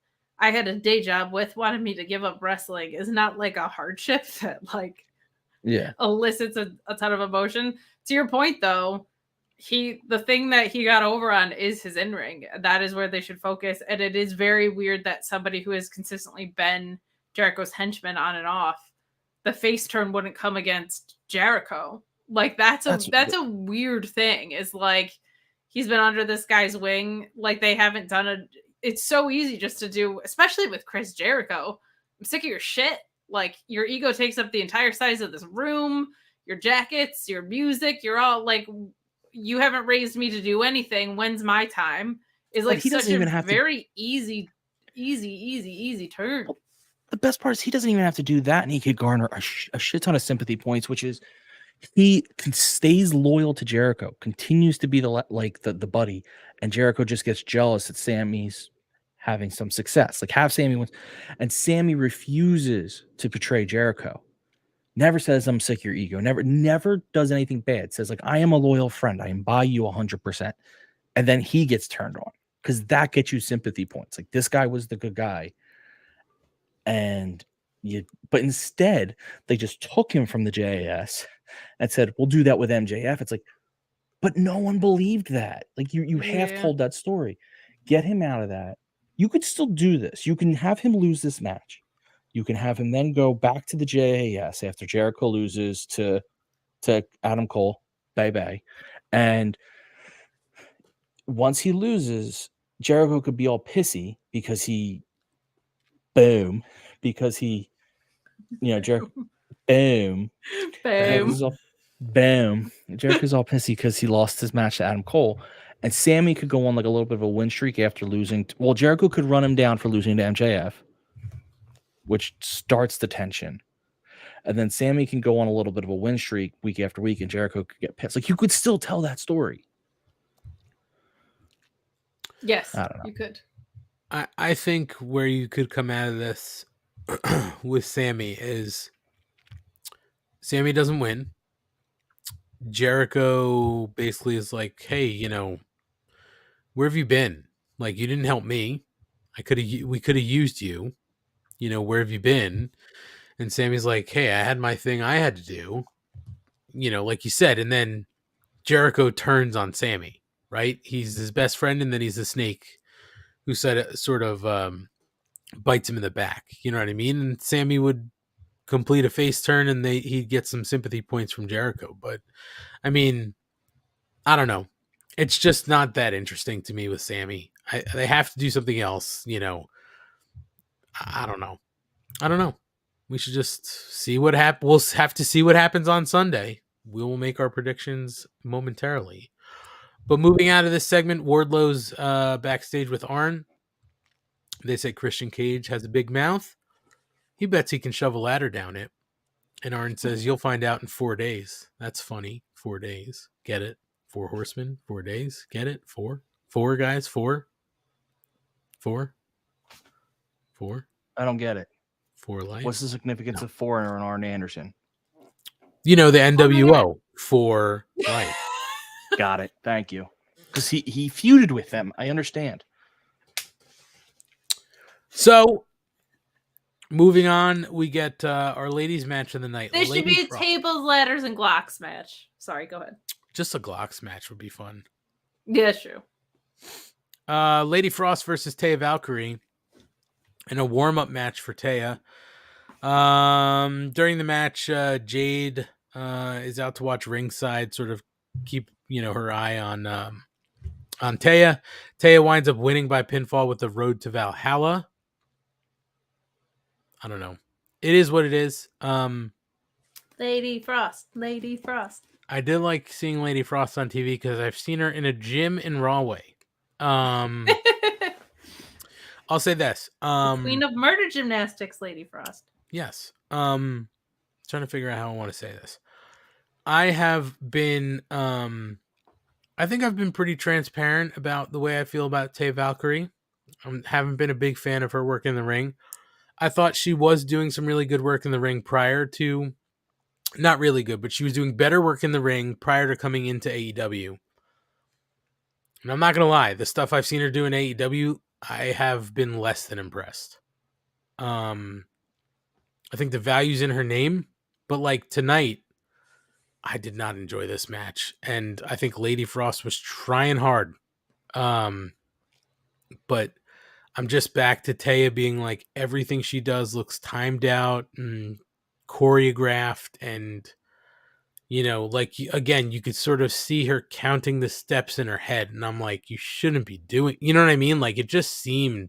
I had a day job with wanted me to give up wrestling is not like a hardship that like elicits a ton of emotion. To your point though, the thing that he got over on is his in-ring. That is where they should focus. And it is very weird that somebody who has consistently been Jericho's henchman on and off, the face turn wouldn't come against Jericho. Like that's a weird thing. Is like he's been under this guy's wing. Like they haven't done it's so easy just to do, especially with Chris Jericho. I'm sick of your shit. Like your ego takes up the entire size of this room, your jackets, your music, you're all like, you haven't raised me to do anything. When's my time? Is like such a very easy turn. The best part is he doesn't even have to do that, and he could garner a shit ton of sympathy points, which is he stays loyal to Jericho, continues to be the buddy, and Jericho just gets jealous that Sammy's having some success. Like have Sammy wins, and Sammy refuses to betray Jericho. Never says I'm sick of your ego. Never does anything bad. Says like I am a loyal friend. I am by you 100%, and then he gets turned on because that gets you sympathy points. Like this guy was the good guy. But instead they just took him from the JAS and said, we'll do that with MJF. It's like, but no one believed that. Like you half told that story. Get him out of that. You could still do this. You can have him lose this match. You can have him then go back to the JAS after Jericho loses to Adam Cole. Bye. And once he loses, Jericho could be all pissy because he Jericho, boom. Jericho's all pissy because he lost his match to Adam Cole. And Sammy could go on like a little bit of a win streak after losing. Jericho could run him down for losing to MJF, which starts the tension. and then Sammy can go on a little bit of a win streak week after week, and Jericho could get pissed. Like, you could still tell that story. Yes, I don't know. you could. I think where you could come out of this with Sammy is Sammy doesn't win. Jericho basically is like, hey, you know, where have you been? Like, you didn't help me. We could have used you. You know, where have you been? And Sammy's like, hey, I had my thing I had to do. You know, like you said, and then Jericho turns on Sammy, right? He's his best friend, and then he's the snake who sort of bites him in the back. You know what I mean? And Sammy would complete a face turn, and he'd get some sympathy points from Jericho. But I mean, I don't know. It's just not that interesting to me with Sammy. They have to do something else. You know, I don't know. We should just see what happens. We'll have to see what happens on Sunday. We will make our predictions momentarily. But moving out of this segment, Wardlow's backstage with Arn. They say Christian Cage has a big mouth. He bets he can shove a ladder down it. And Arn says, you'll find out in 4 days. That's funny. 4 days. Get it? 4 horsemen, 4 days. Get it? 4? 4 guys? 4? 4? 4? I don't get it. 4 life. What's the significance of 4 and Arn Anderson? You know, the NWO. 4 life. Got it. Thank you. Because he feuded with them. I understand. So, moving on, we get our ladies match of the night. This should be a tables, ladders, and Glocks match. Sorry, go ahead. Just a Glocks match would be fun. Yeah, true. Lady Frost versus Taya Valkyrie in a warm-up match for Taya. During the match, Jade is out to watch ringside, sort of keep her eye on Taya. Taya winds up winning by pinfall with the Road to Valhalla. I don't know. It is what it is. Lady Frost. I did like seeing Lady Frost on TV because I've seen her in a gym in Rahway. I'll say this. Queen of murder gymnastics, Lady Frost. Yes. Trying to figure out how I want to say this. I have been I think I've been pretty transparent about the way I feel about Taya Valkyrie. I haven't been a big fan of her work in the ring. I thought she was doing some really good work in the ring prior to, not really good, but she was doing better work in the ring prior to coming into AEW. And I'm not going to lie, the stuff I've seen her do in AEW, I have been less than impressed. I think the value's in her name, but like tonight, I did not enjoy this match. And I think Lady Frost was trying hard. But I'm just back to Taya being like, everything she does looks timed out and choreographed. And, like, again, you could sort of see her counting the steps in her head. And I'm like, you shouldn't be doing, you know what I mean? Like, it just she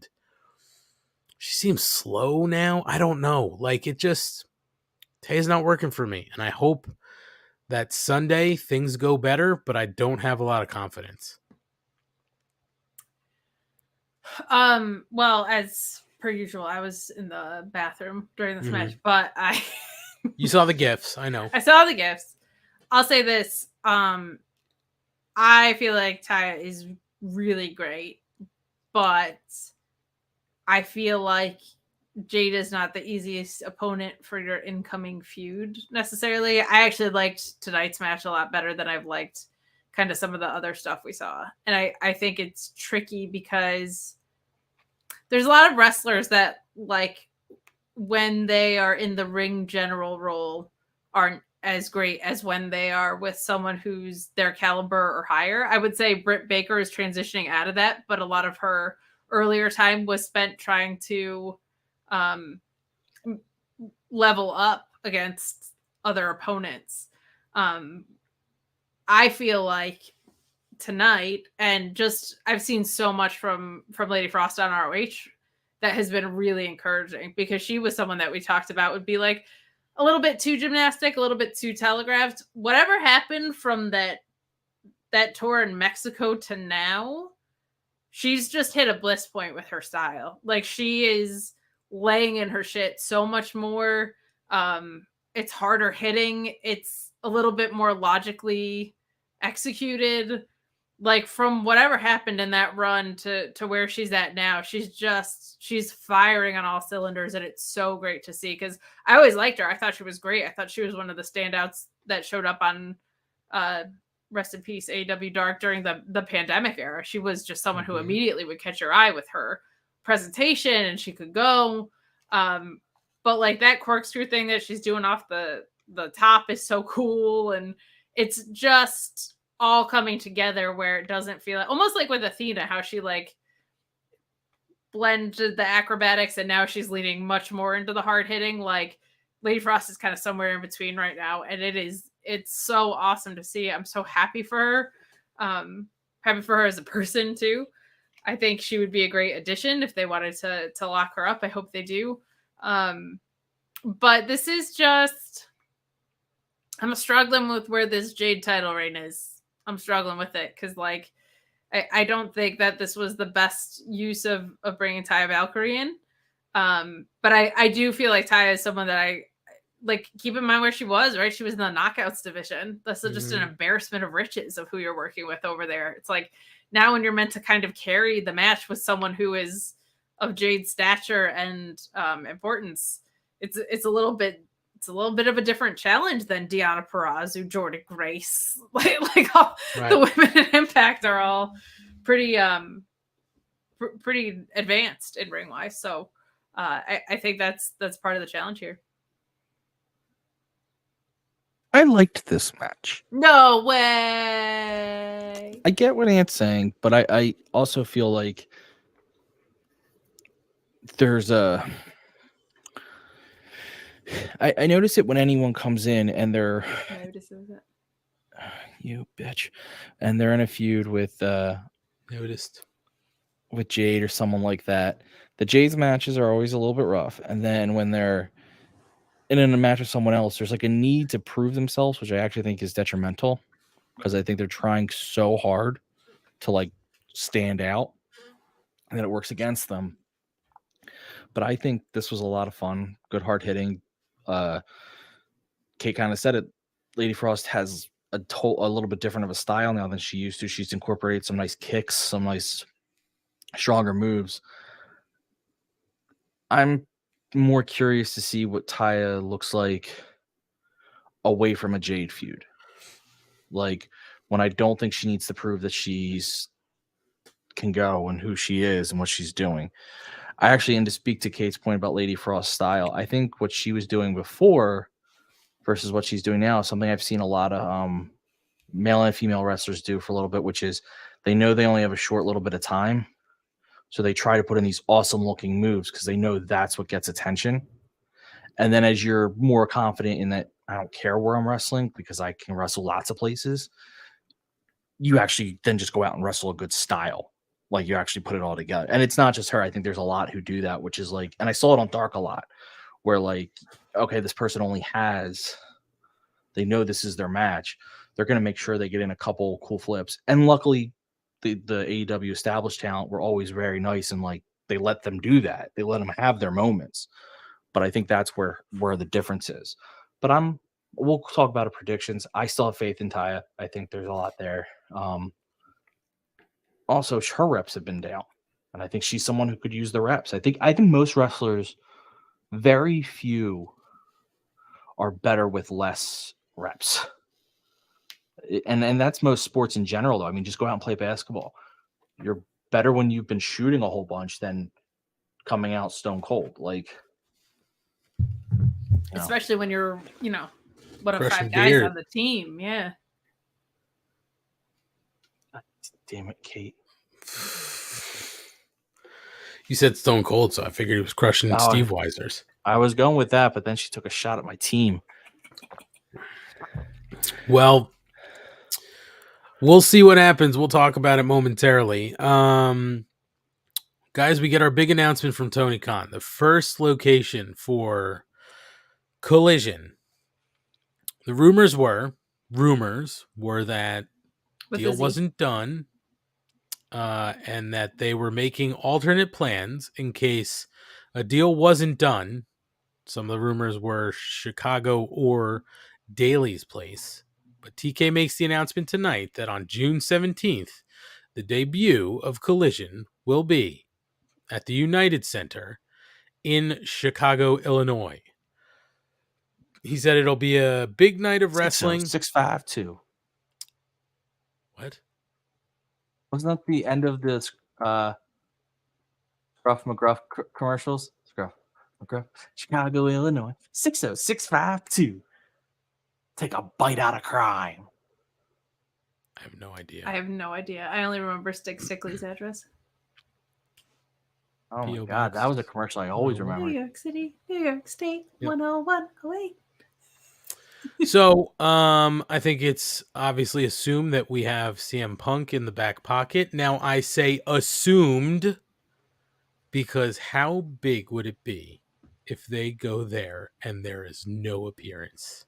seems slow now. I don't know. Like, Taya's not working for me. And I hope that Sunday things go better, but I don't have a lot of confidence. Well, as per usual, I was in the bathroom during this match, but You saw the gifts, I know. I saw the gifts. I'll say this. I feel like Taya is really great, but I feel like Jade is not the easiest opponent for your incoming feud necessarily. I actually liked tonight's match a lot better than I've liked kind of some of the other stuff we saw. And I think it's tricky because there's a lot of wrestlers that, like, when they are in the ring general role, aren't as great as when they are with someone who's their caliber or higher. I would say Britt Baker is transitioning out of that, but a lot of her earlier time was spent trying to level up against other opponents. I feel like tonight, and just I've seen so much from Lady Frost on ROH that has been really encouraging, because she was someone that we talked about would be like a little bit too gymnastic, a little bit too telegraphed. Whatever happened from that tour in Mexico to now, she's just hit a bliss point with her style. Like, she is laying in her shit so much more. it's harder hitting. It's a little bit more logically executed. Like from whatever happened in that run to where she's at now, she's firing on all cylinders, and it's so great to see because I always liked her. I thought she was great. I thought she was one of the standouts that showed up on rest in peace AEW Dark during the pandemic era. She was just someone who immediately would catch your eye with her presentation, and she could go. But like that corkscrew thing that she's doing off the top is so cool, and it's just all coming together where it doesn't feel like, almost like with Athena, how she like blended the acrobatics and now she's leaning much more into the hard hitting. Like Lady Frost is kind of somewhere in between right now, and it's so awesome to see. I'm so happy for her. Happy for her as a person too. I think she would be a great addition if they wanted to lock her up. I hope they do. But this is just, I'm struggling with where this Jade title reign is. I'm struggling with it because, like, I don't think that this was the best use of bringing Taya Valkyrie in. But I do feel like Taya is someone that I like. Keep in mind where she was, right? She was in the Knockouts division. That's just an embarrassment of riches of who you're working with over there. It's like now when you're meant to kind of carry the match with someone who is of Jade's stature and importance, it's a little bit of a different challenge than Deonna Purrazzo, Jordynne Grace. like all the women in Impact are all pretty pretty advanced in ring wise. So I think that's part of the challenge here. I liked this match. No way. I get what Ant's saying, but I also feel like there's I notice it when anyone comes in and they're you bitch, and they're in a feud with with Jade or someone like that. The Jade's matches are always a little bit rough, and then when they're in a match with someone else, there's like a need to prove themselves, which I actually think is detrimental because I think they're trying so hard to like stand out, and then it works against them. But I think this was a lot of fun, good hard hitting. Kate kind of said it. Lady Frost has a little bit different of a style now than she used to. She's incorporated some nice kicks, some nice stronger moves. I'm more curious to see what Taya looks like away from a Jade feud. Like when I don't think she needs to prove that she's can go and who she is and what she's doing. I actually, and to speak to Kate's point about Lady Frost's style, I think what she was doing before versus what she's doing now is something I've seen a lot of male and female wrestlers do for a little bit, which is they know they only have a short little bit of time. So they try to put in these awesome looking moves because they know that's what gets attention. And then as you're more confident in that, I don't care where I'm wrestling because I can wrestle lots of places, you actually then just go out and wrestle a good style. Like you actually put it all together. And it's not just her. I think there's a lot who do that, which is like, and I saw it on Dark a lot where like, okay, this person only has, they know this is their match. They're going to make sure they get in a couple cool flips. And luckily the AEW established talent were always very nice. And like, they let them do that. They let them have their moments. But I think that's where the difference is. But we'll talk about predictions. I still have faith in Taya. I think there's a lot there. Also, her reps have been down, and I think she's someone who could use the reps. I think most wrestlers, very few, are better with less reps, and that's most sports in general. Though, I mean, just go out and play basketball. You're better when you've been shooting a whole bunch than coming out stone cold. Like, especially when you're, one of Crushing 5 guys beard. on the team. Yeah. Damn it, Kate. You said Stone Cold, so I figured he was crushing Oh, Steve Weiser's. I was going with that, but then she took a shot at my team. Well, we'll see what happens. We'll talk about it momentarily. Guys, we get our big announcement from Tony Khan. The first location for Collision. The rumors were that deal wasn't done, and that they were making alternate plans in case a deal wasn't done. Some of the rumors were Chicago or Daly's place. But TK makes the announcement tonight that on June 17th, the debut of Collision will be at the United Center in Chicago, Illinois. He said it'll be a big night of wrestling. 652. What? Wasn't that the end of the Scruff McGruff commercials? Scruff McGruff, Chicago, Illinois, 60652. Take a bite out of crime. I have no idea. I have no idea. I only remember Stickley's address. Oh my P.O. God, Box. that was a commercial I always New remember. York City, New York State, Yep. 10108. So, I think it's obviously assumed that we have CM Punk in the back pocket. Now, I say assumed because how big would it be if they go there and there is no appearance?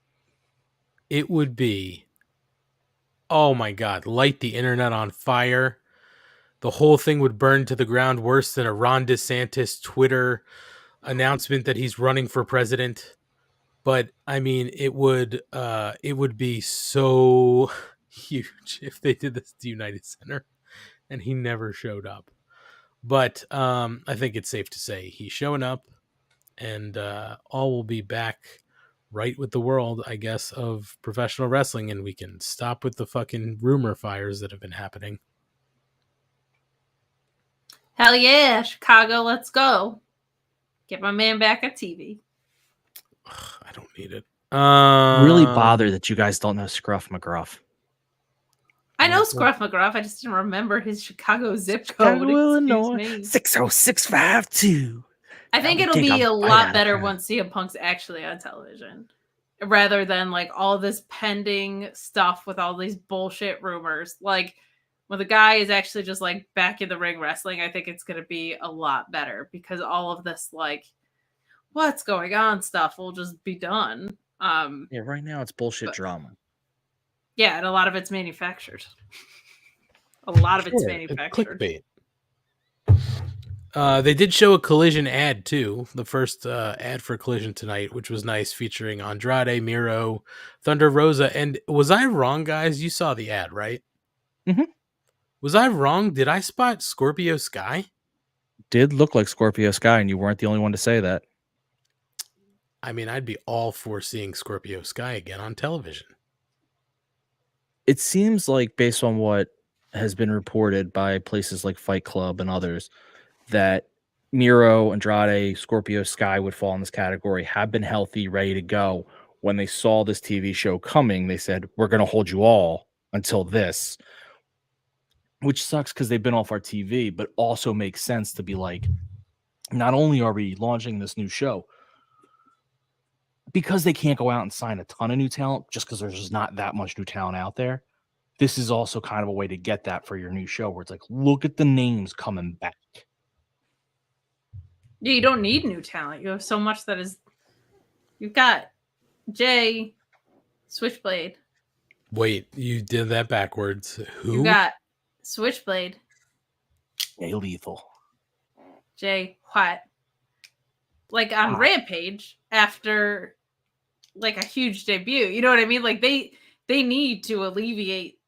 It would be, oh my God, light the internet on fire. The whole thing would burn to the ground worse than a Ron DeSantis Twitter announcement that he's running for president. But I mean, it would be so huge if they did this at the United Center and he never showed up. But I think it's safe to say he's showing up, and all will be back right with the world, I guess, of professional wrestling, and we can stop with the fucking rumor fires that have been happening. Hell yeah, Chicago, let's go. Get my man back at TV. I don't need it. Really bothered that you guys don't know Scruff McGruff. I know Scruff McGruff. I just didn't remember his Chicago zip Chicago, code. Illinois, Excuse me. 60652. I think That would it'll take be a a bite out lot of better crime. once CM Punk's actually on television, rather than like all this pending stuff with all these bullshit rumors. Like when the guy is actually just like back in the ring wrestling, I think it's going to be a lot better because all of this like what's going on stuff will just be done. Yeah, right now it's bullshit drama. Yeah, and a lot of it's manufactured. A lot of it's Sure, manufactured. Clickbait. They did show a Collision ad too, the first ad for Collision tonight, which was nice, featuring Andrade, Miro, Thunder Rosa. And was I wrong, guys? You saw the ad, right? Mm-hmm. Was I wrong? Did I spot Scorpio Sky? Did look like Scorpio Sky, and you weren't the only one to say that. I mean, I'd be all for seeing Scorpio Sky again on television. It seems like, based on what has been reported by places like Fight Club and others, that Miro, Andrade, Scorpio Sky would fall in this category, have been healthy, ready to go. When they saw this TV show coming, they said, we're going to hold you all until this, which sucks because they've been off our TV, but also makes sense to be like, not only are we launching this new show, because they can't go out and sign a ton of new talent just because there's just not that much new talent out there. This is also kind of a way to get that for your new show where it's like, look at the names coming back. Yeah, you don't need new talent. You have so much that is. You've got Jay, Switchblade. Wait, you did that backwards. Who? You got Switchblade, Jay Lethal, Jay White. Like on Rampage after like a huge debut. You know what I mean? Like they need to alleviate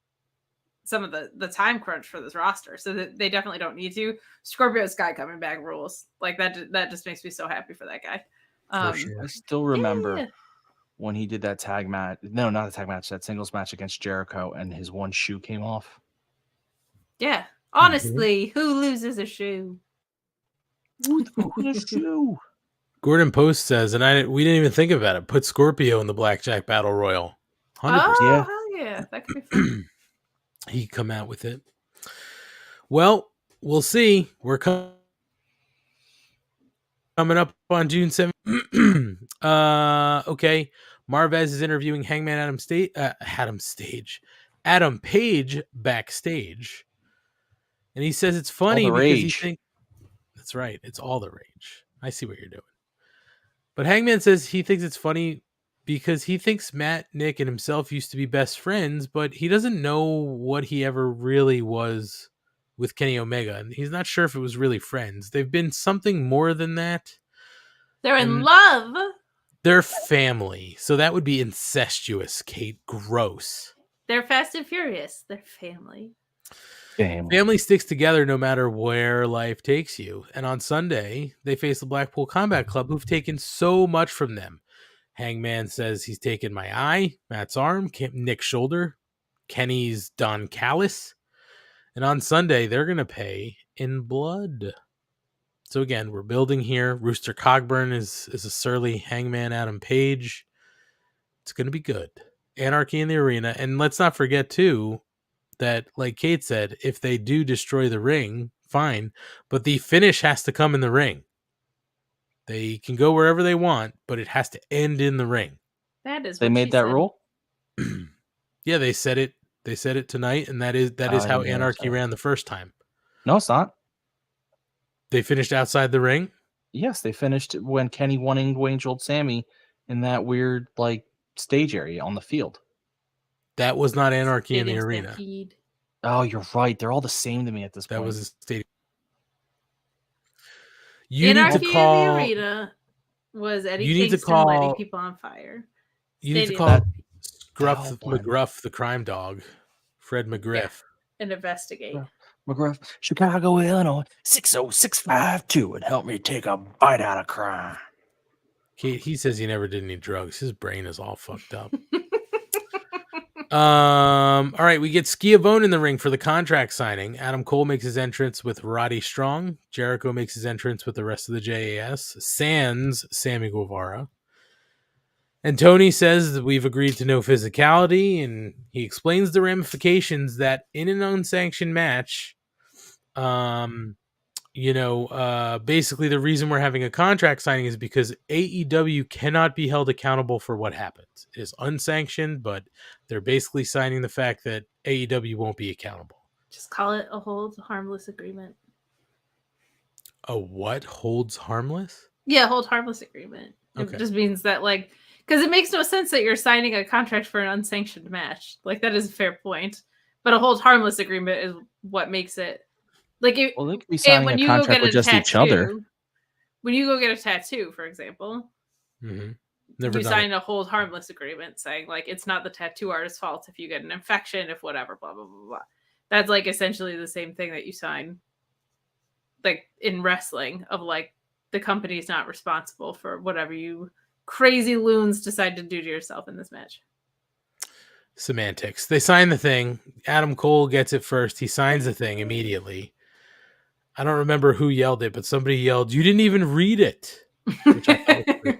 some of the time crunch for this roster. So that they definitely don't need to. Scorpio Sky coming back rules. Like that just makes me so happy for that guy. For sure. I still remember when he did that tag match. No, not a tag match, that singles match against Jericho, and his one shoe came off. Yeah. Honestly, who loses a shoe? A shoe. Gordon Post says, and we didn't even think about it, put Scorpio in the Blackjack Battle Royal. 100%. Oh, hell yeah. That could be fun. He'd come out with it. Well, we'll see. We're coming up on June 7th. Okay. Marvez is interviewing Hangman Adam Page backstage. And he says it's funny because he thinks that's right. It's all the rage. I see what you're doing. But Hangman says he thinks it's funny because he thinks Matt, Nick, and himself used to be best friends, but he doesn't know what he ever really was with Kenny Omega. And he's not sure if it was really friends. They've been something more than that. They're in love. They're family, so that would be incestuous, Kate. Gross. They're Fast and Furious. They're family. Family sticks together no matter where life takes you. And on Sunday, they face the Blackpool Combat Club, who've taken so much from them. Hangman says he's taken my eye, Matt's arm, Nick's shoulder, Kenny's Don Callis. And on Sunday, they're going to pay in blood. So again, we're building here. Rooster Cogburn is a surly Hangman Adam Page. It's going to be good. Anarchy in the arena. And let's not forget, too, that, like Kate said, if they do destroy the ring, fine. But the finish has to come in the ring. They can go wherever they want, but it has to end in the ring. That is. They made that rule? Yeah, they said it. They said it tonight, and that is how Anarchy ran the first time. No, it's not. They finished outside the ring? Yes, they finished when Kenny won Wayne Old Sammy in that weird stage area on the field. That was not Anarchy in the arena. Stampede. Oh, you're right. They're all the same to me at this point. That was a stadium. You Anarchy need to call. in the arena was Eddie You need to Kingston call. lighting people on fire. You need to Stadium. call Gruff McGruff, the crime dog, Fred McGriff. And investigate. McGruff, Chicago, Illinois, 60652 would help me take a bite out of crime. Kate, he says he never did any drugs. His brain is all fucked up. All right, we get Schiavone in the ring for the contract signing. Adam Cole makes his entrance with Roddy Strong. Jericho makes his entrance with the rest of the JAS. Sans Sammy Guevara. And Tony says that we've agreed to no physicality, and he explains the ramifications that in an unsanctioned match, basically the reason we're having a contract signing is because AEW cannot be held accountable for what happens. It is unsanctioned, but they're basically signing the fact that AEW won't be accountable. Just call it a hold harmless agreement. A what holds harmless? Yeah, hold harmless agreement. Okay. It just means that because it makes no sense that you're signing a contract for an unsanctioned match. That is a fair point. But a hold harmless agreement is what makes it they could be signing a contract with just each other. When you go get a tattoo, for example, Never you done sign it. a hold harmless agreement saying it's not the tattoo artist's fault if you get an infection, if whatever, blah blah blah blah. That's essentially the same thing that you sign in wrestling of the company's not responsible for whatever you crazy loons decide to do to yourself in this match. Semantics. They sign the thing. Adam Cole gets it first. He signs the thing immediately. I don't remember who yelled it, but somebody yelled, "You didn't even read it," which I thought was pretty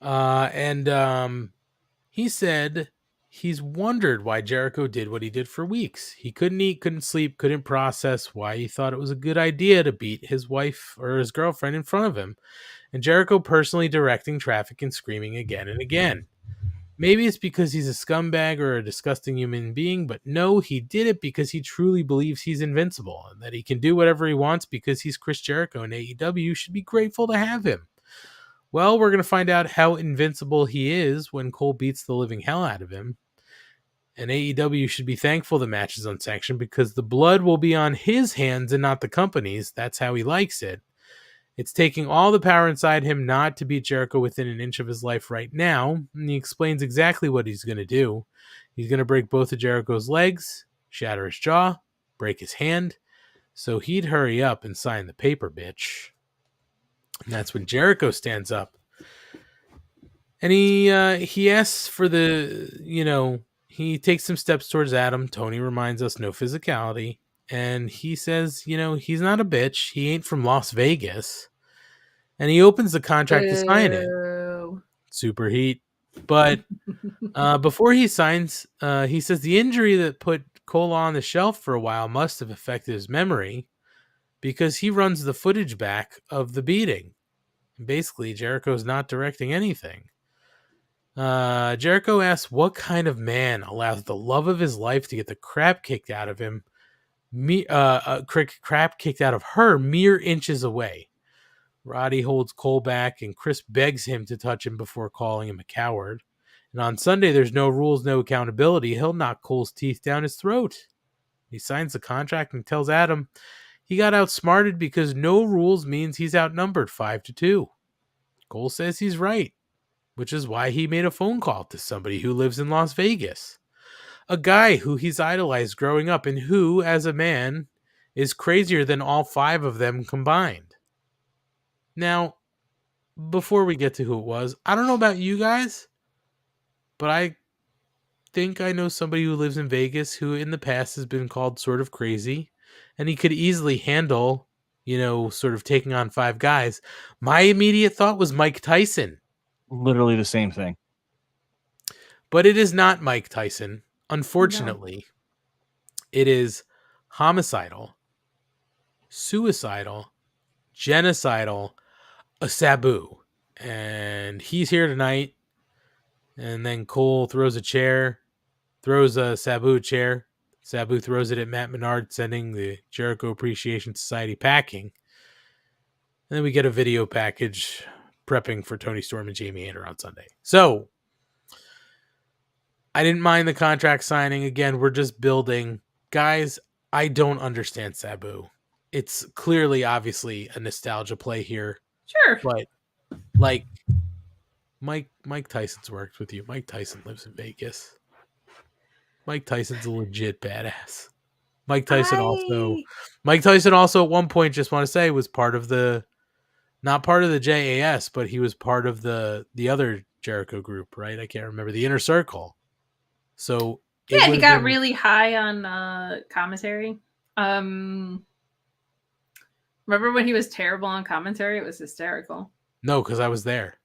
funny. He said he's wondered why Jericho did what he did for weeks. He couldn't eat, couldn't sleep, couldn't process why he thought it was a good idea to beat his wife or his girlfriend in front of him. And Jericho personally directing traffic and screaming again and again. Maybe it's because he's a scumbag or a disgusting human being, but no, he did it because he truly believes he's invincible and that he can do whatever he wants because he's Chris Jericho, and AEW should be grateful to have him. Well, we're going to find out how invincible he is when Cole beats the living hell out of him. And AEW should be thankful the match is unsanctioned because the blood will be on his hands and not the company's. That's how he likes it. It's taking all the power inside him not to beat Jericho within an inch of his life right now, and he explains exactly what he's going to do. He's going to break both of Jericho's legs, shatter his jaw, break his hand, so he'd hurry up and sign the paper, bitch. And that's when Jericho stands up. And he asks for he takes some steps towards Adam. Tony reminds us no physicality. And he says, he's not a bitch. He ain't from Las Vegas. And he opens the contract to sign it. Super heat. But before he signs, he says the injury that put Cole on the shelf for a while must have affected his memory because he runs the footage back of the beating. And basically, Jericho's not directing anything. Jericho asks what kind of man allows the love of his life to get the crap kicked out of him. Crap kicked out of her mere inches away. Roddy holds Cole back, and Chris begs him to touch him before calling him a coward. And on Sunday, there's no rules, no accountability. He'll knock Cole's teeth down his throat. He signs the contract and tells Adam he got outsmarted because no rules means he's outnumbered 5-2. Cole says he's right, which is why he made a phone call to somebody who lives in Las Vegas. A guy who he's idolized growing up and who, as a man, is crazier than all 5 of them combined. Now, before we get to who it was, I don't know about you guys, but I think I know somebody who lives in Vegas who in the past has been called sort of crazy, and he could easily handle, sort of taking on 5 guys. My immediate thought was Mike Tyson. Literally the same thing. But it is not Mike Tyson. Unfortunately, It is homicidal, suicidal, genocidal, a Sabu. And he's here tonight. And then Cole throws a Sabu chair. Sabu throws it at Matt Menard, sending the Jericho Appreciation Society packing. And then we get a video package prepping for Tony Storm and Jamie Hayter on Sunday. So, I didn't mind the contract signing. Again, we're just building. Guys, I don't understand Sabu. It's clearly, obviously, a nostalgia play here. Sure. But, Mike Tyson's worked with you. Mike Tyson lives in Vegas. Mike Tyson's a legit badass. Mike Tyson also at one point, just want to say, was part of not part of the JAS, but he was part of the other Jericho group, right? I can't remember, the Inner Circle. So he got really high on commentary. Remember when he was terrible on commentary? It was hysterical. No, because I was there.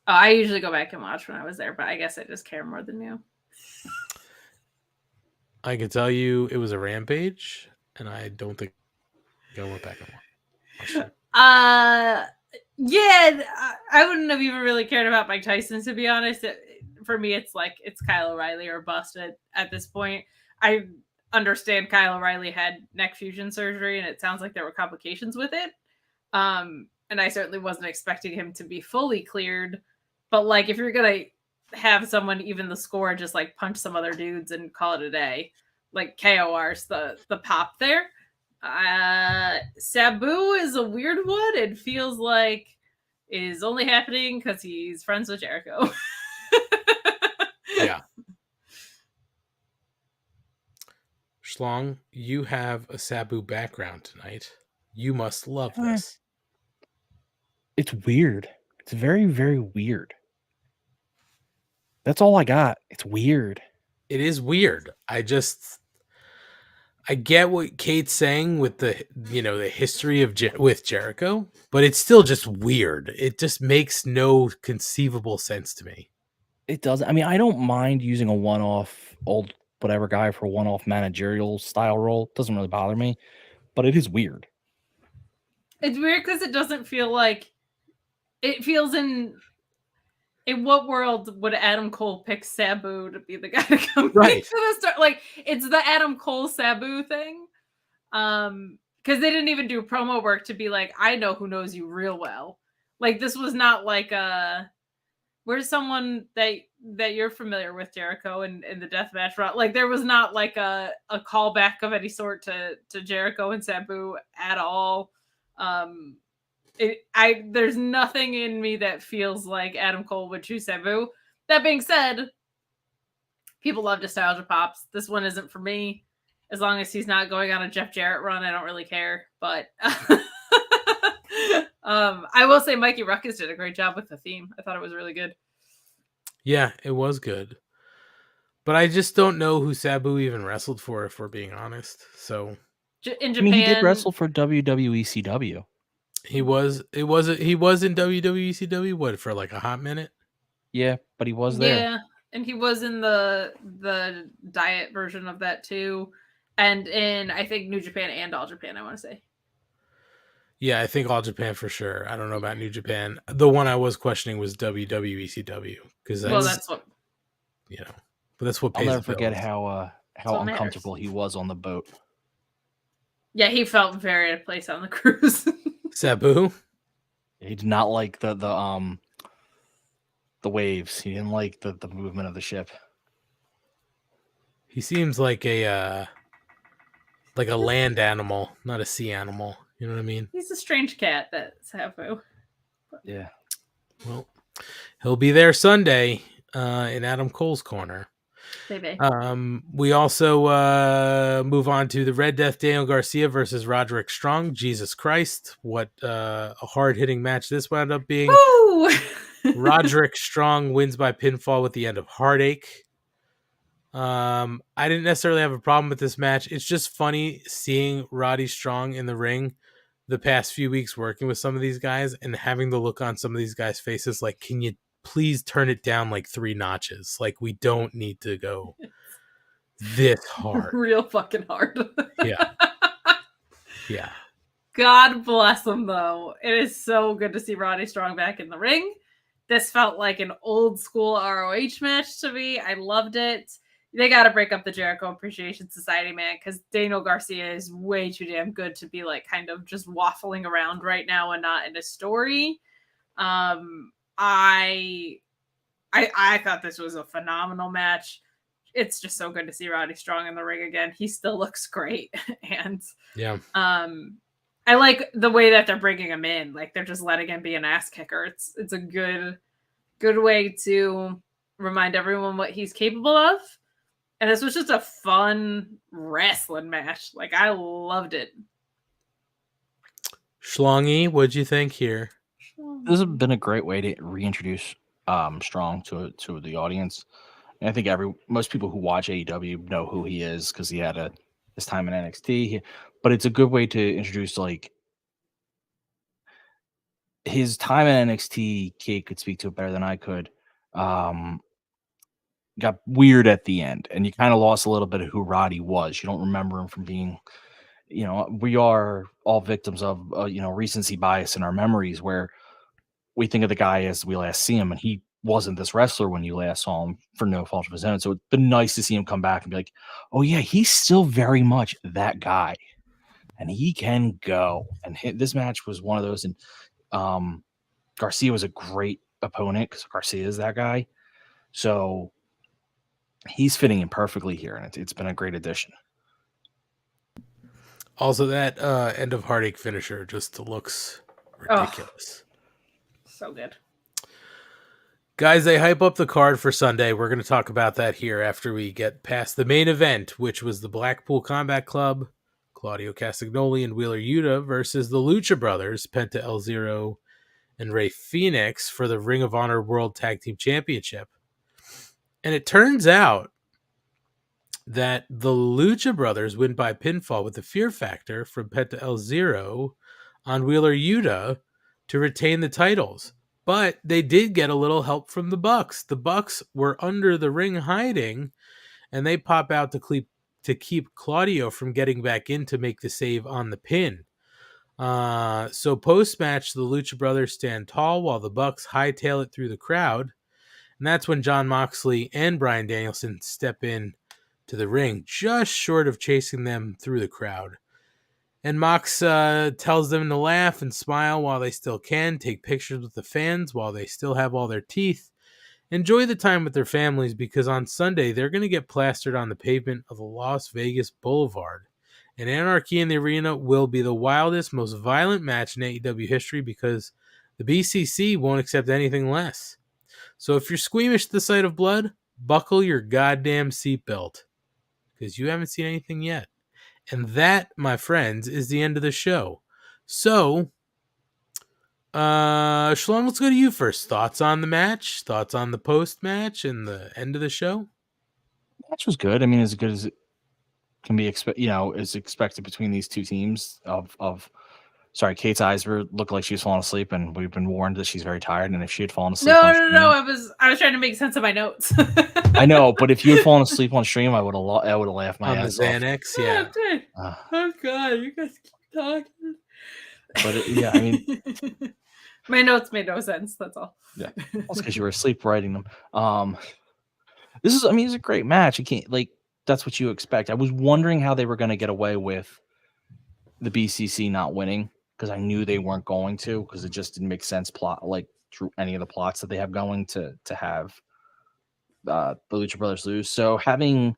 Oh, I usually go back and watch when I was there, but I guess I just care more than you. I can tell you it was a Rampage, and I don't think I went back and watched it. Yeah, I wouldn't have even really cared about Mike Tyson, to be honest. For me, it's Kyle O'Reilly or bust at this point. I understand Kyle O'Reilly had neck fusion surgery, and it sounds like there were complications with it. And I certainly wasn't expecting him to be fully cleared. But if you're gonna have someone even the score, just punch some other dudes and call it a day, KOR's the pop there. Sabu is a weird one. It feels like is only happening because he's friends with Jericho. Yeah. Schlong, you have a Sabu background tonight. You must love this. It's weird. It's very, very weird. That's all I got. It's weird. It is weird. I get what Kate's saying with the history of with Jericho, but it's still just weird. It just makes no conceivable sense to me. It doesn't. I mean, I don't mind using a one-off old whatever guy for a one-off managerial style role. It doesn't really bother me, but it is weird. It's weird because it doesn't feel like it feels in what world would Adam Cole pick Sabu to be the guy to come right to the start? It's the Adam Cole Sabu thing. Because they didn't even do promo work to be I know who knows you real well. This was not where's someone that you're familiar with, Jericho, in the deathmatch route. There was not a callback of any sort to Jericho and Sabu at all. There's nothing in me that feels like Adam Cole would choose Sabu. That being said, people love nostalgia pops. This one isn't for me. As long as he's not going on a Jeff Jarrett run, I don't really care. But I will say Mikey Ruckus did a great job with the theme. I thought it was really good. Yeah, it was good. But I just don't know who Sabu even wrestled for, if we're being honest. So in Japan, I mean, he did wrestle for WWECW. He was in WWECW what for a hot minute? Yeah, but he was there. Yeah, and he was in the diet version of that too, and in I think New Japan and All Japan. I want to say. Yeah, I think All Japan for sure. I don't know about New Japan. The one I was questioning was WWECW because that's what but that's what pays. I'll never forget how uncomfortable he was on the boat. Yeah, he felt very at a place on the cruise. Sabu? He did not like the waves. He didn't like the movement of the ship. He seems like a land animal, not a sea animal. You know what I mean? He's a strange cat, that Sabu. Yeah. Well, he'll be there Sunday in Adam Cole's corner. Baby. We also move on to the Red Death Daniel Garcia versus Roderick Strong. Jesus Christ, what a hard-hitting match this wound up being. Woo! Roderick Strong wins by pinfall with the end of Heartache. I didn't necessarily have a problem with this match. It's just funny seeing Roddy Strong in the ring the past few weeks working with some of these guys and having the look on some of these guys' faces like, can you please turn it down like 3 notches? Like, we don't need to go this hard. Real fucking hard. Yeah. Yeah. God bless him, though. It is so good to see Roddy Strong back in the ring. This felt like an old school ROH match to me. I loved it. They got to break up the Jericho Appreciation Society, man, because Daniel Garcia is way too damn good to be like kind of just waffling around right now and not in a story. I thought this was a phenomenal match. It's just so good to see Roddy Strong in the ring again. He still looks great, and yeah. I like the way that they're bringing him in. Like they're just letting him be an ass kicker. It's a good way to remind everyone what he's capable of. And this was just a fun wrestling match. Like I loved it. Schlongy, what'd you think here? This has been a great way to reintroduce Strong to the audience. And I think most people who watch AEW know who he is because he had his time in NXT. But it's a good way to introduce like his time in NXT. Kate could speak to it better than I could. Got weird at the end, and you kind of lost a little bit of who Roddy was. You don't remember him from being, we are all victims of recency bias in our memories, where we think of the guy as we last see him, and he wasn't this wrestler when you last saw him for no fault of his own. So it's been nice to see him come back and be like, oh yeah, he's still very much that guy, and he can go. And this match was one of those, and Garcia was a great opponent because Garcia is that guy. So he's fitting in perfectly here, and it's been a great addition. Also, that end of Heartache finisher just looks ridiculous. So good. Guys, they hype up the card for Sunday. We're going to talk about that here after we get past the main event, which was the Blackpool Combat Club, Claudio Castagnoli and Wheeler Yuta versus the Lucha Brothers, Penta El Zero and Rey Fenix for the Ring of Honor World Tag Team Championship. And it turns out that the Lucha Brothers win by pinfall with the Fear Factor from Penta El Zero on Wheeler Yuta to retain the titles. But they did get a little help from the Bucks. The Bucks were under the ring hiding, and they pop out to keep Claudio from getting back in to make the save on the pin. So post-match, the Lucha Brothers stand tall while the Bucks hightail it through the crowd. And that's when Jon Moxley and Bryan Danielson step in to the ring, just short of chasing them through the crowd. And Mox tells them to laugh and smile while they still can, take pictures with the fans while they still have all their teeth, enjoy the time with their families, because on Sunday they're going to get plastered on the pavement of the Las Vegas Boulevard. And Anarchy in the Arena will be the wildest, most violent match in AEW history because the BCC won't accept anything less. So if you're squeamish at the sight of blood, buckle your goddamn seatbelt, because you haven't seen anything yet. And that, my friends, is the end of the show. So, Schlong, let's go to you first. Thoughts on the match? Thoughts on the post-match and the end of the show? The match was good. I mean, as good as it can be is expected between these two teams Sorry, Kate's eyes looked like she was falling asleep, and we've been warned that she's very tired. And if she had fallen asleep, No. I was trying to make sense of my notes. I know, but if you had fallen asleep on stream, I would have laughed my ass off. On the Xanax, yeah. Oh God, you guys keep talking. But I mean, my notes made no sense. That's all. Yeah, that's because you were asleep writing them. It's a great match. You can't that's what you expect. I was wondering how they were going to get away with the BCC not winning, because I knew they weren't going to, because it just didn't make sense through any of the plots that they have going to have the Lucha Brothers lose. So having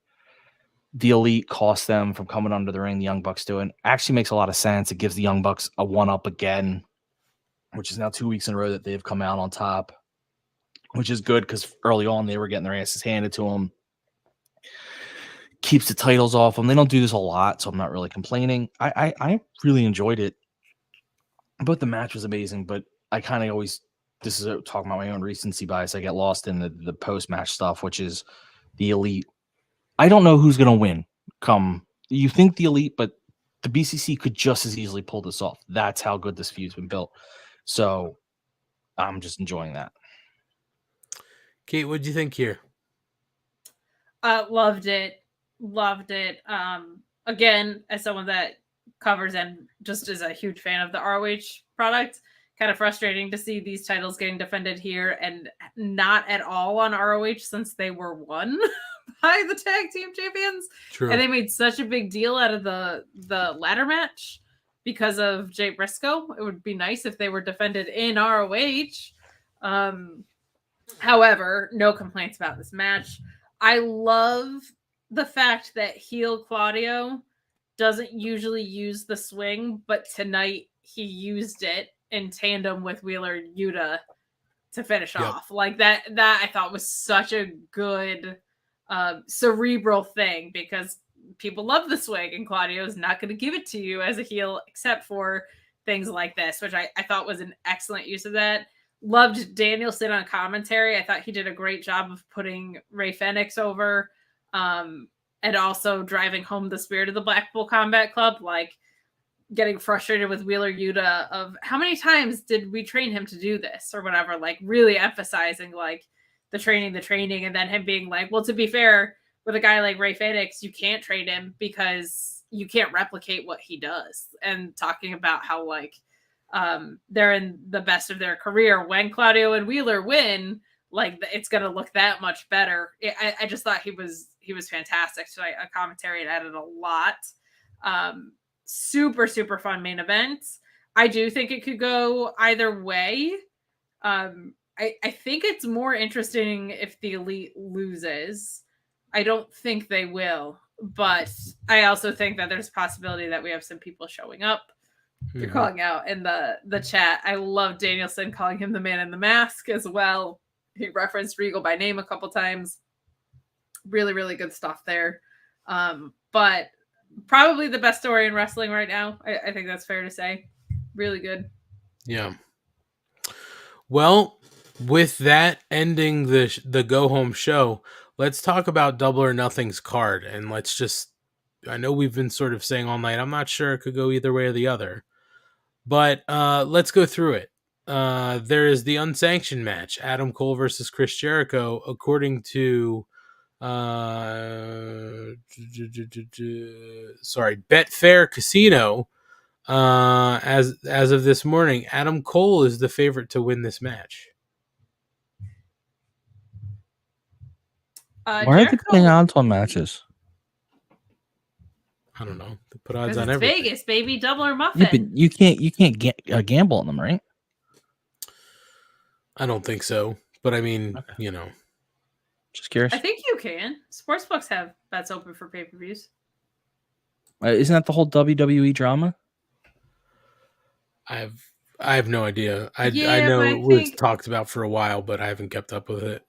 the Elite cost them from coming under the ring, the Young Bucks doing, actually makes a lot of sense. It gives the Young Bucks a one-up again which is now 2 weeks in a row that they've come out on top, which is good because early on they were getting their asses handed to them. Keeps the titles off them. They don't do this a lot, so I'm not really complaining. I really enjoyed it. But the match was amazing, but I kind of always, this is talking about my own recency bias. I get lost in the post-match stuff, which is the Elite. I don't know who's going to win. You think the Elite, but the BCC could just as easily pull this off. That's how good this feud's been built. So I'm just enjoying that. Kate, what do you think here? Loved it. Again, as someone that covers and just is a huge fan of the ROH product, kind of frustrating to see these titles getting defended here and not at all on ROH since they were won by the tag team champions. True. And they made such a big deal out of the ladder match because of Jay Briscoe. It would be nice if they were defended in ROH. However, no complaints about this match. I love the fact that heel Claudio doesn't usually use the swing, but tonight he used it in tandem with Wheeler Yuta to finish off. Like that I thought was such a good cerebral thing because people love the swing and Claudio's not going to give it to you as a heel except for things like this, which I thought was an excellent use of that. Loved Danielson on commentary. I thought he did a great job of putting Ray Fenix over and also driving home the spirit of the Blackpool Combat Club, like getting frustrated with Wheeler Yuta of how many times did we train him to do this or whatever, like really emphasizing like the training, and then him being like, well, to be fair, with a guy like Ray Fenix, you can't train him because you can't replicate what he does. And talking about how like they're in the best of their career when Claudio and Wheeler win, like it's going to look that much better. I just thought he was fantastic tonight. A commentary and added a lot. Super fun main event. I do think it could go either way. I think it's more interesting if the Elite loses. I don't think they will, but I also think that there's a possibility that we have some people showing up. You're calling out in the chat. I love Danielson calling him the man in the mask as well. He referenced Regal by name a couple times. Really good stuff there. But probably the best story in wrestling right now. I think that's fair to say. Really good. Yeah. Well, with that ending the go home show, let's talk about Double or Nothing's card. And I know we've been sort of saying all night, I'm not sure it could go either way or the other. But let's go through it. There is the unsanctioned match, Adam Cole versus Chris Jericho, according to Betfair Casino. As of this morning, Adam Cole is the favorite to win this match. Why are they putting odds on matches? I don't know. They put odds on everything. Vegas, baby, double or muffin. You can't gamble on them, right? I don't think so, but I mean, just curious. I think you can. Sportsbooks have bets open for pay-per-views. Isn't that the whole WWE drama? I have no idea. I know it was talked about for a while, but I haven't kept up with it.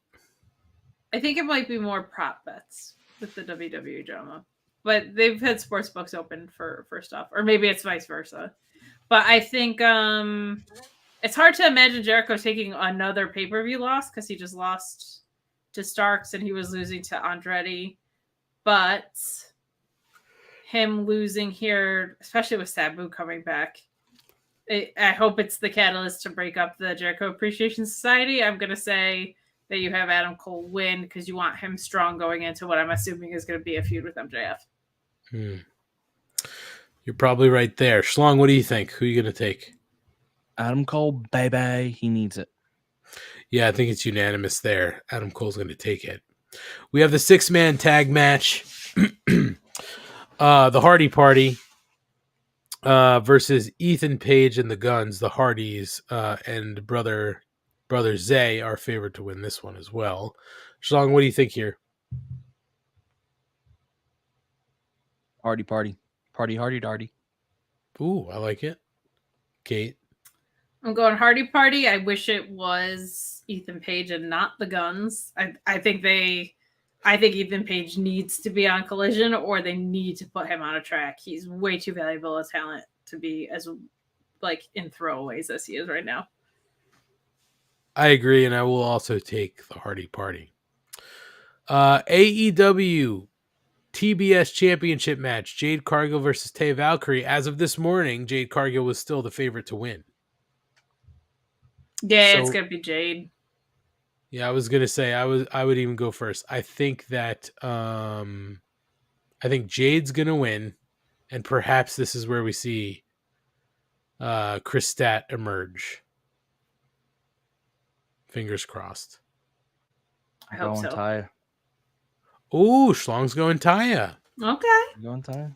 I think it might be more prop bets with the WWE drama. But they've had sports books open for stuff. Or maybe it's vice versa. But I think it's hard to imagine Jericho taking another pay-per-view loss because he just lost to Starks and he was losing to Andretti. But him losing here, especially with Sabu coming back, I hope it's the catalyst to break up the Jericho Appreciation Society. I'm going to say that you have Adam Cole win because you want him strong going into what I'm assuming is going to be a feud with MJF. You're probably right there. Schlong, what do you think? Who are you going to take? Adam Cole, baby. He needs it. Yeah, I think it's unanimous there. Adam Cole's going to take it. We have the 6-man tag match. The Hardy Party versus Ethan Page and the Guns, the Hardys, and brother Zay are favored to win this one as well. Schlong, what do you think here? Hardy. Party, hardy, darty. Ooh, I like it. Kate? I'm going Hardy Party. I wish it was Ethan Page and not the Guns. I think Ethan Page needs to be on Collision, or they need to put him on a track. He's way too valuable a talent to be as in throwaways as he is right now. I agree, and I will also take the Hardy Party. AEW TBS Championship match: Jade Cargill versus Tay Valkyrie. As of this morning, Jade Cargill was still the favorite to win. Yeah, it's gonna be Jade. Yeah, I was gonna say I would even go first. I think that Jade's gonna win, and perhaps this is where we see Chris Stat emerge. Fingers crossed. I hope so. Taya. Ooh, Schlong's going Taya. Okay. Going Taya.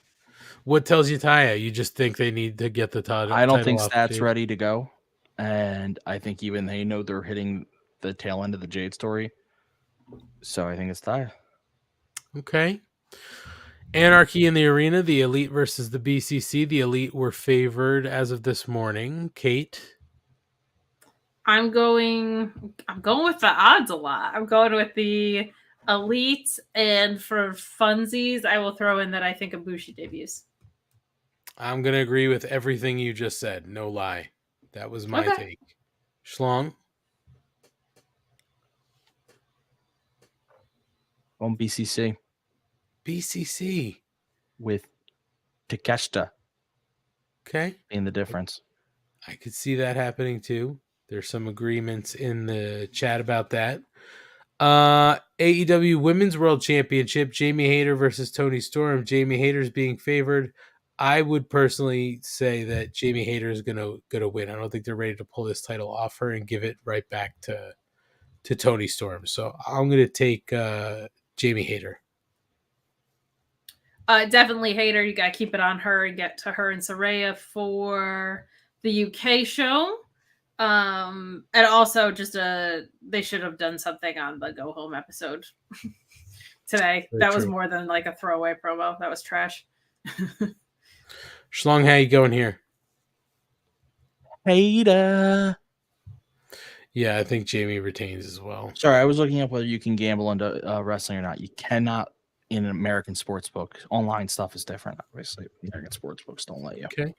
What tells you Taya? You just think they need to get the title? I don't think off Stat's Jade? ready to go, and I think even they know they're hitting the tail end of the Jade story. So I think it's Taya. Okay. Anarchy in the Arena, the Elite versus the BCC. The Elite were favored as of this morning. Kate? I'm going with the odds a lot. I'm going with the Elite, and for funsies, I will throw in that I think Ibushi debuts. I'm going to agree with everything you just said. No lie. That was my take. Schlong? On BCC. BCC. With Takeshita. Okay. Being the difference. I could see that happening too. There's some agreements in the chat about that. AEW Women's World Championship, Jamie Hayter versus Toni Storm. Jamie Hayter's being favored. I would personally say that Jamie Hayter is gonna win. I don't think they're ready to pull this title off her and give it right back to Toni Storm. So I'm gonna take Jamie Hayter. Definitely Hayter. You got to keep it on her and get to her and Saraya for the UK show. And also just they should have done something on the Go Home episode today. That was more than like a throwaway promo. That was trash. Schlong, how you going here? Hayter. Yeah, I think Jamie retains as well. Sorry, I was looking up whether you can gamble into wrestling or not. You cannot in an American sports book. Online stuff is different, obviously. American sports books don't let you. Okay.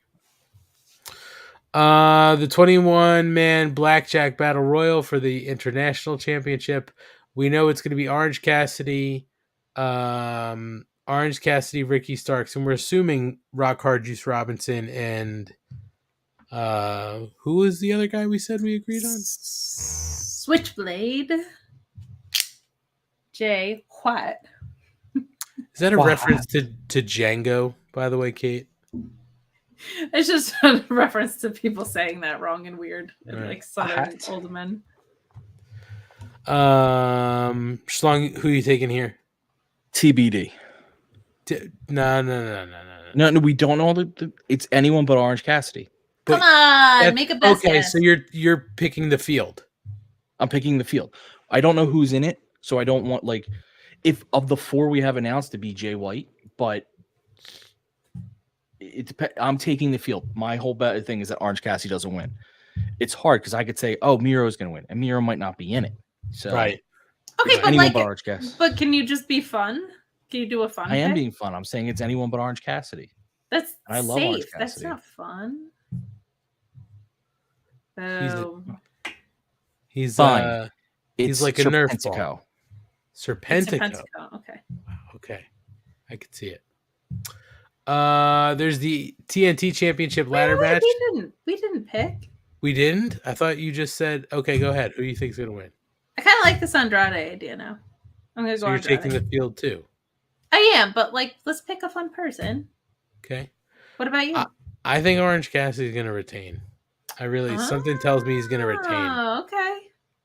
The 21-man Blackjack Battle Royal for the International Championship. We know it's going to be Orange Cassidy, Ricky Starks, and we're assuming Rock Hard Juice Robinson and who is the other guy we said we agreed on? Switchblade. Jay White. Is that a reference to Django, by the way, Kate? It's just a reference to people saying that wrong and weird, and right. like Southern old men. Schlong, who are you taking here? TBD. No. No, we don't know. It's anyone but Orange Cassidy. Come on, make a best okay, guess. so you're picking the field. I'm picking the field. I don't know who's in it, so I don't want if of the four we have announced to be Jay White, but I'm taking the field. My whole thing is that Orange Cassidy doesn't win. It's hard because I could say, "Oh, Miro's going to win," and Miro might not be in it. So right. Okay, but anyone but Orange Cassidy. But can you just be fun? Can you do a fun? I am pick? being fun. I'm saying it's anyone but Orange Cassidy. That's and I love safe. Orange That's Cassidy. not fun. He's fine. He's like a Nerf ball. Serpentico. Okay. Okay. I could see it. There's the TNT Championship ladder match. We didn't pick. We didn't? I thought you just said, okay, go ahead. Who do you think's going to win? I kind of like this Andrade idea now. I'm going to So go you're Andrade. taking the field too? I am, but let's pick a fun person. Okay. What about you? I think Orange Cassidy's going to retain. Something tells me he's going to retain. Oh, okay.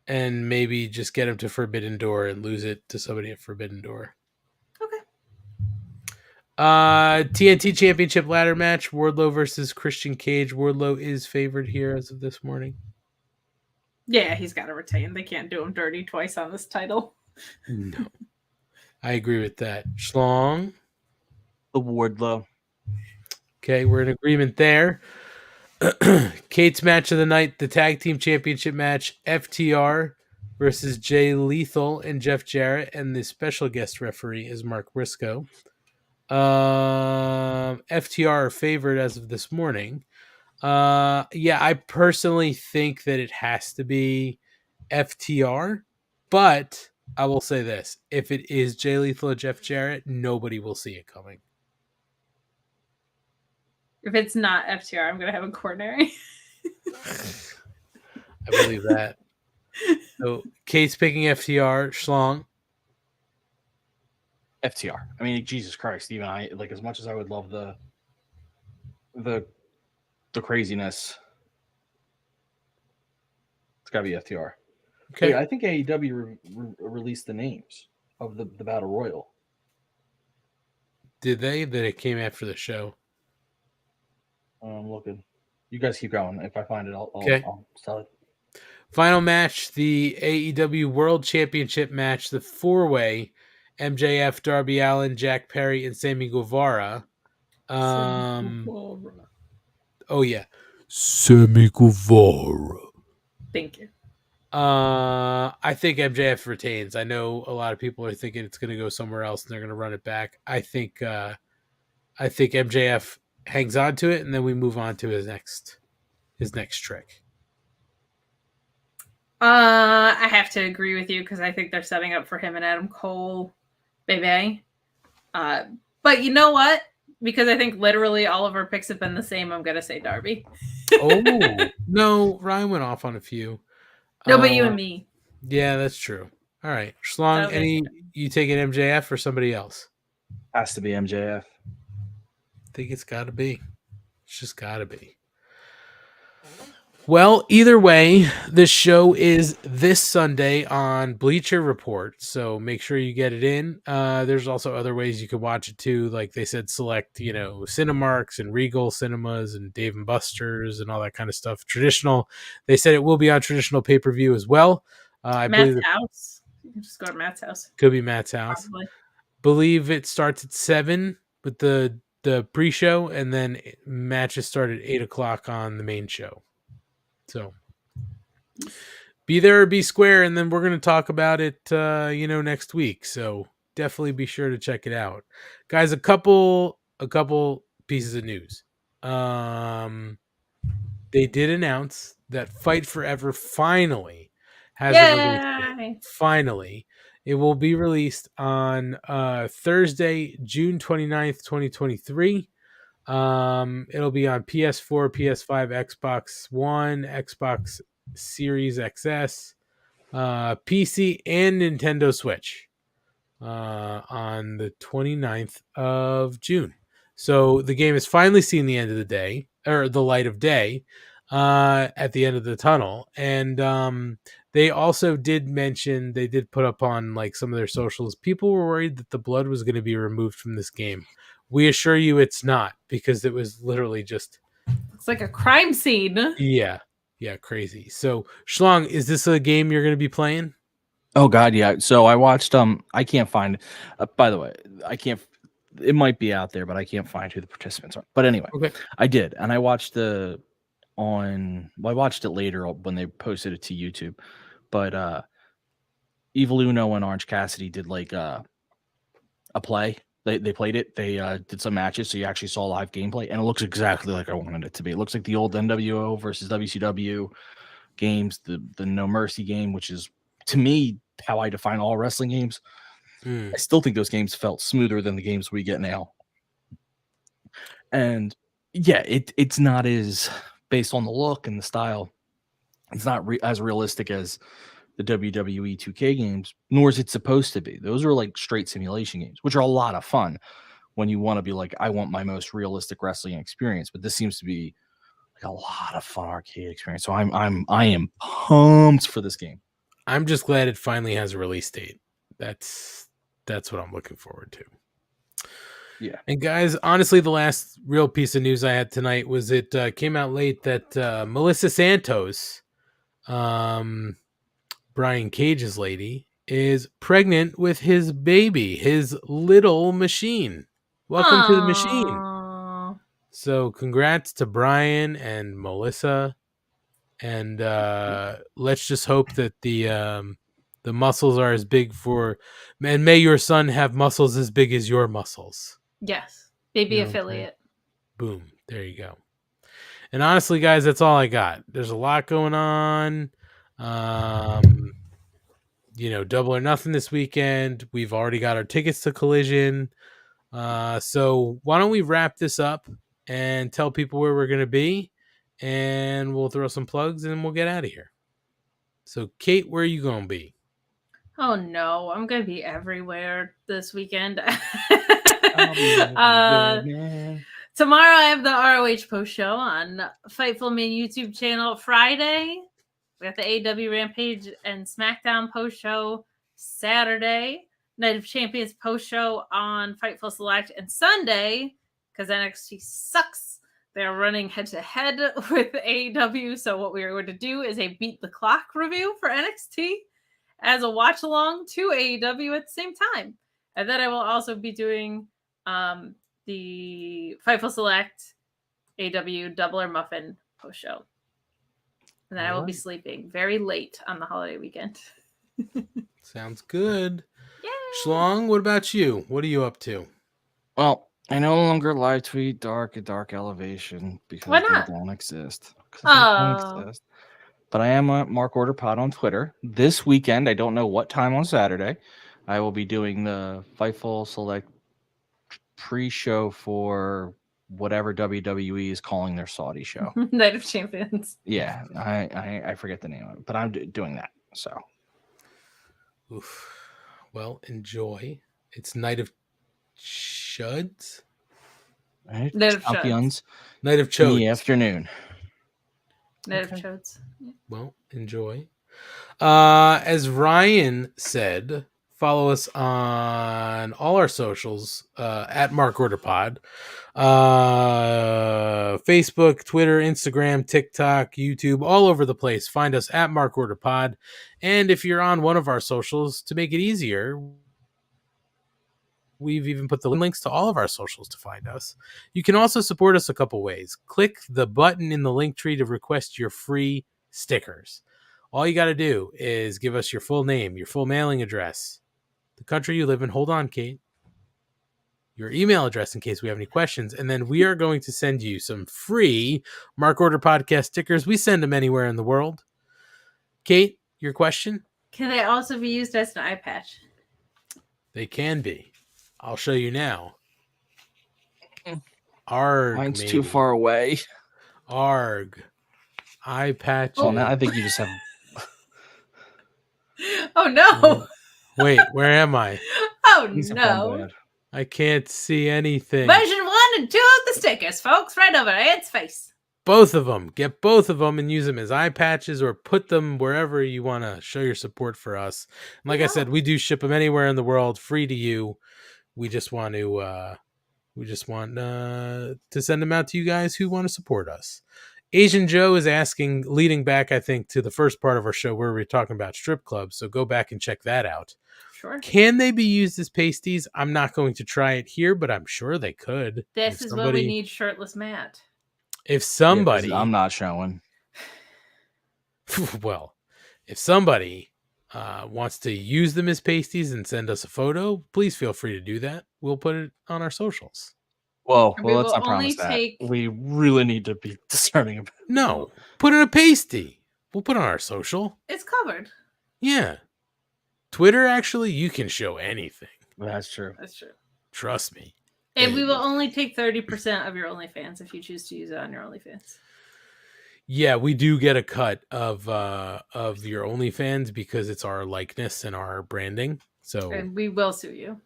And maybe just get him to Forbidden Door and lose it to somebody at Forbidden Door. Okay. TNT Championship ladder match, Wardlow versus Christian Cage. Wardlow is favored here as of this morning. Yeah, he's got to retain. They can't do him dirty twice on this title. No. I agree with that. Schlong? The Wardlow. Okay, we're in agreement there. Kate's match of the night, the tag team championship match, FTR versus Jay Lethal and Jeff Jarrett, and the special guest referee is Mark Briscoe. FTR are favored as of this morning. Yeah, I personally think that it has to be FTR, but I will say this: if it is Jay Lethal or Jeff Jarrett, nobody will see it coming. If it's not FTR, I'm gonna have a coronary. I believe that. So Kate's picking FTR. Schlong. FTR. I mean, Jesus Christ, even I like as much as I would love the craziness. It's gotta be FTR. Okay. Wait, I think AEW released the names of the Battle Royal. Did they? That it came after the show. I'm looking. You guys keep going. If I find it, I'll tell it. Final match, the AEW World Championship match, the 4-way, MJF, Darby Allin, Jack Perry, and Sammy Guevara. Oh yeah, Sammy Guevara. Thank you. I think MJF retains. I know a lot of people are thinking it's going to go somewhere else and they're going to run it back. I think MJF hangs on to it, and then we move on to his next trick. I have to agree with you because I think they're setting up for him and Adam Cole, baby. But you know what? Because I think literally all of our picks have been the same, I'm gonna say Darby. Oh no, Ryan went off on a few. No, but you and me. Yeah, that's true. All right, Schlong, you taking MJF or somebody else? Has to be MJF. I think it's got to be. It's just got to be. Well, either way, this show is this Sunday on Bleacher Report, so make sure you get it in. There's also other ways you could watch it too, like they said, select Cinemarks and Regal Cinemas and Dave & Buster's and all that kind of stuff. Traditional, they said it will be on traditional pay-per-view as well. I Matt's believe house. You can just go to Matt's house. Could be Matt's house. Probably. Believe it starts at 7 with the pre-show, and then matches start at 8 o'clock on the main show. So be there or be square, and then we're going to talk about it, next week. So definitely be sure to check it out, guys. A couple pieces of news. They did announce that Fight Forever finally has a release date. Finally, it will be released on Thursday, June 29th, 2023. It'll be on PS4, PS5, Xbox One, Xbox Series XS, PC, and Nintendo Switch on the 29th of June. So the game has finally seen the end of the day, or the light of day, at the end of the tunnel. And they also did mention, they did put up on like some of their socials, people were worried that the blood was going to be removed from this game. We assure you it's not, because it was literally just... It's like a crime scene. Yeah, crazy. So, Schlong, is this a game you're going to be playing? Oh, God, yeah. So I watched... I can't find... by the way, I can't... It might be out there, but I can't find who the participants are. But anyway, okay. I did. And I watched I watched it later when they posted it to YouTube. But Evil Uno and Orange Cassidy did like a play. They played it. They did some matches, so you actually saw live gameplay, and it looks exactly like I wanted it to be. It looks like the old NWO versus WCW games, the No Mercy game, which is, to me, how I define all wrestling games. I still think those games felt smoother than the games we get now. And yeah, it's not as, based on the look and the style, it's not as realistic as the WWE 2K games, nor is it supposed to be. Those are like straight simulation games, which are a lot of fun when you want to be like, I want my most realistic wrestling experience. But this seems to be like a lot of fun arcade experience. So I am pumped for this game. I'm just glad it finally has a release date. That's what I'm looking forward to. Yeah. And guys, honestly, the last real piece of news I had tonight was it came out late that Melissa Santos, Brian Cage's lady, is pregnant with his baby, his little machine. Welcome to the machine. So congrats to Brian and Melissa, and let's just hope that the muscles are as big for, and may your son have muscles as big as your muscles. Yes. Baby You know what I'm saying? affiliate. Boom. There you go. And honestly, guys, that's all I got. There's a lot going on. Double or Nothing this weekend. We've already got our tickets to Collision. So why don't we wrap this up and tell people where we're going to be, and we'll throw some plugs and we'll get out of here. So, Kate, where are you going to be? Oh no, I'm gonna be everywhere this weekend. Tomorrow I have the ROH post show on Fightful main YouTube channel. Friday we got the AEW Rampage and SmackDown post show. Saturday, Night of Champions post show on Fightful Select, and Sunday, because NXT sucks, they're running head to head with AEW. So what we are going to do is a beat the clock review for NXT as a watch along to AEW at the same time. And then I will also be doing the Fightful Select AEW Double or Muffin post show. And then I will be sleeping very late on the holiday weekend. Sounds good. Yay! Schlong, what about you? What are you up to? Well, I no longer live tweet Dark Elevation because Why not? they don't exist. Oh. But I am at Mark Order Pod on Twitter. This weekend, I don't know what time on Saturday, I will be doing the Fightful Select pre-show for whatever WWE is calling their Saudi show. Night of Champions. Yeah, I forget the name of it, but I'm doing that. So, oof. Well, enjoy. It's Night of Chuds. Right? Night of Champions. Night of In Chodes. the afternoon. Night of Chodes. Well, enjoy. As Ryan said, follow us on all our socials at Mark Order Pod. Facebook, Twitter, Instagram, TikTok, YouTube, all over the place. Find us at Mark Order Pod. And if you're on one of our socials, to make it easier, we've even put the links to all of our socials to find us. You can also support us a couple ways. Click the button in the link tree to request your free stickers. All you got to do is give us your full name, your full mailing address, the country you live in. Hold on, Kate. Your email address in case we have any questions. And then we are going to send you some free Mark Order Podcast stickers. We send them anywhere in the world. Kate, your question? Can they also be used as an eye patch? They can be. I'll show you now. Arg. Mine's maybe. too far away. Arg. Eye patch. Well, now I think you just have. Oh no! Wait, where am I? Oh no! I can't see anything. Version 1 and 2 of the stickers, folks, right over Ed's face. Both of them. Get both of them and use them as eye patches or put them wherever you want to show your support for us. And like I said, we do ship them anywhere in the world, free to you. We just want to send them out to you guys who want to support us. Asian Joe is asking, leading back, I think, to the first part of our show where we were talking about strip clubs. So go back and check that out. Sure. Can they be used as pasties? I'm not going to try it here, but I'm sure they could. This is what we need, shirtless Matt. If somebody... I'm not showing. Well, if somebody wants to use them as pasties and send us a photo, please feel free to do that. We'll put it on our socials. Well, let's not promise that. We really need to be discerning about it. No, put in a pasty. We'll put it on our social. It's covered. Yeah. Twitter, actually, you can show anything. That's true. That's true. Trust me. And we will only take 30% of your OnlyFans if you choose to use it on your OnlyFans. Yeah, we do get a cut of your OnlyFans because it's our likeness and our branding. So, and we will sue you.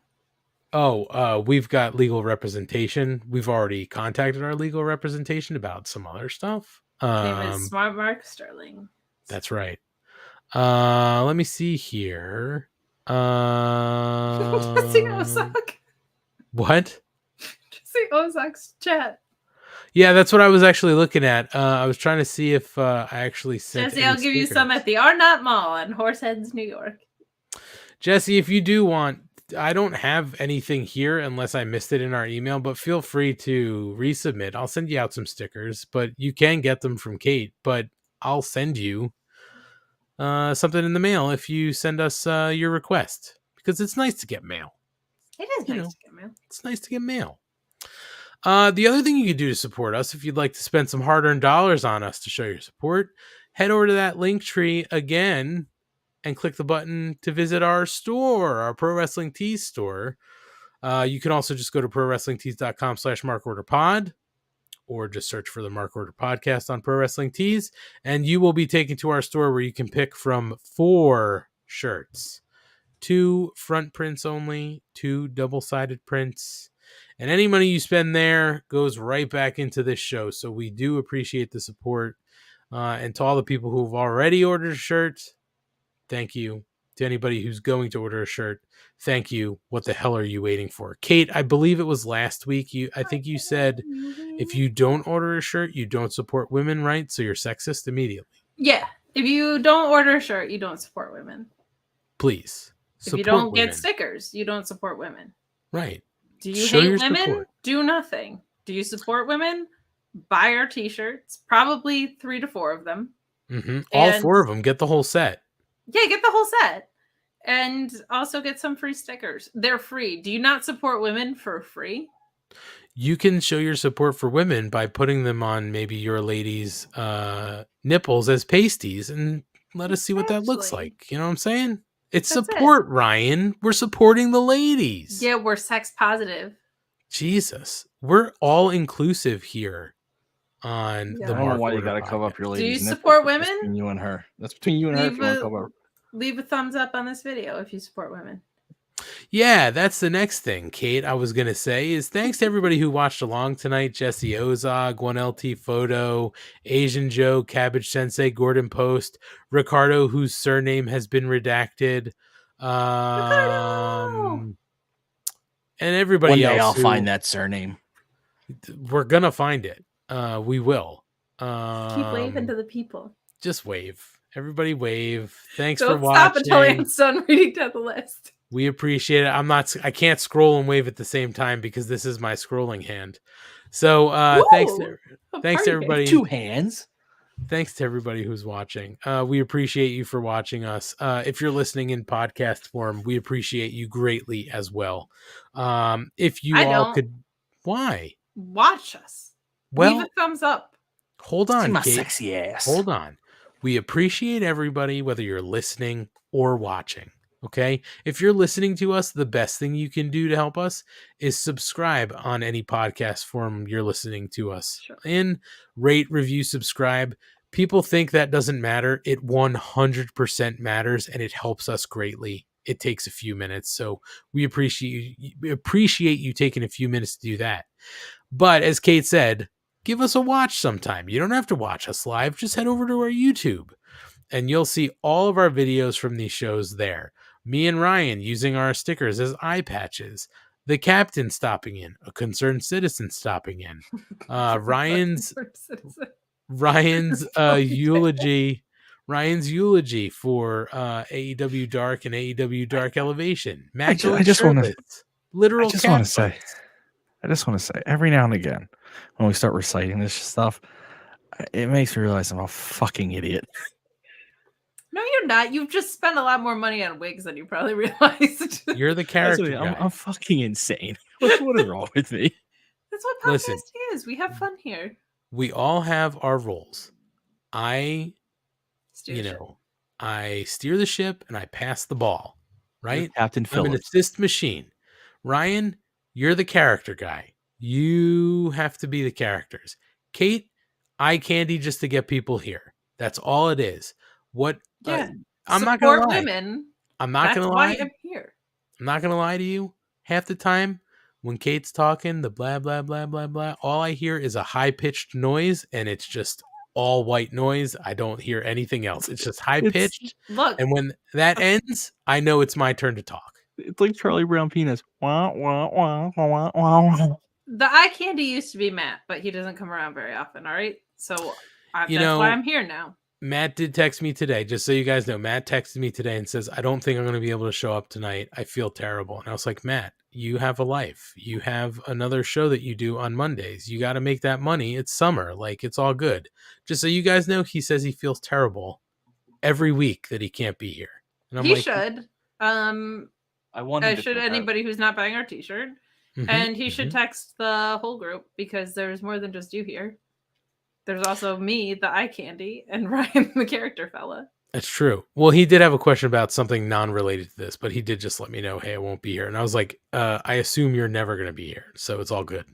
We've got legal representation. We've already contacted our legal representation about some other stuff. His name is Smart Mark Sterling. That's right. Let me see here. Jesse Ozak. What? Jesse Ozak's chat. Yeah, that's what I was actually looking at. I was trying to see if I actually sent Jesse, I'll give you some at the Arnott Mall in Horseheads, New York. Jesse, if you do want I don't have anything here unless I missed it in our email, but feel free to resubmit. I'll send you out some stickers, but you can get them from Kate, but I'll send you something in the mail if you send us your request, because it's nice to get mail. It is nice to get mail. It's nice to get mail. The other thing you could do to support us, if you'd like to spend some hard-earned dollars on us to show your support, head over to that link tree again and click the button to visit our store, our Pro Wrestling Tees store. You can also just go to prowrestlingtees.com/markorderpod, or just search for the Mark Order Podcast on Pro Wrestling Tees, and you will be taken to our store where you can pick from 4 shirts, 2 front prints only, 2 double-sided prints, and any money you spend there goes right back into this show. So we do appreciate the support, and to all the people who've already ordered a shirt, thank you. To anybody who's going to order a shirt, thank you. What the hell are you waiting for? Kate, I believe it was last week. I think you said if you don't order a shirt, you don't support women, right? So you're sexist immediately. Yeah. If you don't order a shirt, you don't support women. Please. If you don't get stickers, you don't support women. Right. Do you Show hate your women? support. Do nothing. Do you support women? Buy our t-shirts. Probably 3 to 4 of them. Mm-hmm. All 4 of them. Get the whole set. Yeah, get the whole set. And also get some free stickers. They're free. Do you not support women for free? You can show your support for women by putting them on maybe your lady's nipples as pasties and let us see what that looks like. You know what I'm saying? It's support, Ryan. We're supporting the ladies. Yeah, we're sex positive. Jesus. We're all inclusive here on the I don't know Mark why you Order got to cover up your Do lady's you nipples. support That's women? between you and her. That's between you and her if you want to cover up. Leave a thumbs up on this video if you support women. Yeah, that's the next thing, Kate, I was going to say is thanks to everybody who watched along tonight. Jesse Ozog, 1LT Photo, Asian Joe, Cabbage Sensei, Gordon Post, Ricardo, whose surname has been redacted. And everybody One day else. I'll find that surname. We're going to find it. We will. Keep waving to the people. Just wave. Everybody wave. Thanks Don't for watching. stop until Ant's done reading down the list. We appreciate it. I can't scroll and wave at the same time because this is my scrolling hand. So thanks to everybody. 2 hands. Thanks to everybody who's watching. We appreciate you for watching us. If you're listening in podcast form, we appreciate you greatly as well. If you could, why? Watch us. Well, leave a thumbs up. Hold on, See my Kate. sexy ass. Hold on. We appreciate everybody, whether you're listening or watching. Okay. If you're listening to us, the best thing you can do to help us is subscribe on any podcast form you're listening to us in. Rate, review, subscribe. People think that doesn't matter. It 100% matters, and it helps us greatly. It takes a few minutes. So we appreciate you taking a few minutes to do that. But as Kate said, give us a watch sometime. You don't have to watch us live. Just head over to our YouTube and you'll see all of our videos from these shows there. Me and Ryan using our stickers as eye patches. The captain stopping in. A concerned citizen stopping in. Ryan's eulogy. Ryan's eulogy for AEW Dark and AEW Dark Elevation. I just want to literal. I just want to say every now and again when we start reciting this stuff, it makes me realize I'm a fucking idiot. No, you're not. You've just spent a lot more money on wigs than you probably realized. You're the character guy. I'm fucking insane. What is wrong with me? That's what podcast is. We have fun here. We all have our roles. I steer the ship and I pass the ball, right? You're Captain Phillips. I'm an assist machine. Ryan, you're the character guy. You have to be the characters. Kate, eye candy just to get people here. That's all it is. I'm not gonna lie. Women. I'm not gonna lie. That's why I'm here. I'm not gonna lie to you. Half the time when Kate's talking, the blah blah blah blah blah, all I hear is a high pitched noise, and it's just all white noise. I don't hear anything else. It's just high pitched. Look, and when that ends, I know it's my turn to talk. It's like Charlie Brown penis. Wah, wah, wah, wah, wah. The eye candy used to be Matt, but he doesn't come around very often. All right, so that's why I'm here now. Matt did text me today, just so you guys know. Matt texted me today and says, I don't think I'm going to be able to show up tonight. I feel terrible. And I was like, Matt, you have a life. You have another show that you do on Mondays. You got to make that money. It's summer. Like, it's all good. Just so you guys know, he says he feels terrible every week that he can't be here. And I'm he like, should. I wanted to should feel anybody who's not buying our t-shirt. Mhm, And he should text the whole group because there's more than just you here. There's also me, the eye candy, and Ryan, the character fella. That's true. Well, he did have a question about something non-related to this, but he did just let me know, hey, I won't be here. And I was like, I assume you're never going to be here. So it's all good.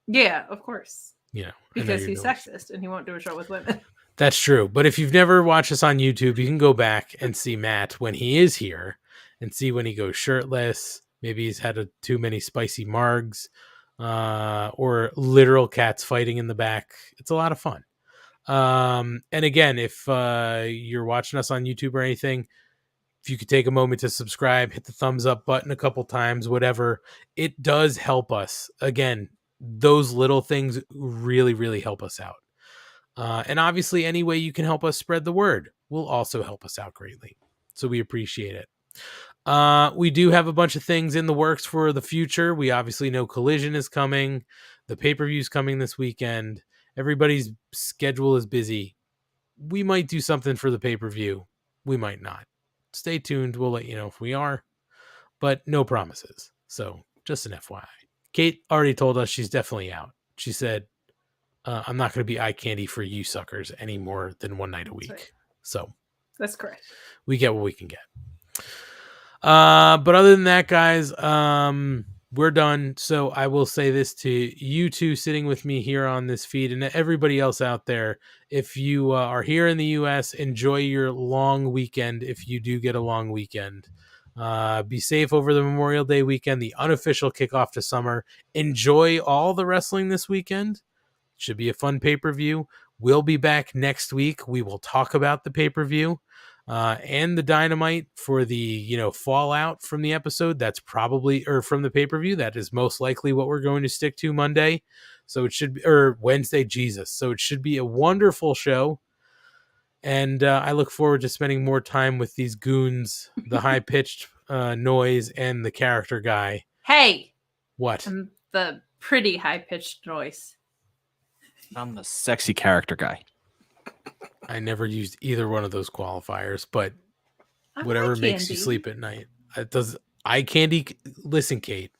Yeah, of course. You know, Because he's sexist and he won't do a show with women. That's true. But if you've never watched us on YouTube, you can go back and see Matt when he is here and see when he goes shirtless. Maybe he's had too many spicy margs or literal cats fighting in the back. It's a lot of fun. And again, if you're watching us on YouTube or anything, if you could take a moment to subscribe, hit the thumbs up button a couple times, whatever, it does help us. Again, those little things really, really help us out. And obviously, any way you can help us spread the word will also help us out greatly. So we appreciate it. We do have a bunch of things in the works for the future. We obviously know Collision is coming. The pay-per-view is coming this weekend. Everybody's schedule is busy. We might do something for the pay-per-view. We might not. Stay tuned. We'll let you know if we are, but no promises. So just an FYI. Kate already told us she's definitely out. She said, I'm not going to be eye candy for you suckers any more than one night a week. Right. So That's correct. we get what we can get. But other than that, guys, we're done. So I will say this to you two sitting with me here on this feed and everybody else out there. If you are here in the US, enjoy your long weekend. If you do get a long weekend, be safe over the Memorial Day weekend, the unofficial kickoff to summer. Enjoy all the wrestling this weekend. Should be a fun pay-per-view. We'll be back next week. We will talk about the pay-per-view. And the Dynamite for the, fallout from the episode. That's probably, or from the pay-per-view. That is most likely what we're going to stick to Monday. So it should be, or Wednesday, Jesus. So it should be a wonderful show. And I look forward to spending more time with these goons, the high-pitched noise, and the character guy. Hey. What? I'm the pretty high-pitched noise. I'm the sexy character guy. I never used either one of those qualifiers, but whatever makes you sleep at night. It does eye candy. Listen, Kate,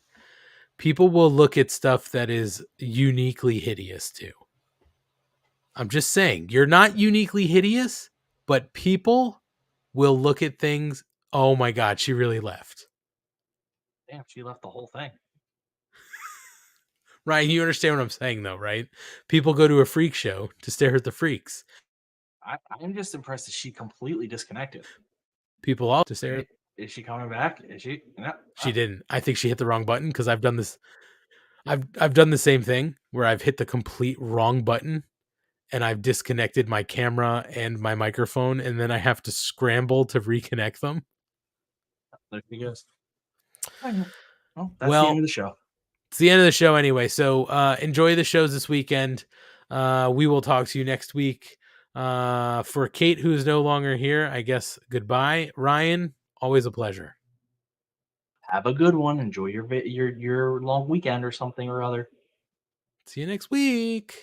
people will look at stuff that is uniquely hideous too. I'm just saying, you're not uniquely hideous, but people will look at things. Oh my God, she really left. Damn, she left the whole thing. Ryan, you understand what I'm saying though, right? People go to a freak show to stare at the freaks. I'm just impressed that she completely disconnected. People all to stare. Is she coming back? Is she? No. She didn't. I think she hit the wrong button because I've done this. I've done the same thing where I've hit the complete wrong button and I've disconnected my camera and my microphone, and then I have to scramble to reconnect them. There she goes. Well, that's the end of the show. It's the end of the show anyway. So enjoy the shows this weekend. We will talk to you next week. For Kate, who is no longer here, I guess goodbye. Ryan, always a pleasure. Have a good one. Enjoy your long weekend or something or other. See you next week.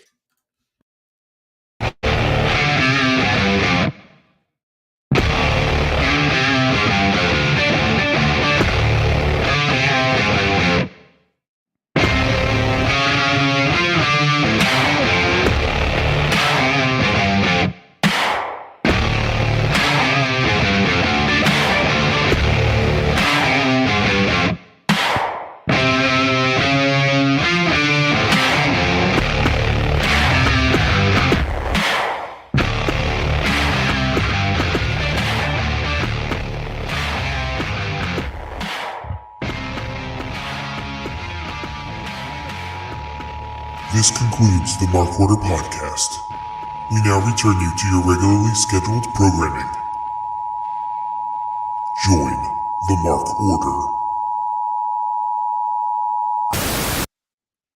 This concludes the Mark Order podcast. We now return you to your regularly scheduled programming. Join the Mark Order.